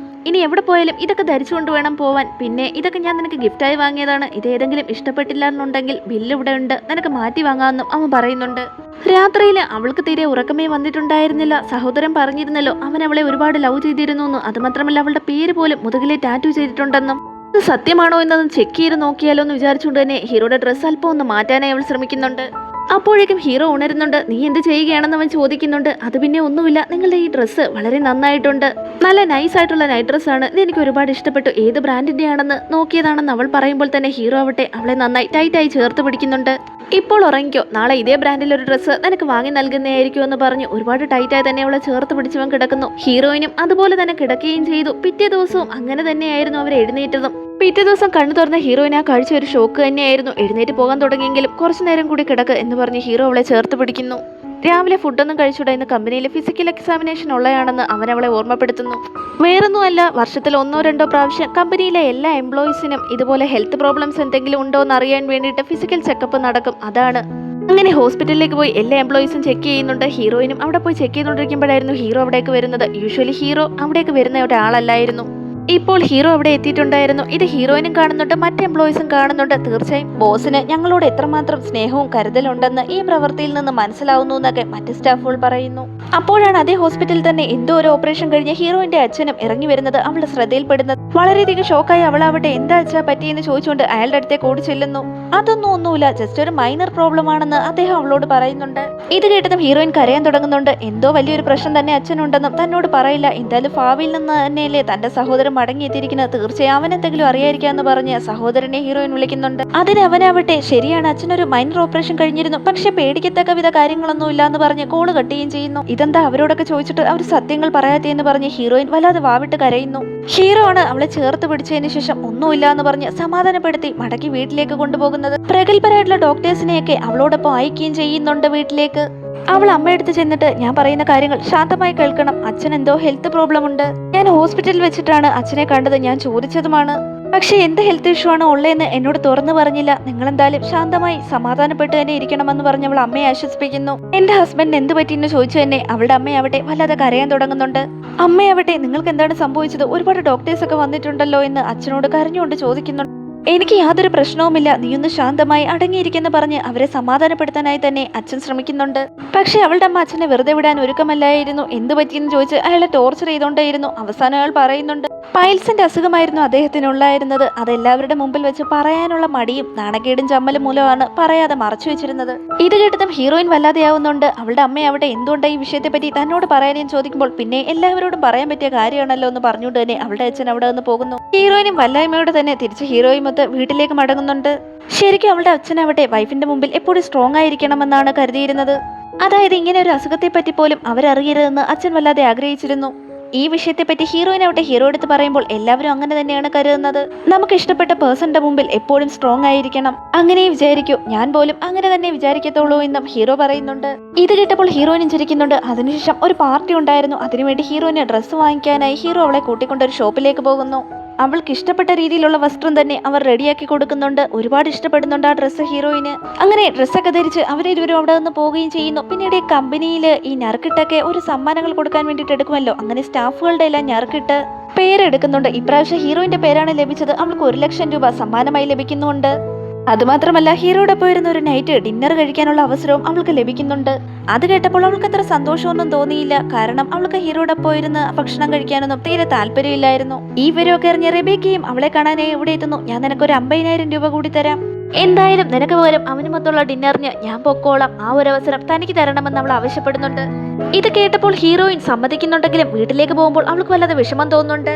ഇനി എവിടെ പോയാലും ഇതൊക്കെ ധരിച്ചുകൊണ്ട് വേണം പോവാൻ. പിന്നെ ഇതൊക്കെ ഞാൻ നിനക്ക് ഗിഫ്റ്റായി വാങ്ങിയതാണ്. ഇത് ഏതെങ്കിലും ഇഷ്ടപ്പെട്ടില്ല എന്നുണ്ടെങ്കിൽ ബില്ല് ഇവിടെ ഉണ്ട്, നിനക്ക് മാറ്റി വാങ്ങാമെന്നും അവൻ പറയുന്നുണ്ട്. രാത്രിയിൽ അവൾക്ക് തീരെ ഉറക്കമേ വന്നിട്ടുണ്ടായിരുന്നില്ല. സഹോദരൻ പറഞ്ഞിരുന്നല്ലോ അവൻ അവളെ ഒരുപാട് ലവ് ചെയ്തിരുന്നു എന്നും. അതുമാത്രമല്ല അവളുടെ പേര് പോലും മുതുകിലെ ടാറ്റു ചെയ്തിട്ടുണ്ടെന്നും. ഇത് സത്യമാണോ എന്നൊന്ന് ചെക്ക് ചെയ്ത് നോക്കിയാലോ എന്ന് വിചാരിച്ചുകൊണ്ട് തന്നെ ഹീറോയുടെ ഡ്രസ്സ് അല്പം ഒന്ന് മാറ്റാനായി അവൾ ശ്രമിക്കുന്നുണ്ട്. അപ്പോഴേക്കും ഹീറോ ഉണരുന്നുണ്ട്. നീ എന്ത് ചെയ്യുകയാണെന്ന് അവൻ ചോദിക്കുന്നുണ്ട്. അത് പിന്നെ ഒന്നുമില്ല, നിങ്ങളുടെ ഈ ഡ്രസ്സ് വളരെ നന്നായിട്ടുണ്ട്, നല്ല നൈസ് ആയിട്ടുള്ള നൈറ്റ് ഡ്രസ്സാണ്, ഇത് എനിക്ക് ഒരുപാട് ഇഷ്ടപ്പെട്ടു, ഏത് ബ്രാൻഡിന്റെ ആണെന്ന് നോക്കിയതാണെന്ന് അവൾ പറയുമ്പോൾ തന്നെ ഹീറോ ആവട്ടെ അവളെ നന്നായി ടൈറ്റായി ചേർത്ത് പിടിക്കുന്നുണ്ട്. ഇപ്പോൾ ഉറങ്ങിക്കോ, നാളെ ഇതേ ബ്രാൻഡിലൊരു ഡ്രസ്സ് നിനക്ക് വാങ്ങി നൽകുന്നതായിരിക്കും എന്ന് പറഞ്ഞ് ഒരുപാട് ടൈറ്റായി തന്നെ അവളെ ചേർത്ത് പിടിച്ചവൻ കിടക്കുന്നു. ഹീറോയിനും അതുപോലെ തന്നെ കിടക്കുകയും ചെയ്തു. പിറ്റേ ദിവസവും അങ്ങനെ തന്നെയായിരുന്നു അവർ എഴുന്നേറ്റതും. പിറ്റേ ദിവസം കണ്ണു തുറന്ന ഹീറോയിന് ആ കാഴ്ച ഒരു ഷോക്ക് തന്നെയായിരുന്നു. എഴുന്നേറ്റ് പോകാൻ തുടങ്ങിയെങ്കിലും കുറച്ചു നേരം കൂടി കിടക്ക് എന്ന് പറഞ്ഞ് ഹീറോ അവളെ ചേർത്ത് പിടിക്കുന്നു. രാവിലെ ഫുഡൊന്നും കഴിച്ചുകൂടാ, ഇന്ന് കമ്പനിയിൽ ഫിസിക്കൽ എക്സാമിനേഷൻ ഉള്ളതാണെന്ന് അവൻ അവളെ ഓർമ്മപ്പെടുത്തുന്നു. വേറൊന്നുമല്ല, വർഷത്തിൽ 1-2 പ്രാവശ്യം കമ്പനിയിലെ എല്ലാ എംപ്ലോയീസിനും ഇതുപോലെ ഹെൽത്ത് പ്രോബ്ലംസ് എന്തെങ്കിലും ഉണ്ടോ എന്ന് അറിയാൻ വേണ്ടിയിട്ട് ഫിസിക്കൽ ചെക്കപ്പ് നടക്കും, അതാണ്. അങ്ങനെ ഹോസ്പിറ്റലിലേക്ക് പോയി എല്ലാ എംപ്ലോയീസും ചെക്ക് ചെയ്യുന്നുണ്ട്. ഹീറോയിനും അവിടെ പോയി ചെക്ക് ചെയ്തുകൊണ്ടിരിക്കുമ്പോഴായിരുന്നു ഹീറോ അവിടേക്ക് വരുന്നത്. യൂഷ്വലി ഹീറോ അവിടേക്ക് വരുന്ന ഒരാളല്ലായിരുന്നു. ഇപ്പോൾ ഹീറോ അവിടെ എത്തിയിട്ടുണ്ടായിരുന്നു. ഇത് ഹീറോയിനും കാണുന്നുണ്ട്, മറ്റ് എംപ്ലോയീസും കാണുന്നുണ്ട്. തീർച്ചയായും ബോസിന് ഞങ്ങളോട് എത്രമാത്രം സ്നേഹവും കരുതലുണ്ടെന്ന് ഈ പ്രവൃത്തിയിൽ നിന്ന് മനസ്സിലാവുന്നു എന്നൊക്കെ മറ്റ് സ്റ്റാഫുകൾ പറയുന്നു. അപ്പോഴാണ് അതേ ഹോസ്പിറ്റലിൽ തന്നെ എന്തോ ഒരു ഓപ്പറേഷൻ കഴിഞ്ഞ് ഹീറോയിന്റെ അച്ഛനും ഇറങ്ങി വരുന്നത് അവളുടെ ശ്രദ്ധയിൽപ്പെടുന്നത്. വളരെയധികം ഷോക്കായി അവളാവട്ടെ എന്താ അച്ഛാ പറ്റിയെന്ന് ചോദിച്ചുകൊണ്ട് അയാളുടെ അടുത്തേക്ക് ഓടി ചെല്ലുന്നു. ഒന്നുമില്ല, ജസ്റ്റ് ഒരു മൈനർ പ്രോബ്ലം ആണെന്ന് അദ്ദേഹം അവളോട് പറയുന്നുണ്ട്. ഇത് കേട്ടതും ഹീറോയിൻ കരയാൻ തുടങ്ങുന്നുണ്ട്. എന്തോ വലിയൊരു പ്രശ്നം തന്നെ അച്ഛനുണ്ടെന്നും തന്നോട് പറയില്ല, എന്തായാലും ഭാവിയിൽ നിന്ന് തന്നെയല്ലേ തന്റെ സഹോദരൻ മടങ്ങിയെത്തിയിരിക്കുന്നത്, തീർച്ചയായും അവൻ എന്തെങ്കിലും അറിയാതിരിക്കാന്ന് പറഞ്ഞ് സഹോദരനെ ഹീറോയിൻ വിളിക്കുന്നുണ്ട്. അതിന് അവനാവട്ടെ ശരിയാണ്, അച്ഛനൊരു മൈനർ ഓപ്പറേഷൻ കഴിഞ്ഞിരുന്നു, പക്ഷെ പേടിക്കത്തക്ക വിധ കാര്യങ്ങളൊന്നും ഇല്ലാന്ന് പറഞ്ഞ് കോള് കട്ടുകയും ചെയ്യുന്നു. ഇതെന്താ അവരോടൊക്കെ ചോദിച്ചിട്ട് അവർ സത്യങ്ങൾ പറയാത്തേന്ന് പറഞ്ഞ് ഹീറോയിൻ വല്ലാതെ വാവിട്ട് കരയുന്നു. ഹീറോ ആണ് അവളെ ചേർത്ത് പിടിച്ചതിന് ശേഷം ഒന്നുമില്ല എന്ന് പറഞ്ഞ് സമാധാനപ്പെടുത്തി മടക്കി വീട്ടിലേക്ക് കൊണ്ടുപോകുന്നത്. പ്രഗത്ഭരായിട്ടുള്ള ഡോക്ടേഴ്സിനെയൊക്കെ അവളോടൊപ്പം അയക്കുകയും ചെയ്യുന്നുണ്ട് വീട്ടിലേക്ക്. അവൾ അമ്മയെടുത്ത് ചെന്നിട്ട് ഞാൻ പറയുന്ന കാര്യങ്ങൾ ശാന്തമായി കേൾക്കണം, അച്ഛൻ എന്തോ ഹെൽത്ത് പ്രോബ്ലം ഉണ്ട്, ഞാൻ ഹോസ്പിറ്റലിൽ വെച്ചിട്ടാണ് അച്ഛനെ കണ്ടത്, ഞാൻ ചോദിച്ചതുമാണ്, പക്ഷെ എന്ത് ഹെൽത്ത് ഇഷ്യൂ ആണ് ഉള്ളതെന്ന് എന്നോട് തുറന്നു പറഞ്ഞില്ല, നിങ്ങൾ എന്തായാലും ശാന്തമായി സമാധാനപ്പെട്ട് തന്നെ ഇരിക്കണമെന്ന് പറഞ്ഞ് അവൾ അമ്മയെ ആശ്വസിപ്പിക്കുന്നു. എന്റെ ഹസ്ബൻഡ് എന്ത് പറ്റിയെന്ന് ചോദിച്ചു തന്നെ അവളുടെ അമ്മയാവട്ടെ വല്ലാതെ കരയാൻ തുടങ്ങുന്നുണ്ട്. അമ്മയാവട്ടെ നിങ്ങൾക്ക് എന്താണ് സംഭവിച്ചത്, ഒരുപാട് ഡോക്ടേഴ്സ് ഒക്കെ വന്നിട്ടുണ്ടല്ലോ എന്ന് അച്ഛനോട് കരഞ്ഞുകൊണ്ട് ചോദിക്കുന്നുണ്ട്. എനിക്ക് യാതൊരു പ്രശ്നവുമില്ല, നീയൊന്ന് ശാന്തമായി അടങ്ങിയിരിക്കെന്ന് പറഞ്ഞ് അവരെ സമാധാനപ്പെടുത്താനായി തന്നെ അച്ഛൻ ശ്രമിക്കുന്നുണ്ട്. പക്ഷെ അവളുടെ അമ്മ അച്ഛനെ വെറുതെ വിടാൻ ഒരുക്കമല്ലായിരുന്നു. എന്ത് പറ്റിയെന്ന് ചോദിച്ച് അയാളെ ടോർച്ചർ ചെയ്തുകൊണ്ടേയിരുന്നു. അവസാനം അയാൾ പറയുന്നുണ്ട് പൈൽസിന്റെ അസുഖമായിരുന്നു അദ്ദേഹത്തിനുള്ളായിരുന്നത്, അതെല്ലാവരുടെ മുമ്പിൽ വെച്ച് പറയാനുള്ള മടിയും നാണക്കേടും ചമ്മലും മൂലമാണ് പറയാതെ മറച്ചു വെച്ചിരുന്നത്. ഇത് കേട്ടതും ഹീറോയിൻ വല്ലാതെയാവുന്നുണ്ട്. അവളുടെ അമ്മയാവട്ടെ എന്തുകൊണ്ടാണ് ഈ വിഷയത്തെ പറ്റി തന്നോട് പറയാനെന്ന് ചോദിക്കുമ്പോൾ പിന്നെ എല്ലാവരോടും പറയാൻ പറ്റിയ കാര്യമാണല്ലോ എന്ന് പറഞ്ഞുകൊണ്ട് തന്നെ അവളുടെ അച്ഛൻ അവിടെ നിന്ന് പോകുന്നു. ഹീറോയിനും വല്ലായ്മയോടെ തന്നെ തിരിച്ച് ഹീറോയും വീട്ടിലേക്ക് മടങ്ങുന്നുണ്ട്. ശരിക്കും അവളുടെ അച്ഛനാവട്ടെ വൈഫിന്റെ മുമ്പിൽ എപ്പോഴും സ്ട്രോങ് ആയിരിക്കണമെന്നാണ് കരുതിയിരുന്നത്. അതായത് ഇങ്ങനെ ഒരു അസുഖത്തെ പറ്റി പോലും അവരറിയരുതെന്ന് അച്ഛൻ വല്ലാതെ ആഗ്രഹിച്ചിരുന്നു. ഈ വിഷയത്തെപ്പറ്റി ഹീറോയിനാവട്ടെ ഹീറോ എടുത്ത് പറയുമ്പോൾ എല്ലാവരും അങ്ങനെ തന്നെയാണ് കരുതുന്നത്. നമുക്ക് ഇഷ്ടപ്പെട്ട പേഴ്സന്റെ മുമ്പിൽ എപ്പോഴും സ്ട്രോങ് ആയിരിക്കണം, അങ്ങനെ വിചാരിക്കൂ, ഞാൻ പോലും അങ്ങനെ തന്നെ വിചാരിക്കത്തുള്ളൂ എന്നും ഹീറോ പറയുന്നുണ്ട്. ഇത് കേട്ടപ്പോൾ ഹീറോയിനും ചിരിക്കുന്നുണ്ട്. അതിനുശേഷം ഒരു പാർട്ടി ഉണ്ടായിരുന്നു. അതിനുവേണ്ടി ഹീറോയിന് ഡ്രസ്സ് വാങ്ങിക്കാനായി ഹീറോ അവളെ കൂട്ടിക്കൊണ്ട് ഒരു ഷോപ്പിലേക്ക് പോകുന്നു. അവൾക്ക് ഇഷ്ടപ്പെട്ട രീതിയിലുള്ള വസ്ത്രം തന്നെ അവർ റെഡിയാക്കി കൊടുക്കുന്നുണ്ട്. ഒരുപാട് ഇഷ്ടപ്പെടുന്നുണ്ട് ആ ഡ്രസ്സ് ഹീറോയിന്. അങ്ങനെ ഡ്രസ്സൊക്കെ ധരിച്ച് അവരിരുവരും അവിടെ നിന്ന് പോവുകയും ചെയ്യുന്നു. പിന്നീട് ഈ കമ്പനിയിൽ ഈ ഞറുക്കിട്ടൊക്കെ ഒരു സമ്മാനങ്ങൾ കൊടുക്കാൻ വേണ്ടിയിട്ട് എടുക്കുമല്ലോ, അങ്ങനെ സ്റ്റാഫുകളുടെ എല്ലാം ഞറുക്കിട്ട് പേരെടുക്കുന്നുണ്ട്. ഇപ്രാവശ്യം ഹീറോയിന്റെ പേരാണ് ലഭിച്ചത്. അവൾക്ക് 1,00,000 രൂപ സമ്മാനമായി ലഭിക്കുന്നുണ്ട്. അതുമാത്രമല്ല ഹീറോയോടൊപ്പം ഇരുന്ന ഒരു നൈറ്റ് ഡിന്നർ കഴിക്കാനുള്ള അവസരവും അവൾക്ക് ലഭിക്കുന്നുണ്ട്. അത് കേട്ടപ്പോൾ അവൾക്ക് അത്ര സന്തോഷമൊന്നും തോന്നിയില്ല. കാരണം അവൾക്ക് ഹീറോയോടൊപ്പം ഇരുന്ന് ഭക്ഷണം കഴിക്കാനൊന്നും തീരെ താല്പര്യമില്ലായിരുന്നു. ഈ വിവരമൊക്കെ അറിഞ്ഞ റെബേക്കയും അവളെ കാണാനായി ഇവിടെ എത്തുന്നു. ഞാൻ നിനക്കൊരു 50,000 രൂപ കൂടി തരാം, എന്തായാലും നിനക്ക് പകരം അവനുമൊത്തുള്ള ഡിന്നറിന് ഞാൻ പൊക്കോളാം, ആ ഒരു അവസരം തനിക്ക് തരണമെന്ന് അവൾ ആവശ്യപ്പെടുന്നുണ്ട്. ഇത് കേട്ടപ്പോൾ ഹീറോയിൻ സമ്മതിക്കുന്നുണ്ടെങ്കിലും വീട്ടിലേക്ക് പോകുമ്പോൾ അവൾക്ക് വല്ലാതെ വിഷമം തോന്നുന്നുണ്ട്.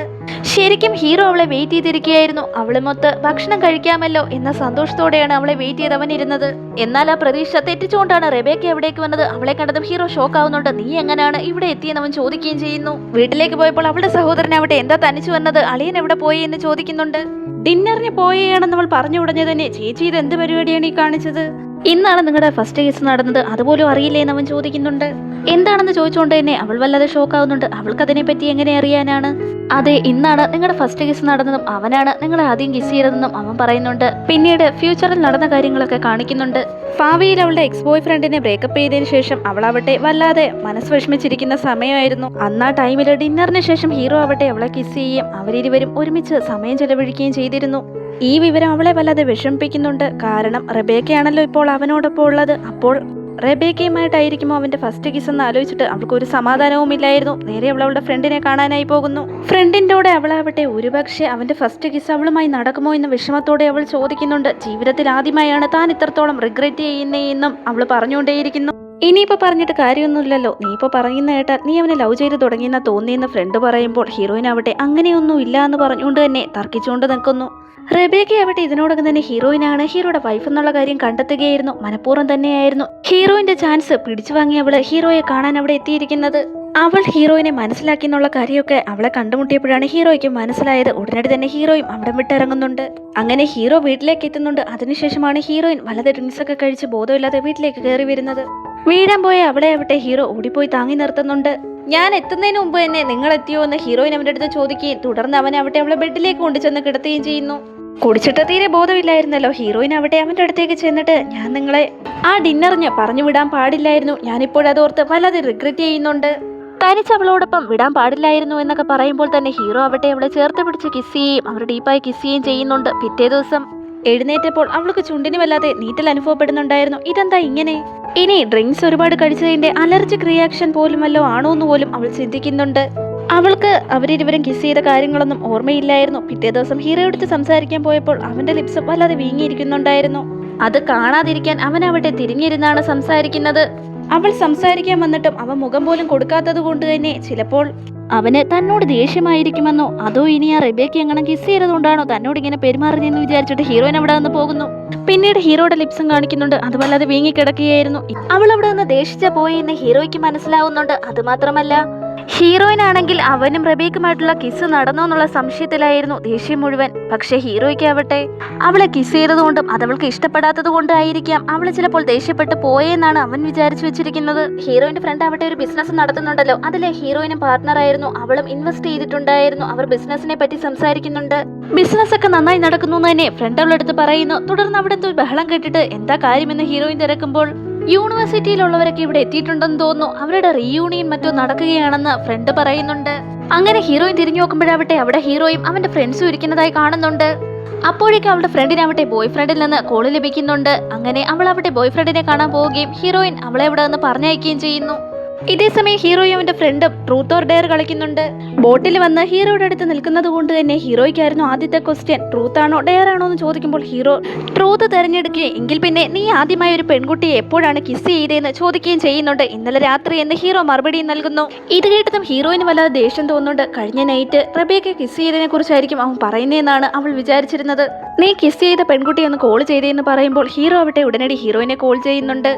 ശരിക്കും ഹീറോ അവളെ വെയിറ്റ് ചെയ്തിരിക്കുകയായിരുന്നു. അവളുമൊത്ത് ഭക്ഷണം കഴിക്കാമല്ലോ എന്ന സന്തോഷത്തോടെയാണ് അവളെ വെയിറ്റ് ചെയ്തവനിരുന്നത്. എന്നാൽ ആ പ്രതീക്ഷ തെറ്റിച്ചുകൊണ്ടാണ് റെബേക്ക എവിടേക്ക് വന്നത്. അവളെ കണ്ടതും ഹീറോ ഷോക്ക് ആവുന്നുണ്ട്. നീ എങ്ങനെയാണ് ഇവിടെ എത്തിയെന്ന് അവൻ ചോദിക്കുകയും ചെയ്യുന്നു. വീട്ടിലേക്ക് പോയപ്പോൾ അവളുടെ സഹോദരൻ അവിടെ എന്താ തനിച്ചു വന്നത്, അളിയൻ എവിടെ പോയി എന്ന് ചോദിക്കുന്നുണ്ട്. ഡിന്നറിന് പോയെയാണെന്ന് അവൾ പറഞ്ഞു ഉടനെ തന്നെ ചേച്ചി ഇത് എന്ത് പരിപാടിയാണ് ഈ കാണിച്ചത്, ഇന്നാണ് നിങ്ങളുടെ ഫസ്റ്റ് കേസ് നടന്നത്, അതുപോലും അറിയില്ലേ എന്ന് അവൻ ചോദിക്കുന്നുണ്ട്. എന്താണെന്ന് ചോദിച്ചുകൊണ്ട് തന്നെ അവൾ വല്ലാതെ ഷോക്ക് ആവുന്നുണ്ട്. അവൾക്ക് അതിനെപ്പറ്റി എങ്ങനെ അറിയാനാണ്? അതെ, ഇന്നാണ് നിങ്ങളുടെ ഫസ്റ്റ് കിസ് നടന്നതും അവനാണ് നിങ്ങളെ ആദ്യം കിസ് ചെയ്തതെന്നും അവൻ പറയുന്നുണ്ട്. പിന്നീട് ഫ്യൂച്ചറിൽ നടന്ന കാര്യങ്ങളൊക്കെ കാണിക്കുന്നുണ്ട്. ഭാവിയിൽ അവളുടെ എക്സ് ബോയ് ഫ്രണ്ടിനെ ബ്രേക്കപ്പ് ചെയ്തതിനു ശേഷം അവളാവട്ടെ വല്ലാതെ മനസ്സ് വിഷമിച്ചിരിക്കുന്ന സമയമായിരുന്നു. അന്നാ ടൈമിൽ ഡിന്നറിന് ശേഷം ഹീറോ ആവട്ടെ അവളെ കിസ് ചെയ്യുകയും അവരിരുവരും ഒരുമിച്ച് സമയം ചെലവഴിക്കുകയും ചെയ്തിരുന്നു. ഈ വിവരം അവളെ വല്ലാതെ വിഷമിപ്പിക്കുന്നുണ്ട്. കാരണം റെബേക്കയാണല്ലോ ഇപ്പോൾ അവനോടൊപ്പം ഉള്ളത്. അപ്പോൾ റെബേക്കയുമായിട്ടായിരിക്കുമോ അവന്റെ ഫസ്റ്റ് കിസ് എന്ന് ആലോചിച്ചിട്ട് അവൾക്ക് ഒരു സമാധാനവും ഇല്ലായിരുന്നു. നേരെ അവൾ അവളുടെ ഫ്രണ്ടിനെ കാണാനായി പോകുന്നു. ഫ്രണ്ടിന്റെ കൂടെ അവളാവട്ടെ ഒരുപക്ഷെ അവന്റെ ഫസ്റ്റ് കിസ് അവളുമായി നടക്കുമോ എന്ന വിഷമത്തോടെ അവൾ ചോദിക്കുന്നുണ്ട്. ജീവിതത്തിൽ ആദ്യമായാണ് താൻ ഇത്രത്തോളം റിഗ്രറ്റ് ചെയ്യുന്നതെന്നും അവൾ പറഞ്ഞുകൊണ്ടേയിരിക്കുന്നു. ഇനിയിപ്പോൾ പറഞ്ഞിട്ട് കാര്യമൊന്നുമില്ലല്ലോ, നീ ഇപ്പോൾ പറയുന്ന കേട്ടാൽ നീ അവനെ ലവ് ചെയ്ത് തുടങ്ങിയെന്ന തോന്നിയെന്ന് ഫ്രണ്ട് പറയുമ്പോൾ ഹീറോയിനാവട്ടെ അങ്ങനെയൊന്നും ഇല്ല എന്ന് പറഞ്ഞുകൊണ്ട് തന്നെ തർക്കിച്ചുകൊണ്ട് നിൽക്കുന്നു. റെബേക്ക ആവട്ടെ ഇതിനോടൊക്കെ തന്നെ ഹീറോയിനാണ് ഹീറോയുടെ വൈഫ് എന്നുള്ള കാര്യം കണ്ടെത്തുകയായിരുന്നു. മനഃപൂർവ്വം തന്നെയായിരുന്നു ഹീറോയിന്റെ ചാൻസ് പിടിച്ചു വാങ്ങി അവള് ഹീറോയെ കാണാൻ അവിടെ എത്തിയിരിക്കുന്നത്. അവൾ ഹീറോയിനെ മനസ്സിലാക്കി എന്നുള്ള കാര്യമൊക്കെ അവളെ കണ്ടുമുട്ടിയപ്പോഴാണ് ഹീറോയ്ക്ക് മനസ്സിലായത്. ഉടനടി തന്നെ ഹീറോയും അവിടം വിട്ടിറങ്ങുന്നുണ്ട്. അങ്ങനെ ഹീറോ വീട്ടിലേക്ക് എത്തുന്നുണ്ട്. അതിനുശേഷമാണ് ഹീറോയിൻ വലത് ഡ്രിങ്ക്സ് ഒക്കെ കഴിച്ച് ബോധമില്ലാതെ വീട്ടിലേക്ക് കയറി വരുന്നത്. വീഴാൻ പോയ അവളെ ആവട്ടെ ഹീറോ ഓടിപ്പോയി താങ്ങി നിർത്തുന്നുണ്ട്. ഞാൻ എത്തുന്നതിന് മുമ്പ് തന്നെ നിങ്ങൾ എത്തിയോ എന്ന് ഹീറോയിൻ അവന്റെ അടുത്ത് ചോദിക്കുകയും തുടർന്ന് അവൻ അവിടെ അവളെ ബെഡിലേക്ക് കൊണ്ടുചെന്ന് കിടത്തുകയും ചെയ്യുന്നു. കുടിച്ചിട്ട് തീരെ ബോധമില്ലായിരുന്നല്ലോ. ഹീറോയിൻ അവിടെ അവന്റെ അടുത്തേക്ക് ചെന്നിട്ട് ഞാൻ നിങ്ങളെ ആ ഡിന്നറിന് പറഞ്ഞു വിടാൻ പാടില്ലായിരുന്നു, ഞാനിപ്പോഴതോർത്ത് വല്ലാതെ റിഗ്രറ്റ് ചെയ്യുന്നുണ്ട്, തനിച്ച് അവളോടൊപ്പം വിടാൻ പാടില്ലായിരുന്നു എന്നൊക്കെ പറയുമ്പോൾ തന്നെ ഹീറോ അവിടെ അവളെ ചേർത്ത് പിടിച്ച് കിസ് ചെയ്യുകയും അവർ ഡീപ്പായി കിസ് ചെയ്യുകയും ചെയ്യുന്നുണ്ട്. പിറ്റേ ദിവസം എഴുന്നേറ്റപ്പോൾ അവൾക്ക് ചുണ്ടിന് വല്ലാതെ നീറ്റൽ അനുഭവപ്പെടുന്നുണ്ടായിരുന്നു. ഇതെന്താ ഇങ്ങനെ? ഇനി ഡ്രിങ്ക്സ് ഒരുപാട് കഴിച്ചതിന്റെ അലർജിക് റിയാക്ഷൻ പോലും വല്ലോ ആണോ എന്ന് പോലും അവൾ ചിന്തിക്കുന്നുണ്ട്. അവൾക്ക് അവരിരുവരും കിസ് ചെയ്ത കാര്യങ്ങളൊന്നും ഓർമ്മയില്ലായിരുന്നു. പിറ്റേ ദിവസം ഹീറോ എടുത്ത് സംസാരിക്കാൻ പോയപ്പോൾ അവന്റെ ലിപ്സ് വല്ലാതെ വീങ്ങിയിരിക്കുന്നുണ്ടായിരുന്നു. അത് കാണാതിരിക്കാൻ അവൻ അവിടെ തിരിഞ്ഞിരുന്നാണ് സംസാരിക്കുന്നത്. അവൾ സംസാരിക്കാൻ വന്നിട്ടും അവൻ മുഖം പോലും കൊടുക്കാത്തത് കൊണ്ട് തന്നെ ചിലപ്പോൾ അവന് തന്നോട് ദേഷ്യമായിരിക്കുമെന്നോ അതോ ഇനി ആ റെബേക്ക എങ്ങനെ കിസ് ചെയ്തതുകൊണ്ടാണോ തന്നോട് ഇങ്ങനെ പെരുമാറുന്നതെന്ന് വിചാരിച്ചിട്ട് ഹീറോയിൻ അവിടെ നിന്ന് പോകുന്നു. പിന്നീട് ഹീറോയുടെ ലിപ്സും കാണിക്കുന്നുണ്ട്. അത് വല്ലാതെ വീങ്ങിക്കിടക്കുകയായിരുന്നു. അവൾ അവിടെ നിന്ന് ദേഷിച്ച പോയി എന്ന് ഹീറോയ്ക്ക് മനസ്സിലാവുന്നുണ്ട്. അതുമാത്രമല്ല ഹീറോയിൻ ആണെങ്കിൽ അവനും റബേക്കുമായിട്ടുള്ള കിസ് നടന്നോ എന്നുള്ള സംശയത്തിലായിരുന്നു ദേഷ്യം മുഴുവൻ. പക്ഷെ ഹീറോയ്ക്ക് ആവട്ടെ അവളെ കിസ് ചെയ്തതുകൊണ്ടും അതവൾക്ക് ഇഷ്ടപ്പെടാത്തത് കൊണ്ടായിരിക്കാം അവള് ചിലപ്പോൾ ദേഷ്യപ്പെട്ട് പോയെന്നാണ് അവൻ വിചാരിച്ചു വെച്ചിരിക്കുന്നത്. ഹീറോയിന്റെ ഫ്രണ്ട് ആവട്ടെ ഒരു ബിസിനസ് നടത്തുന്നുണ്ടല്ലോ, അതിലെ ഹീറോയിനും പാർട്ണറായിരുന്നു. അവളും ഇൻവെസ്റ്റ് ചെയ്തിട്ടുണ്ടായിരുന്നു. അവർ ബിസിനസിനെ പറ്റി സംസാരിക്കുന്നുണ്ട്. ബിസിനസ് ഒക്കെ നന്നായി നടക്കുന്നു എന്ന് തന്നെ ഫ്രണ്ട് അവളെടുത്ത് പറയുന്നു. തുടർന്ന് അവിടെ എന്തോ ബഹളം കേട്ടിട്ട് എന്താ കാര്യമെന്ന് ഹീറോയിൻ തിരക്കുമ്പോൾ യൂണിവേഴ്സിറ്റിയിലുള്ളവരൊക്കെ ഇവിടെ എത്തിയിട്ടുണ്ടെന്ന് തോന്നുന്നു, അവരുടെ റീയൂണിയൻ മറ്റോ നടക്കുകയാണെന്ന് ഫ്രണ്ട് പറയുന്നുണ്ട്. അങ്ങനെ ഹീറോയിൻ തിരിഞ്ഞു നോക്കുമ്പോഴാവട്ടെ അവിടെ ഹീറോയും അവന്റെ ഫ്രണ്ട്സും ഇരിക്കുന്നതായി കാണുന്നുണ്ട്. അപ്പോഴേക്കും അവളുടെ ഫ്രണ്ടിനാവട്ടെ ബോയ് ഫ്രണ്ടിൽ നിന്ന് കോള് ലഭിക്കുന്നുണ്ട്. അങ്ങനെ അവൾ അവിടെ ബോയ് ഫ്രണ്ടിനെ കാണാൻ പോവുകയും ഹീറോയിൻ അവളെ അവിടെ നിന്ന് പറഞ്ഞയക്കുകയും ചെയ്യുന്നു. ഇതേസമയം ഹീറോയും അവന്റെ ഫ്രണ്ടും ട്രൂത്ത് ഓർ ഡെയർ കളിക്കുന്നുണ്ട്. ബോട്ടിൽ വന്ന് ഹീറോയുടെ അടുത്ത് നിൽക്കുന്നത് കൊണ്ട് തന്നെ ഹീറോയ്ക്കായിരുന്നു ആദ്യത്തെ ക്വസ്റ്റ്യൻ. ട്രൂത്ത് ആണോ ഡെയർ ആണോ എന്ന് ചോദിക്കുമ്പോൾ ഹീറോ ട്രൂത്ത് തെരഞ്ഞെടുക്കുകയും എങ്കിൽ പിന്നെ നീ ആദ്യമായി ഒരു പെൺകുട്ടിയെ എപ്പോഴാണ് കിസ് ചെയ്തതെന്ന് ചോദിക്കുകയും ചെയ്യുന്നുണ്ട്. ഇന്നലെ രാത്രി എന്ന് ഹീറോ മറുപടിയും നൽകുന്നു. ഇത് കേട്ടതും ഹീറോയിന് വല്ലാതെ ദേഷ്യം തോന്നുന്നുണ്ട്. കഴിഞ്ഞ നൈറ്റ് റബേക്ക കിസ് ചെയ്തതിനെ കുറിച്ചായിരിക്കും അവൻ പറയുന്നതെന്നാണ് അവൾ വിചാരിച്ചിരുന്നത്. നീ കിസ് ചെയ്ത പെൺകുട്ടിയെ ഒന്ന് കോൾ ചെയ്തതെന്ന് പറയുമ്പോൾ ഹീറോ ആവട്ടെ ഉടനടി ഹീറോയിനെ കോൾ ചെയ്യുന്നുണ്ട്.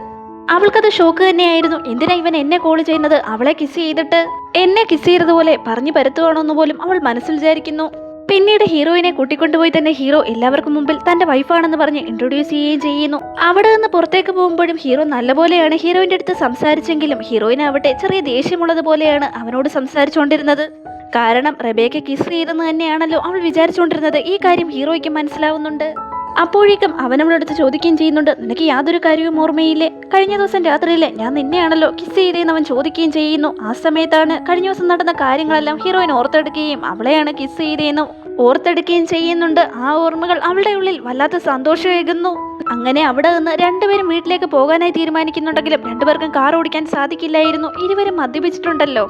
അവൾക്കത് ഷോക്ക് തന്നെയായിരുന്നു. എന്തിനാ ഇവൻ എന്നെ കോൾ ചെയ്യുന്നത്? അവളെ കിസ് ചെയ്തിട്ട് എന്നെ കിസ് ചെയ്തതുപോലെ പറഞ്ഞു പരത്തുവാണോന്ന് പോലും അവൾ മനസ്സിൽ വിചാരിക്കുന്നു. പിന്നീട് ഹീറോയിനെ കൂട്ടിക്കൊണ്ടുപോയി തന്നെ ഹീറോ എല്ലാവർക്കും മുമ്പിൽ തന്റെ വൈഫാണെന്ന് പറഞ്ഞ് ഇൻട്രൊഡ്യൂസ് ചെയ്യുകയും ചെയ്യുന്നു. അവിടെ നിന്ന് പുറത്തേക്ക് പോകുമ്പോഴും ഹീറോ നല്ലപോലെയാണ് ഹീറോയിന്റെ അടുത്ത് സംസാരിച്ചെങ്കിലും ഹീറോയിനാവട്ടെ ചെറിയ ദേഷ്യമുള്ളത് പോലെയാണ് അവനോട് സംസാരിച്ചുകൊണ്ടിരുന്നത്. കാരണം റബേക്ക കിസ് ചെയ്തെന്ന് തന്നെയാണല്ലോ അവൾ വിചാരിച്ചുകൊണ്ടിരുന്നത്. ഈ കാര്യം ഹീറോയ്ക്ക് മനസ്സിലാവുന്നുണ്ട്. അപ്പോഴേക്കും അവനവളടുത്ത് ചോദിക്കുകയും ചെയ്യുന്നുണ്ട്, നിനക്ക് യാതൊരു കാര്യവും ഓർമ്മയില്ലേ? കഴിഞ്ഞ ദിവസം രാത്രിയിലെ ഞാൻ നിന്നെയാണല്ലോ കിസ് ചെയ്തതെന്ന് അവൻ ചോദിക്കുകയും ചെയ്യുന്നു. ആ സമയത്താണ് കഴിഞ്ഞ ദിവസം നടന്ന കാര്യങ്ങളെല്ലാം ഹീറോയിൻ ഓർത്തെടുക്കുകയും അവളെയാണ് കിസ് ചെയ്തതെന്നും ഓർത്തെടുക്കുകയും ചെയ്യുന്നുണ്ട്. ആ ഓർമ്മകൾ അവളുടെ ഉള്ളിൽ വല്ലാത്ത സന്തോഷമേകുന്നു. അങ്ങനെ അവിടെ നിന്ന് രണ്ടുപേരും വീട്ടിലേക്ക് പോകാനായി തീരുമാനിക്കുന്നുണ്ടെങ്കിലും രണ്ടുപേർക്കും കാർ ഓടിക്കാൻ സാധിക്കില്ലായിരുന്നു. ഇരുവരും മദ്യപിച്ചിട്ടുണ്ടല്ലോ.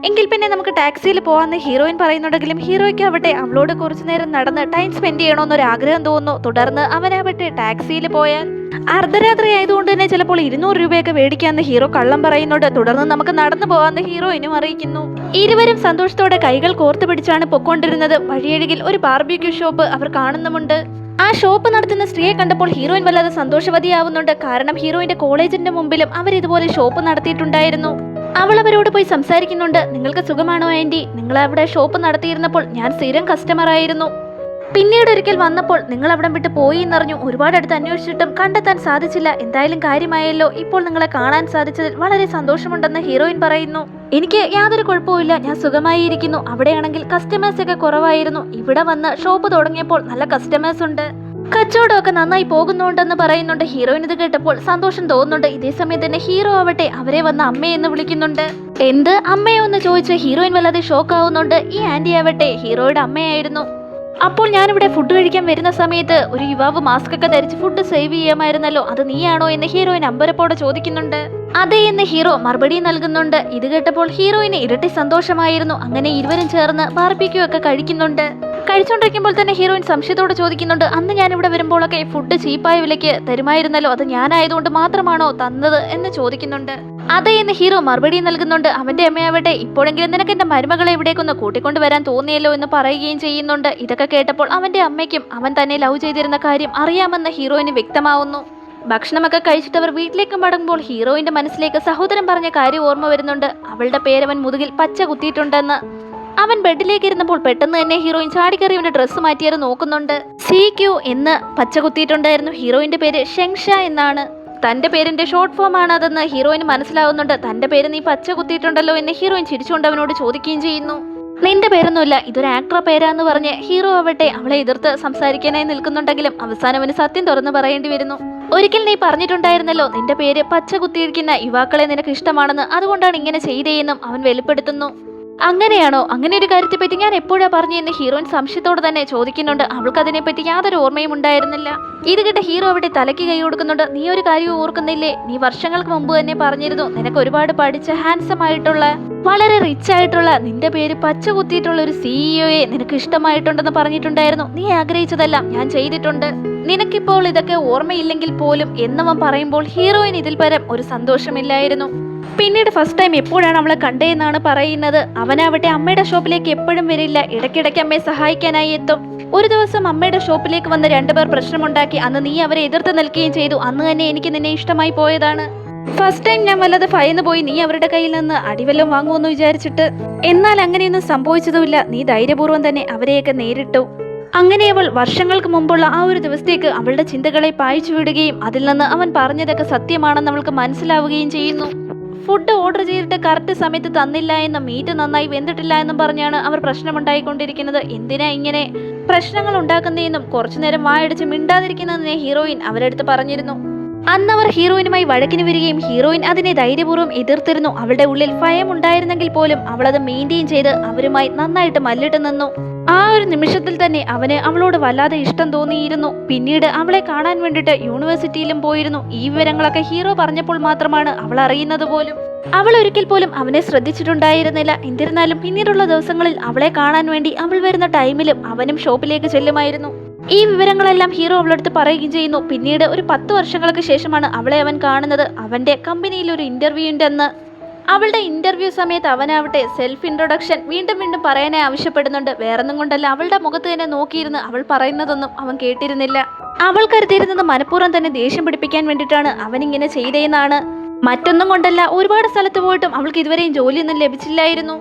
എങ്കിൽ പിന്നെ നമുക്ക് ടാക്സിയിൽ പോകാമെന്ന് ഹീറോയിൻ പറയുന്നുണ്ടെങ്കിലും ഹീറോയ്ക്ക് ആവട്ടെ അവളോട് കുറച്ചു നേരം നടന്ന് ടൈം സ്പെൻഡ് ചെയ്യണമെന്നൊരു ആഗ്രഹം തോന്നുന്നു. തുടർന്ന് അവനാവട്ടെ ടാക്സിയിൽ പോയാൽ അർദ്ധരാത്രി ആയതുകൊണ്ട് തന്നെ ചിലപ്പോൾ 200 രൂപയൊക്കെ മേടിക്കാമെന്ന് ഹീറോ കള്ളം പറയുന്നുണ്ട്. തുടർന്ന് നമുക്ക് നടന്നു പോകാമെന്ന് ഹീറോയിനും അറിയിക്കുന്നു. ഇരുവരും സന്തോഷത്തോടെ കൈകൾ കോർത്തു പിടിച്ചാണ് പൊക്കോണ്ടിരുന്നത്. വഴിയരികിൽ ഒരു ബാർബിക്യൂ ഷോപ്പ് അവർ കാണുന്നുമുണ്ട്. ആ ഷോപ്പ് നടത്തുന്ന സ്ത്രീയെ കണ്ടപ്പോൾ ഹീറോയിൻ വല്ലാതെ സന്തോഷവതിയാവുന്നുണ്ട്. കാരണം ഹീറോയിന്റെ കോളേജിന്റെ മുമ്പിലും അവർ ഇതുപോലെ ഷോപ്പ് നടത്തിയിട്ടുണ്ടായിരുന്നു. അവൾ അവരോട് പോയി സംസാരിക്കുന്നുണ്ട്. നിങ്ങൾക്ക് സുഖമാണോ ആന്റി? നിങ്ങൾ അവിടെ ഷോപ്പ് നടത്തിയിരുന്നപ്പോൾ ഞാൻ സ്ഥിരം കസ്റ്റമർ ആയിരുന്നു. പിന്നീട് ഒരിക്കൽ വന്നപ്പോൾ നിങ്ങൾ അവിടം വിട്ട് പോയി എന്നറിഞ്ഞു. ഒരുപാട് അടുത്ത് അന്വേഷിച്ചിട്ടും കണ്ടെത്താൻ സാധിച്ചില്ല. എന്തായാലും കാര്യമായല്ലോ. ഇപ്പോൾ നിങ്ങളെ കാണാൻ സാധിച്ചതിൽ വളരെ സന്തോഷമുണ്ടെന്ന് ഹീറോയിൻ പറയുന്നു. എനിക്ക് യാതൊരു കുഴപ്പമില്ല, ഞാൻ സുഖമായി ഇരിക്കുന്നു. അവിടെയാണെങ്കിൽ കസ്റ്റമേഴ്സ് ഒക്കെ കുറവായിരുന്നു. ഇവിടെ വന്ന് ഷോപ്പ് തുടങ്ങിയപ്പോൾ നല്ല കസ്റ്റമേഴ്സ് ഉണ്ട്. കച്ചവടമൊക്കെ നന്നായി പോകുന്നുണ്ടെന്ന് പറയുന്നുണ്ട്. ഹീറോയിൻ ഇത് കേട്ടപ്പോൾ സന്തോഷം തോന്നുന്നുണ്ട്. ഇതേ സമയത്ത് തന്നെ ഹീറോ ആവട്ടെ അവരെ വന്ന് അമ്മയെന്ന് വിളിക്കുന്നുണ്ട്. എന്ത് അമ്മയോ എന്ന് ചോദിച്ച് ഹീറോയിൻ വല്ലാതെ ഷോക്ക് ആവുന്നുണ്ട്. ഈ ആന്റി ആവട്ടെ ഹീറോയുടെ അമ്മയായിരുന്നു. അപ്പോൾ ഞാനിവിടെ ഫുഡ് കഴിക്കാൻ വരുന്ന സമയത്ത് ഒരു യുവാവ് മാസ്ക് ഒക്കെ ധരിച്ച് ഫുഡ് സേവ് ചെയ്യാമായിരുന്നല്ലോ, അത് നീയാണോ എന്ന് ഹീറോയിൻ അമ്പരപ്പോടെ ചോദിക്കുന്നുണ്ട്. അതെ എന്ന് ഹീറോ മറുപടി നൽകുന്നുണ്ട്. ഇത് കേട്ടപ്പോൾ ഹീറോയിന് ഇരട്ടി സന്തോഷമായിരുന്നു. അങ്ങനെ ഇരുവരും ചേർന്ന് ബാർബിക്യൂ ഒക്കെ കഴിക്കുന്നുണ്ട്. കഴിച്ചുകൊണ്ടിരിക്കുമ്പോൾ തന്നെ ഹീറോയിൻ സംശയത്തോടെ ചോദിക്കുന്നുണ്ട്, അന്ന് ഞാൻ ഇവിടെ വരുമ്പോഴൊക്കെ ഫുഡ് ചീപ്പായ വിലയ്ക്ക് തരുമായിരുന്നല്ലോ, അത് ഞാനായതുകൊണ്ട് മാത്രമാണോ തന്നത് എന്ന് ചോദിക്കുന്നുണ്ട്. അതെ എന്ന് ഹീറോ മറുപടി നൽകുന്നുണ്ട്. അവന്റെ അമ്മയാവട്ടെ ഇപ്പോഴെങ്കിലും നിനക്ക് എന്റെ മരുമകളെ ഇവിടേക്കൊന്ന് കൂട്ടിക്കൊണ്ടുവരാൻ തോന്നിയല്ലോ എന്ന് പറയുകയും ചെയ്യുന്നുണ്ട്. ഇതൊക്കെ കേട്ടപ്പോൾ അവന്റെ അമ്മയ്ക്കും അവൻ തന്നെ ലവ് ചെയ്തിരുന്ന കാര്യം അറിയാമെന്ന് ഹീറോയിന് വ്യക്തമാവുന്നു. ഭക്ഷണമൊക്കെ കഴിച്ചിട്ട് അവർ വീട്ടിലേക്ക് മടങ്ങുമ്പോൾ ഹീറോയിന്റെ മനസ്സിലേക്ക് സഹോദരൻ പറഞ്ഞ കാര്യം ഓർമ്മ വരുന്നുണ്ട്. അവളുടെ പേരവൻ മുതുകിൽ പച്ച കുത്തിയിട്ടുണ്ടെന്ന്. അവൻ ബെഡിലേക്ക് ഇരുന്നപ്പോൾ പെട്ടെന്ന് തന്നെ ഹീറോയിൻ ചാടിക്കറി അവന്റെ ഡ്രസ്സ് മാറ്റിയത് നോക്കുന്നുണ്ട്. CQ എന്ന് പച്ച കുത്തിയിട്ടുണ്ടായിരുന്നു. ഹീറോയിന്റെ പേര് ഷെങ്ഷ എന്നാണ്. തന്റെ പേരിന്റെ ഷോർട്ട് ഫോം ആണ് അതെന്ന് ഹീറോയിന് മനസ്സിലാവുന്നുണ്ട്. തന്റെ പേര് നീ പച്ച കുത്തിയിട്ടുണ്ടല്ലോ എന്ന് ഹീറോയിൻ ചിരിച്ചുകൊണ്ട് അവനോട് ചോദിക്കുകയും ചെയ്യുന്നു. നിന്റെ പേരൊന്നുമില്ല, ഇതൊരു ആക്ടർ പേരാന്ന് പറഞ്ഞ് ഹീറോ ആവട്ടെ അവളെ എതിർത്ത് സംസാരിക്കാനായി നിൽക്കുന്നുണ്ടെങ്കിലും അവസാനം അവന് സത്യം തുറന്നു പറയേണ്ടി വരുന്നു. ഒരിക്കൽ നീ പറഞ്ഞിട്ടുണ്ടായിരുന്നല്ലോ നിന്റെ പേര് പച്ച കുത്തിയിരിക്കുന്ന യുവാക്കളെ നിനക്ക് ഇഷ്ടമാണെന്ന്, അതുകൊണ്ടാണ് ഇങ്ങനെ ചെയ്തേയെന്നും അവൻ വെളിപ്പെടുത്തുന്നു. അങ്ങനെയാണോ? അങ്ങനെ ഒരു കാര്യത്തെപ്പറ്റി ഞാൻ എപ്പോഴാ പറഞ്ഞെന്ന് ഹീറോയിൻ സംശയത്തോടെ തന്നെ ചോദിക്കുന്നുണ്ട്. അവൾക്ക് അതിനെപ്പറ്റി യാതൊരു ഓർമ്മയും ഉണ്ടായിരുന്നില്ല. ഇത് കേട്ട ഹീറോ അവിടെ തലയ്ക്ക് കൈ കൊടുക്കുന്നുണ്ട്. നീ ഒരു കാര്യവും ഓർക്കുന്നില്ലേ? നീ വർഷങ്ങൾക്ക് മുമ്പ് തന്നെ പറഞ്ഞിരുന്നു നിനക്ക് ഒരുപാട് പഠിച്ച ഹാൻസം ആയിട്ടുള്ള വളരെ റിച്ച് ആയിട്ടുള്ള നിന്റെ പേര് പച്ച കുത്തിയിട്ടുള്ള ഒരു CEO നിനക്ക് ഇഷ്ടമായിട്ടുണ്ടെന്ന് പറഞ്ഞിട്ടുണ്ടായിരുന്നു. നീ ആഗ്രഹിച്ചതെല്ലാം ഞാൻ ചെയ്തിട്ടുണ്ട്. നിനക്കിപ്പോൾ ഇതൊക്കെ ഓർമ്മയില്ലെങ്കിൽ പോലും എന്നവൻ പറയുമ്പോൾ ഹീറോയിൻ ഇതിൽ പരം ഒരു സന്തോഷമില്ലായിരുന്നു. പിന്നീട് ഫസ്റ്റ് ടൈം എപ്പോഴാണ് അവളെ കണ്ടതെന്നാണ് പറയുന്നത്. അവനാവട്ടെ അമ്മയുടെ ഷോപ്പിലേക്ക് എപ്പോഴും വരില്ല, ഇടയ്ക്കിടയ്ക്ക് അമ്മയെ സഹായിക്കാനായി എത്തും. ഒരു ദിവസം അമ്മയുടെ ഷോപ്പിലേക്ക് വന്ന് രണ്ടുപേർ പ്രശ്നമുണ്ടാക്കി. അന്ന് നീ അവരെ എതിർത്ത് നിൽക്കുകയും ചെയ്തു. അന്ന് തന്നെ എനിക്ക് നിന്നെ ഇഷ്ടമായി പോയതാണ്. ഫസ്റ്റ് ടൈം ഞാൻ വല്ലത് ഭയന്ന് പോയി നീ അവരുടെ കയ്യിൽ നിന്ന് അടിവെല്ലം വാങ്ങുമെന്ന് വിചാരിച്ചിട്ട്. എന്നാൽ അങ്ങനെയൊന്നും സംഭവിച്ചതുമില്ല. നീ ധൈര്യപൂർവ്വം തന്നെ അവരെയൊക്കെ നേരിട്ടു. അങ്ങനെ അവൾ വർഷങ്ങൾക്ക് മുമ്പുള്ള ആ ഒരു ദിവസത്തേക്ക് അവളുടെ ചിന്തകളെ പായിച്ചു വിടുകയും അതിൽ നിന്ന് അവൻ പറഞ്ഞതൊക്കെ സത്യമാണെന്ന് അവൾക്ക് മനസ്സിലാവുകയും ചെയ്യുന്നു. ഫുഡ് ഓർഡർ ചെയ്തിട്ട് കറക്റ്റ് സമയത്ത് തന്നില്ല എന്നും മീറ്റ് നന്നായി വെന്തിട്ടില്ല എന്നും പറഞ്ഞാണ് അവർ പ്രശ്നമുണ്ടായിക്കൊണ്ടിരിക്കുന്നത്. എന്തിനാ ഇങ്ങനെ പ്രശ്നങ്ങൾ ഉണ്ടാക്കുന്നതെന്നും കുറച്ചുനേരം വായടിച്ച് മിണ്ടാതിരിക്കുന്നതിനെ ഹീറോയിൻ അവരെടുത്ത് പറഞ്ഞിരുന്നു. അന്ന് അവർ ഹീറോയിനുമായി വഴക്കിന് വരികയും ഹീറോയിൻ അതിനെ ധൈര്യപൂർവ്വം എതിർത്തിരുന്നു. അവളുടെ ഉള്ളിൽ ഭയം ഉണ്ടായിരുന്നെങ്കിൽ പോലും അവളത് മെയിൻറ്റെയിൻ ചെയ്ത് അവരുമായി നന്നായിട്ട് മല്ലിട്ട് നിന്നു. ആ ഒരു നിമിഷത്തിൽ തന്നെ അവന് അവളോട് വല്ലാതെ ഇഷ്ടം തോന്നിയിരുന്നു. പിന്നീട് അവളെ കാണാൻ വേണ്ടിയിട്ട് യൂണിവേഴ്സിറ്റിയിലും പോയിരുന്നു. ഈ വിവരങ്ങളൊക്കെ ഹീറോ പറഞ്ഞപ്പോൾ മാത്രമാണ് അവൾ അറിയുന്നത് പോലും. അവൾ ഒരിക്കൽ പോലും അവനെ ശ്രദ്ധിച്ചിട്ടുണ്ടായിരുന്നില്ല. എന്നിരുന്നാലും പിന്നീടുള്ള ദിവസങ്ങളിൽ അവളെ കാണാൻ വേണ്ടി അവൾ വരുന്ന ടൈമിലും അവനും ഷോപ്പിലേക്ക് ചെല്ലുമായിരുന്നു. ഈ വിവരങ്ങളെല്ലാം ഹീറോ അവളടുത്ത് പറയുകയും ചെയ്യുന്നു. പിന്നീട് ഒരു 10 വർഷങ്ങൾക്ക് ശേഷമാണ് അവളെ അവൻ കാണുന്നത്. അവന്റെ കമ്പനിയിൽ ഒരു ഇന്റർവ്യൂ ഉണ്ടെന്ന്. അവളുടെ ഇന്റർവ്യൂ സമയത്ത് അവനാവട്ടെ സെൽഫ് ഇൻട്രൊഡക്ഷൻ വീണ്ടും വീണ്ടും പറയാനായി ആവശ്യപ്പെടുന്നുണ്ട്. വേറൊന്നും കൊണ്ടല്ല, അവളുടെ മുഖത്ത് തന്നെ നോക്കിയിരുന്ന് അവൾ പറയുന്നതൊന്നും അവൻ കേട്ടിരുന്നില്ല. അവൾ കരുതിയിരുന്നത് മനഃപൂർവ്വം തന്നെ ദേഷ്യം പിടിപ്പിക്കാൻ വേണ്ടിയിട്ടാണ് അവനിങ്ങനെ ചെയ്തതെന്നാണ്. മറ്റൊന്നും കൊണ്ടല്ല, ഒരുപാട് സ്ഥലത്ത് പോയിട്ടും അവൾക്ക് ഇതുവരെയും ജോലിയൊന്നും ലഭിച്ചില്ലായിരുന്നു.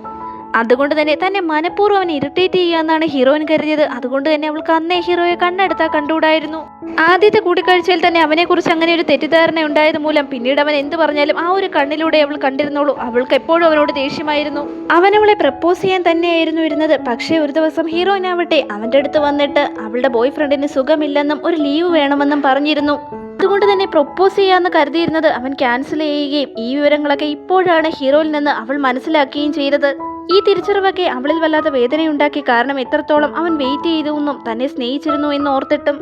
അതുകൊണ്ട് തന്നെ മനഃപൂർവ്വം അവനെ ഇറിറ്റേറ്റ് ചെയ്യാന്നാണ് ഹീറോയിൻ കരുതിയത്. അതുകൊണ്ട് തന്നെ അവൾക്ക് അന്നേ ഹീറോയെ കണ്ണെടുത്താൽ കണ്ടുകൂടായിരുന്നു. ആദ്യത്തെ കൂടിക്കാഴ്ചയിൽ തന്നെ അവനെക്കുറിച്ച് അങ്ങനെ ഒരു തെറ്റിദ്ധാരണ ഉണ്ടായത് മൂലം പിന്നീട് അവൻ എന്ത് പറഞ്ഞാലും ആ ഒരു കണ്ണിലൂടെ അവൾ കണ്ടിരുന്നുള്ളൂ. അവൾക്ക് എപ്പോഴും അവനോട് ദേഷ്യമായിരുന്നു. അവൻ അവളെ പ്രപ്പോസ് ചെയ്യാൻ തന്നെയായിരുന്നു ഇരുന്നത്. പക്ഷേ ഒരു ദിവസം ഹീറോയിൻ ആവട്ടെ അവൻ്റെ അടുത്ത് വന്നിട്ട് അവളുടെ ബോയ് ഫ്രണ്ടിന് സുഖമില്ലെന്നും ഒരു ലീവ് വേണമെന്നും പറഞ്ഞിരുന്നു. അതുകൊണ്ട് തന്നെ പ്രൊപ്പോസ് ചെയ്യാന്ന് കരുതിയിരുന്നത് അവൻ ക്യാൻസൽ ചെയ്യുകയും ഈ വിവരങ്ങളൊക്കെ ഇപ്പോഴാണ് ഹീറോയിൽ നിന്ന് അവൾ മനസ്സിലാക്കുകയും ചെയ്തത്. ഈ തിരിച്ചറിവൊക്കെ അവളിൽ വല്ലാത്ത വേദനയുണ്ടാക്കി. കാരണം എത്രത്തോളം അവൻ വെയിറ്റ് ചെയ്തു എന്നും തന്നെ സ്നേഹിച്ചിരുന്നു എന്ന് ഓർത്തിട്ടും.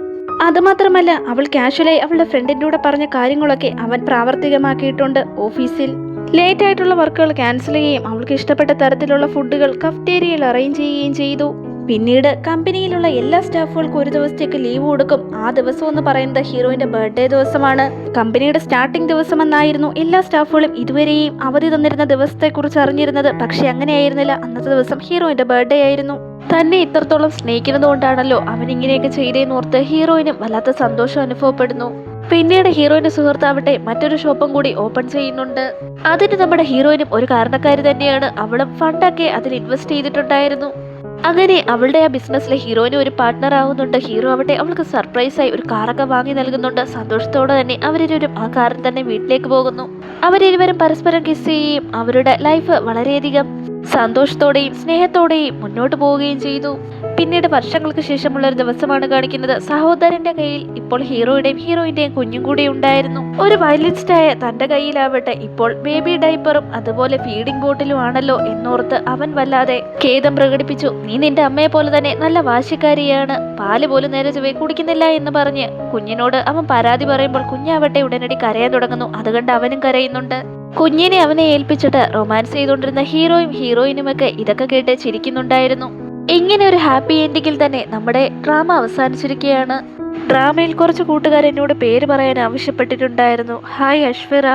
അതുമാത്രമല്ല, അവൾ കാഷ്വലായി അവളുടെ ഫ്രണ്ടിൻ്റെ കൂടെ പറഞ്ഞ കാര്യങ്ങളൊക്കെ അവൻ പ്രാവർത്തികമാക്കിയിട്ടുണ്ട്. ഓഫീസിൽ ലേറ്റ് ആയിട്ടുള്ള വർക്കുകൾ ക്യാൻസൽ ചെയ്യുകയും അവൾക്ക് ഇഷ്ടപ്പെട്ട തരത്തിലുള്ള ഫുഡുകൾ കഫ്റ്റേരിയയിൽ അറേഞ്ച് ചെയ്യുകയും ചെയ്തു. പിന്നീട് കമ്പനിയിലുള്ള എല്ലാ സ്റ്റാഫുകൾക്കും ഒരു ദിവസത്തേക്ക് ലീവ് കൊടുക്കും. ആ ദിവസം എന്ന് പറയുന്നത് ഹീറോയിന്റെ ബർത്ത്ഡേ ദിവസമാണ്. കമ്പനിയുടെ സ്റ്റാർട്ടിംഗ് ദിവസമെന്നായിരുന്നു എല്ലാ സ്റ്റാഫുകളും ഇതുവരെയും അവധി തന്നിരുന്ന ദിവസത്തെക്കുറിച്ച് അറിഞ്ഞിരുന്നത്. പക്ഷെ അങ്ങനെയായിരുന്നില്ല. അന്നത്തെ ദിവസം ഹീറോയിന്റെ ബർത്ത്ഡേ ആയിരുന്നു. തന്നെ ഇത്രത്തോളം സ്നേഹിക്കുന്നതുകൊണ്ടാണല്ലോ അവൻ ഇങ്ങനെയൊക്കെ ചെയ്തേന്നോർത്ത് ഹീറോയിനും വല്ലാത്ത സന്തോഷം അനുഭവപ്പെടുന്നു. പിന്നീട് ഹീറോയിന്റെ സുഹൃത്താവട്ടെ മറ്റൊരു ഷോപ്പും കൂടി ഓപ്പൺ ചെയ്യുന്നുണ്ട്. അതിന് നമ്മുടെ ഹീറോയിനും ഒരു കാരണക്കാരി തന്നെയാണ്. അവളും ഫണ്ടൊക്കെ അതിൽ ഇൻവെസ്റ്റ് ചെയ്തിട്ടുണ്ടായിരുന്നു. അങ്ങനെ അവളുടെ ആ ബിസിനസ്സിൽ ഹീറോയിന് ഒരു പാർട്ട്ണർ ആവുന്നുണ്ട്. ഹീറോ ആവട്ടെ അവൾക്ക് സർപ്രൈസായി ഒരു കാറൊക്കെ വാങ്ങി നൽകുന്നുണ്ട്. സന്തോഷത്തോടെ തന്നെ അവരിരുവരും ആ കാറിൽ തന്നെ വീട്ടിലേക്ക് പോകുന്നു. അവരിരുവരും പരസ്പരം കിസ് ചെയ്യുകയും അവരുടെ ലൈഫ് വളരെയധികം സന്തോഷത്തോടെയും സ്നേഹത്തോടെയും മുന്നോട്ട് പോവുകയും ചെയ്തു. പിന്നീട് വർഷങ്ങൾക്ക് ശേഷമുള്ള ഒരു ദിവസമാണ് കാണിക്കുന്നത്. സഹോദരന്റെ കയ്യിൽ ഇപ്പോൾ ഹീറോയുടെയും ഹീറോയിന്റെയും കുഞ്ഞും കൂടി ഉണ്ടായിരുന്നു. ഒരു വയലിനിസ്റ്റായ തന്റെ കയ്യിലാവട്ടെ ഇപ്പോൾ ബേബി ഡൈപ്പറും അതുപോലെ ഫീഡിംഗ് ബോട്ടിലും ആണല്ലോ എന്നോർത്ത് അവൻ വല്ലാതെ ഖേദം പ്രകടിപ്പിച്ചു. നീ നിന്റെ അമ്മയെ പോലെ തന്നെ നല്ല വാശിക്കാരിയാണ്, പാല് പോലും നേരെ ചൊവ്വേ കുടിക്കുന്നില്ല എന്ന് പറഞ്ഞ് കുഞ്ഞിനോട് അവൻ പരാതി പറയുമ്പോൾ കുഞ്ഞാവട്ടെ ഉടനടി കരയാൻ തുടങ്ങുന്നു. അതുകൊണ്ട് അവനും കരയുന്നുണ്ട്. കുഞ്ഞിനെ അവനെ ഏൽപ്പിച്ചിട്ട് റൊമാൻസ് ചെയ്തുകൊണ്ടിരുന്ന ഹീറോയും ഹീറോയിനുമൊക്കെ ഇതൊക്കെ കേട്ട് ചിരിക്കുന്നുണ്ടായിരുന്നു. ഇങ്ങനെ ഒരു ഹാപ്പി എൻഡിങ്ങിൽ തന്നെ നമ്മുടെ ഡ്രാമ അവസാനിച്ചിരിക്കുകയാണ്. ഡ്രാമയിൽ കുറച്ച് കൂട്ടുകാർ എന്നോട് പേര് പറയാൻ ആവശ്യപ്പെട്ടിട്ടുണ്ടായിരുന്നു. ഹായ് അശ്വര,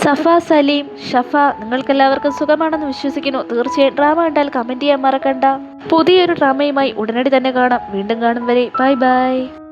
സഫ, സലീം, ഷഫ, നിങ്ങൾക്കെല്ലാവർക്കും സുഖമാണെന്ന് വിശ്വസിക്കുന്നു. തീർച്ചയായും ഡ്രാമ കണ്ടാൽ കമൻറ്റ് ചെയ്യാൻ മറക്കണ്ട. പുതിയൊരു ഡ്രാമയുമായി ഉടനടി തന്നെ കാണാം. വീണ്ടും കാണും വരെ ബൈ ബൈ.